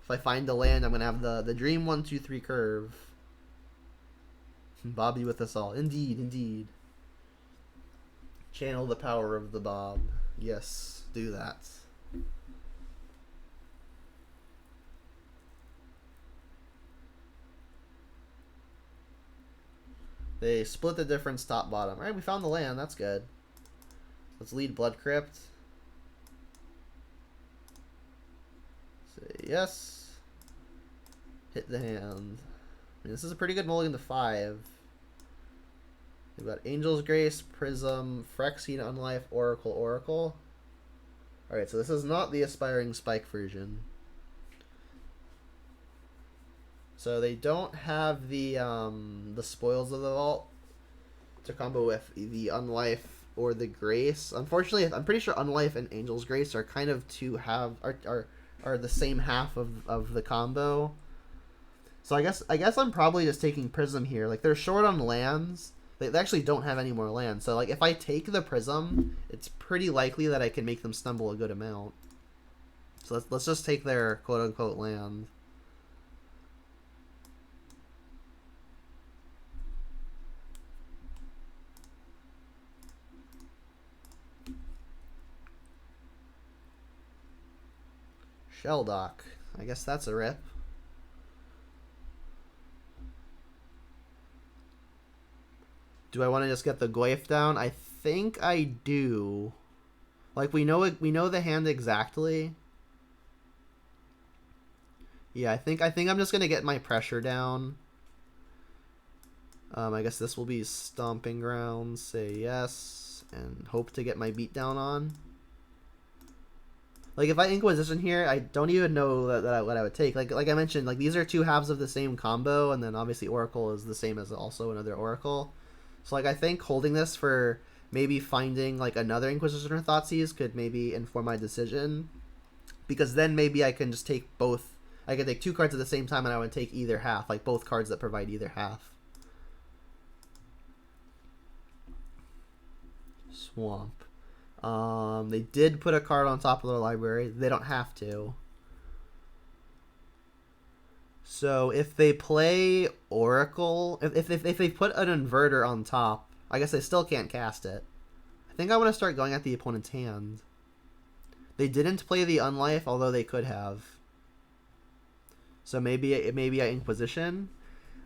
If I find the land, I'm gonna have the dream 1-2-3 curve. Bobby with us all. Indeed, indeed. Channel the power of the Bob. Yes, do that. They split the difference top bottom. Alright, we found the land. That's good. Let's lead Blood Crypt. Say yes. Hit the hand. I mean, this is a pretty good mulligan to 5. We've got Angel's Grace, Prism, Phyrexian Unlife, Oracle, Oracle. Alright, so this is not the Aspiring Spike version. So they don't have the Spoils of the Vault to combo with the Unlife or the Grace. Unfortunately, I'm pretty sure Unlife and Angel's Grace are kind of are the same half of the combo. So I guess I'm probably just taking Prism here. Like, they're short on lands. They actually don't have any more lands. So like, if I take the Prism, it's pretty likely that I can make them stumble a good amount. So let's just take their quote unquote land. Shelldock. I guess that's a rip. Do I want to just get the Goyf down? I think I do. Like, we know the hand exactly. Yeah, I think I'm just gonna get my pressure down. I guess this will be Stomping Grounds. Say yes, and hope to get my beat down on. Like, if I Inquisition here, I don't even know what I would take. Like I mentioned, like, these are two halves of the same combo, and then obviously Oracle is the same as also another Oracle. So, like, I think holding this for maybe finding, like, another Inquisition or Thoughtseize could maybe inform my decision. Because then maybe I can just take both. I could take 2 cards at the same time, and I would take either half. Like, both cards that provide either half. Swamp. They did put a card on top of their library. They don't have to. So if they play Oracle, if they put an Inverter on top, I guess they still can't cast it. I think I want to start going at the opponent's hand. They didn't play the Unlife, although they could have. So maybe I Inquisition.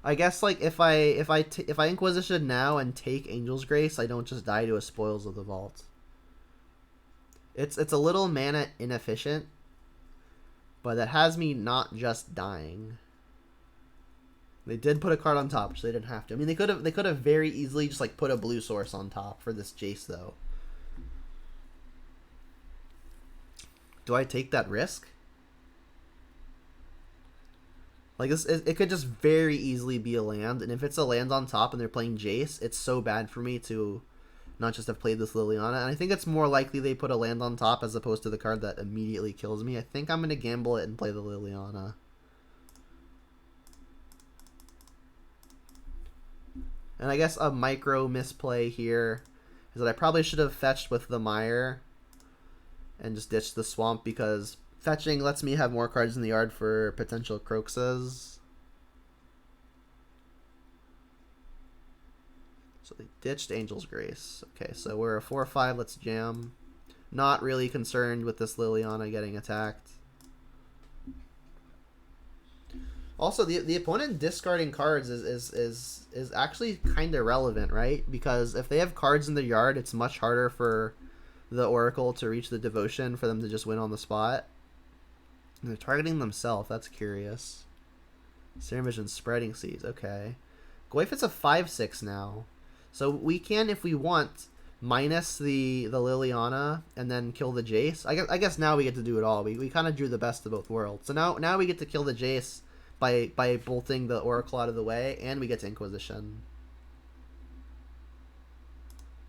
I guess, like, if I Inquisition now and take Angel's Grace, I don't just die to a Spoils of the Vault. It's a little mana inefficient, but that has me not just dying. They did put a card on top, which they didn't have to. I mean, they could have very easily just, like, put a blue source on top for this Jace, though. Do I take that risk? Like, it could just very easily be a land, and if it's a land on top and they're playing Jace, it's so bad for me to not just have played this Liliana. And I think it's more likely they put a land on top as opposed to the card that immediately kills me. I think I'm going to gamble it and play the Liliana. And I guess a micro misplay here is that I probably should have fetched with the Mire and just ditched the Swamp, because fetching lets me have more cards in the yard for potential Croxes. So they ditched Angel's Grace. Okay, so we're a 4-5. Let's jam. Not really concerned with this Liliana getting attacked. Also, the opponent discarding cards is actually kind of relevant, right? Because if they have cards in the yard, it's much harder for the Oracle to reach the Devotion for them to just win on the spot. And they're targeting themselves. That's curious. Serum Vision, Spreading Seeds. Okay. Goyf is a 5-6 now. So we can, if we want, minus the Liliana and then kill the Jace. I guess now we get to do it all. We kind of drew the best of both worlds. So now we get to kill the Jace by bolting the Oracle out of the way, and we get to Inquisition.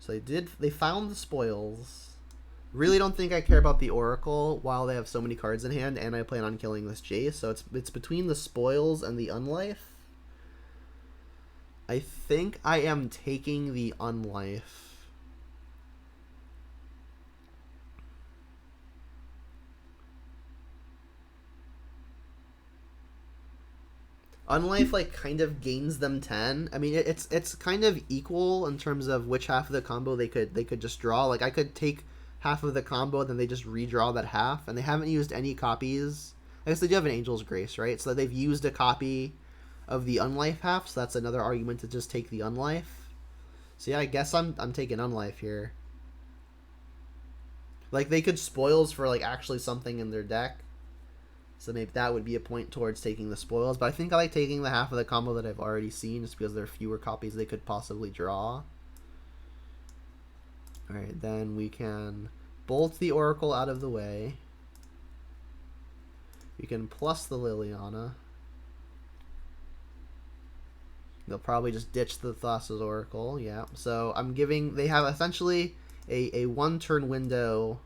So they found the spoils. Really don't think I care about the Oracle while they have so many cards in hand, and I plan on killing this Jace. So it's between the spoils and the Unlife. I think I am taking the Unlife. Unlife like kind of gains them 10. I mean, it's kind of equal in terms of which half of the combo they could just draw. Like I could take half of the combo, then they just redraw that half, and they haven't used any copies. I guess they do have an Angel's Grace, right? So they've used a copy of the Unlife half, so that's another argument to just take the Unlife. So yeah, I guess I'm taking Unlife here. Like they could spoils for like actually something in their deck. So maybe that would be a point towards taking the spoils. But I think I like taking the half of the combo that I've already seen just because there are fewer copies they could possibly draw. Alright, then we can bolt the Oracle out of the way. We can plus the Liliana. They'll probably just ditch the Thassa's Oracle, yeah. So I'm giving... They have essentially a one-turn window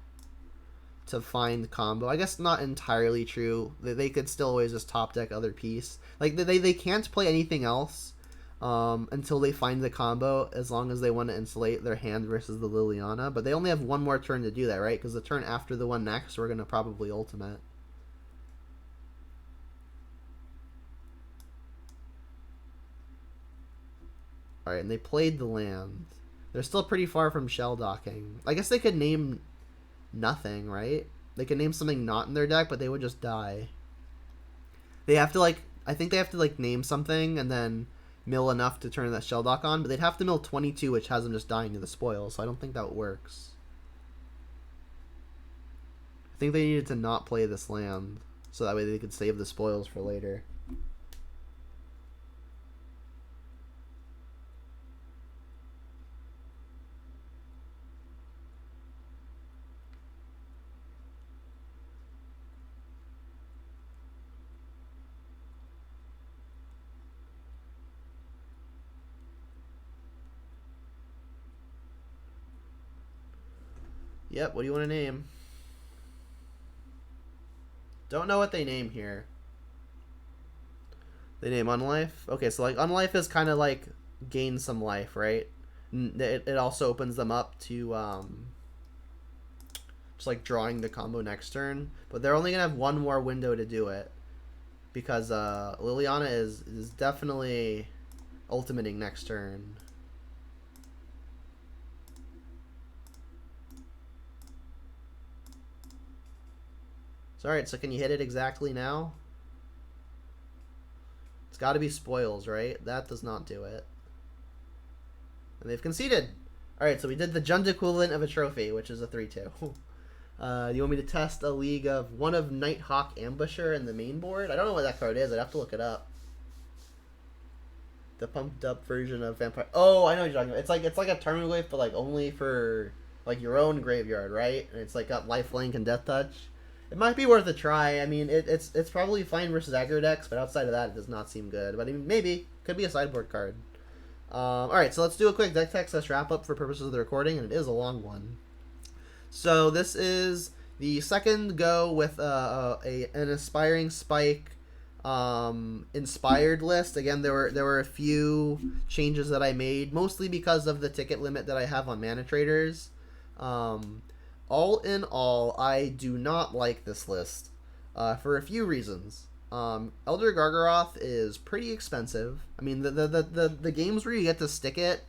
to find combo. I guess not entirely true. They could still always just top deck other piece. Like they can't play anything else until they find the combo, as long as they want to insulate their hand versus the Liliana. But they only have one more turn to do that, right? Because the turn after the one next, we're going to probably ultimate. Alright, and they played the land. They're still pretty far from shell docking. I guess they could name nothing, right? They could name something not in their deck, but they would just die. They have to, like... I think they have to, like, name something and then mill enough to turn that shell dock on, but they'd have to mill 22, which has them just dying to the spoil, so I don't think that works. I think they needed to not play this land, so that way they could save the spoils for later. Yep, what do you want to name? Don't know what they name here. They name Unlife? Okay, so like Unlife is kind of like gain some life, right? It also opens them up to just like drawing the combo next turn. But they're only going to have one more window to do it. Because Liliana is definitely ultimating next turn. Alright, so can you hit it exactly now? It's got to be spoils, right? That does not do it. And they've conceded. Alright, so we did the Jund equivalent of a trophy, which is a 3-2. You want me to test a league of one of Nighthawk Ambusher in the main board? I don't know what that card is. I'd have to look it up. The pumped up version of Vampire... Oh, I know what you're talking about. It's like a Tarmogoyf, but like only for like your own graveyard, right? And it's like got lifelink and death touch. It might be worth a try. I mean, it's probably fine versus aggro decks, but outside of that, it does not seem good. But I mean, maybe. Could be a sideboard card. Alright, so let's do a quick deck test wrap up for purposes of the recording, and it is a long one. So this is the second go with an Aspiring Spike inspired list. Again, there were a few changes that I made, mostly because of the ticket limit that I have on Mana Traders. All in all, I do not like this list for a few reasons. Elder Gargaroth is pretty expensive. I mean, the games where you get to stick it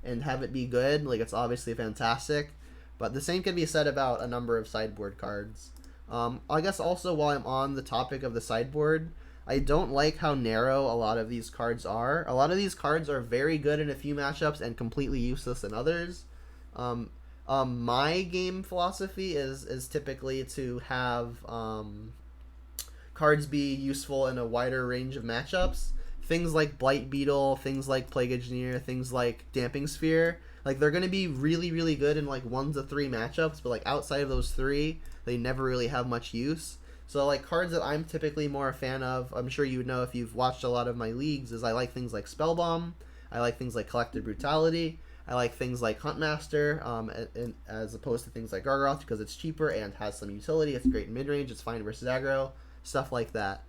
and have it be good, like, it's obviously fantastic. But the same can be said about a number of sideboard cards. I guess also, while I'm on the topic of the sideboard, I don't like how narrow a lot of these cards are. A lot of these cards are very good in a few matchups and completely useless in others. My game philosophy is typically to have cards be useful in a wider range of matchups. Things like Blight Beetle, things like Plague Engineer, things like Damping Sphere, like they're going to be really, really good in like 1 to 3 matchups, but like outside of those 3, they never really have much use. So like cards that I'm typically more a fan of, I'm sure you would know if you've watched a lot of my leagues, is I like things like Spellbomb, I like things like Collective Brutality, I like things like Huntmaster, as opposed to things like Gargaroth, because it's cheaper and has some utility. It's great in mid-range, it's fine versus aggro, stuff like that.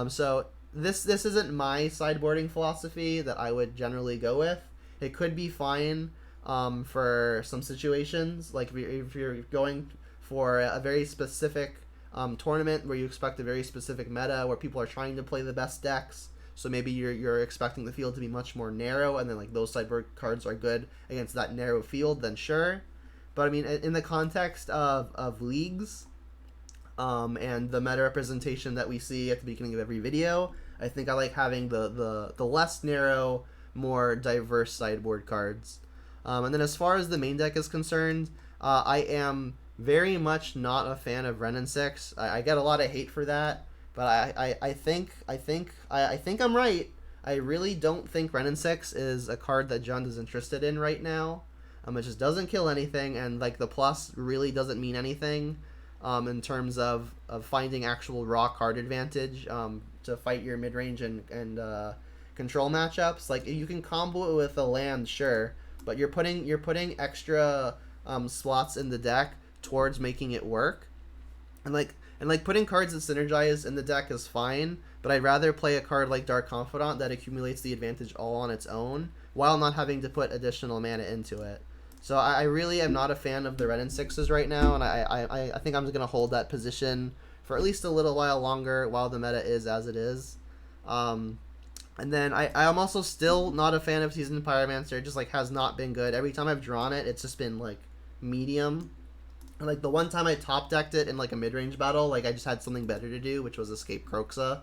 So this isn't my sideboarding philosophy that I would generally go with. It could be fine for some situations, like if you're going for a very specific tournament where you expect a very specific meta, where people are trying to play the best decks. so maybe you're expecting the field to be much more narrow, and then like those sideboard cards are good against that narrow field, then sure. But I mean, in the context of leagues, and the meta representation that we see at the beginning of every video, I think I like having the less narrow, more diverse sideboard cards. And then as far as the main deck is concerned, I am very much not a fan of Ren and Six. I get a lot of hate for that, but I think I'm right. I really don't think Ren and Six is a card that Jund is interested in right now. It just doesn't kill anything, and like the plus really doesn't mean anything in terms of finding actual raw card advantage to fight your mid range and control matchups. Like you can combo it with a land, sure, but you're putting extra slots in the deck towards making it work, and like putting cards that synergize in the deck is fine, but I'd rather play a card like Dark Confidant that accumulates the advantage all on its own while not having to put additional mana into it. So I really am not a fan of the Ren and Sixes right now, and I think I'm just going to hold that position for at least a little while longer while the meta is as it is. And then I'm also still not a fan of Seasoned Pyromancer. It just like has not been good. Every time I've drawn it, it's just been like medium. And like the one time I top decked it in like a mid-range battle, like I just had something better to do, which was escape Kroxa.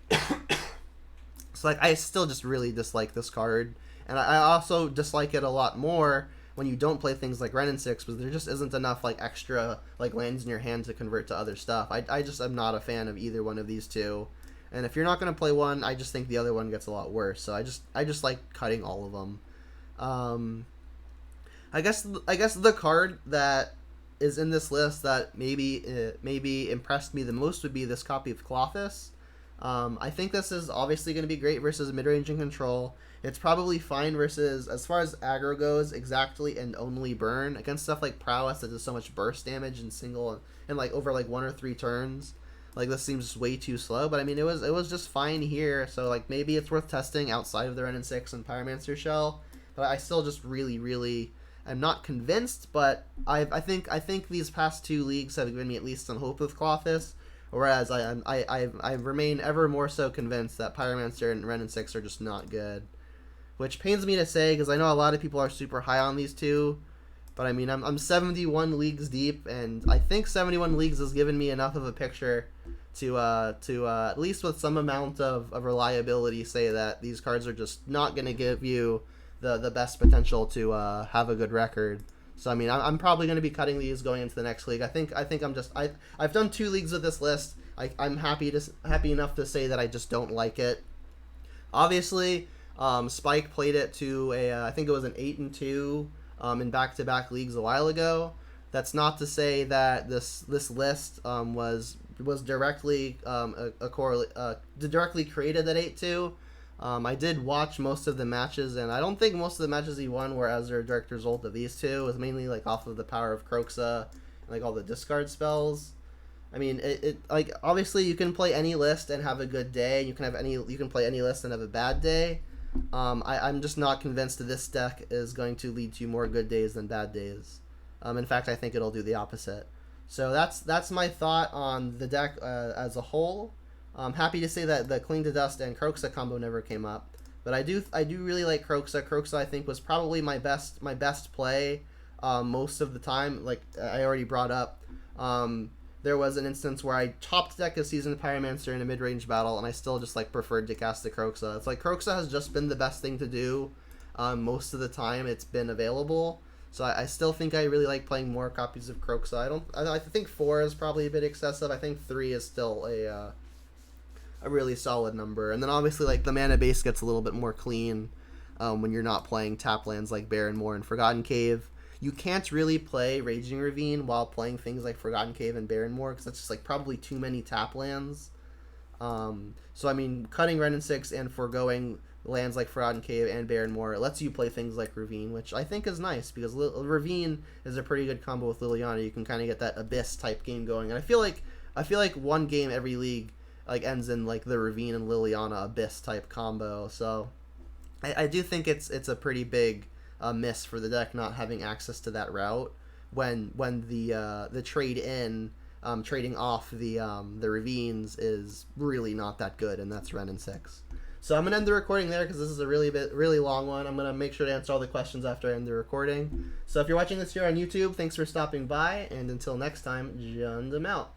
So like I still just really dislike this card. And I also dislike it a lot more when you don't play things like Ren and Six, because there just isn't enough like extra like lands in your hand to convert to other stuff. I just am not a fan of either one of these two. And if you're not going to play one, I just think the other one gets a lot worse. So I just like cutting all of them. I guess the card that is in this list that maybe impressed me the most would be this copy of Klothys. I think this is obviously going to be great versus mid-range and control. It's probably fine versus, as far as aggro goes, exactly and only burn. Against stuff like Prowess that does so much burst damage in single and like over like 1 or 3 turns. Like this seems way too slow, but I mean it was just fine here. So like maybe it's worth testing outside of the Ren and Six and Pyromancer Shell. But I still just really am not convinced. But I think these past 2 leagues have given me at least some hope with Klothys. Whereas I remain ever more so convinced that Pyromancer and Ren and Six are just not good. Which pains me to say, because I know a lot of people are super high on these two. But I mean, I'm 71 leagues deep, and I think 71 leagues has given me enough of a picture to at least with some amount of reliability say that these cards are just not going to give you the best potential to have a good record. So I mean, I'm probably going to be cutting these going into the next league. I think I've done 2 leagues with this list. I'm happy enough to say that I just don't like it. Obviously, Spike played it to I think it was an 8-2 in back-to-back leagues a while ago. That's not to say that this list was directly directly created at 8-2. I did watch most of the matches, and I don't think most of the matches he won were as a direct result of these two. It was mainly like off of the power of Kroxa and like all the discard spells. I mean, it like obviously you can play any list and have a good day. You can play any list and have a bad day. I'm just not convinced that this deck is going to lead to more good days than bad days. In fact, I think it'll do the opposite. So that's my thought on the deck as a whole. I'm happy to say that the Cling to Dust and Kroxa combo never came up, but I do really like Kroxa. Kroxa I think was probably my best play most of the time. Like I already brought up, there was an instance where I topped deck a Seasoned Pyromancer in a mid-range battle, and I still just like preferred to cast the Kroxa. It's like Kroxa has just been the best thing to do most of the time it's been available. So I still think I really like playing more copies of Kroxa. I think 4 is probably a bit excessive. I think 3 is still a really solid number. And then obviously like the mana base gets a little bit more clean when you're not playing tap lands like Barren Moor and Forgotten Cave. You can't really play Raging Ravine while playing things like Forgotten Cave and Barren Moor, because that's just like probably too many tap lands. So I mean, cutting Ren and Six and foregoing lands like Forgotten Cave and Barren Moor, it lets you play things like Ravine, which I think is nice, because Ravine is a pretty good combo with Liliana. You can kind of get that Abyss type game going, and I feel like one game every league like ends in like the Ravine and Liliana Abyss type combo. So I do think it's a pretty big miss for the deck not having access to that route when the trade in trading off the ravines is really not that good, and that's Ren and 6. So I'm gonna end the recording there because this is a really long one. I'm gonna make sure to answer all the questions after I end the recording. So if you're watching this here on YouTube, thanks for stopping by, and until next time, Jund 'em out.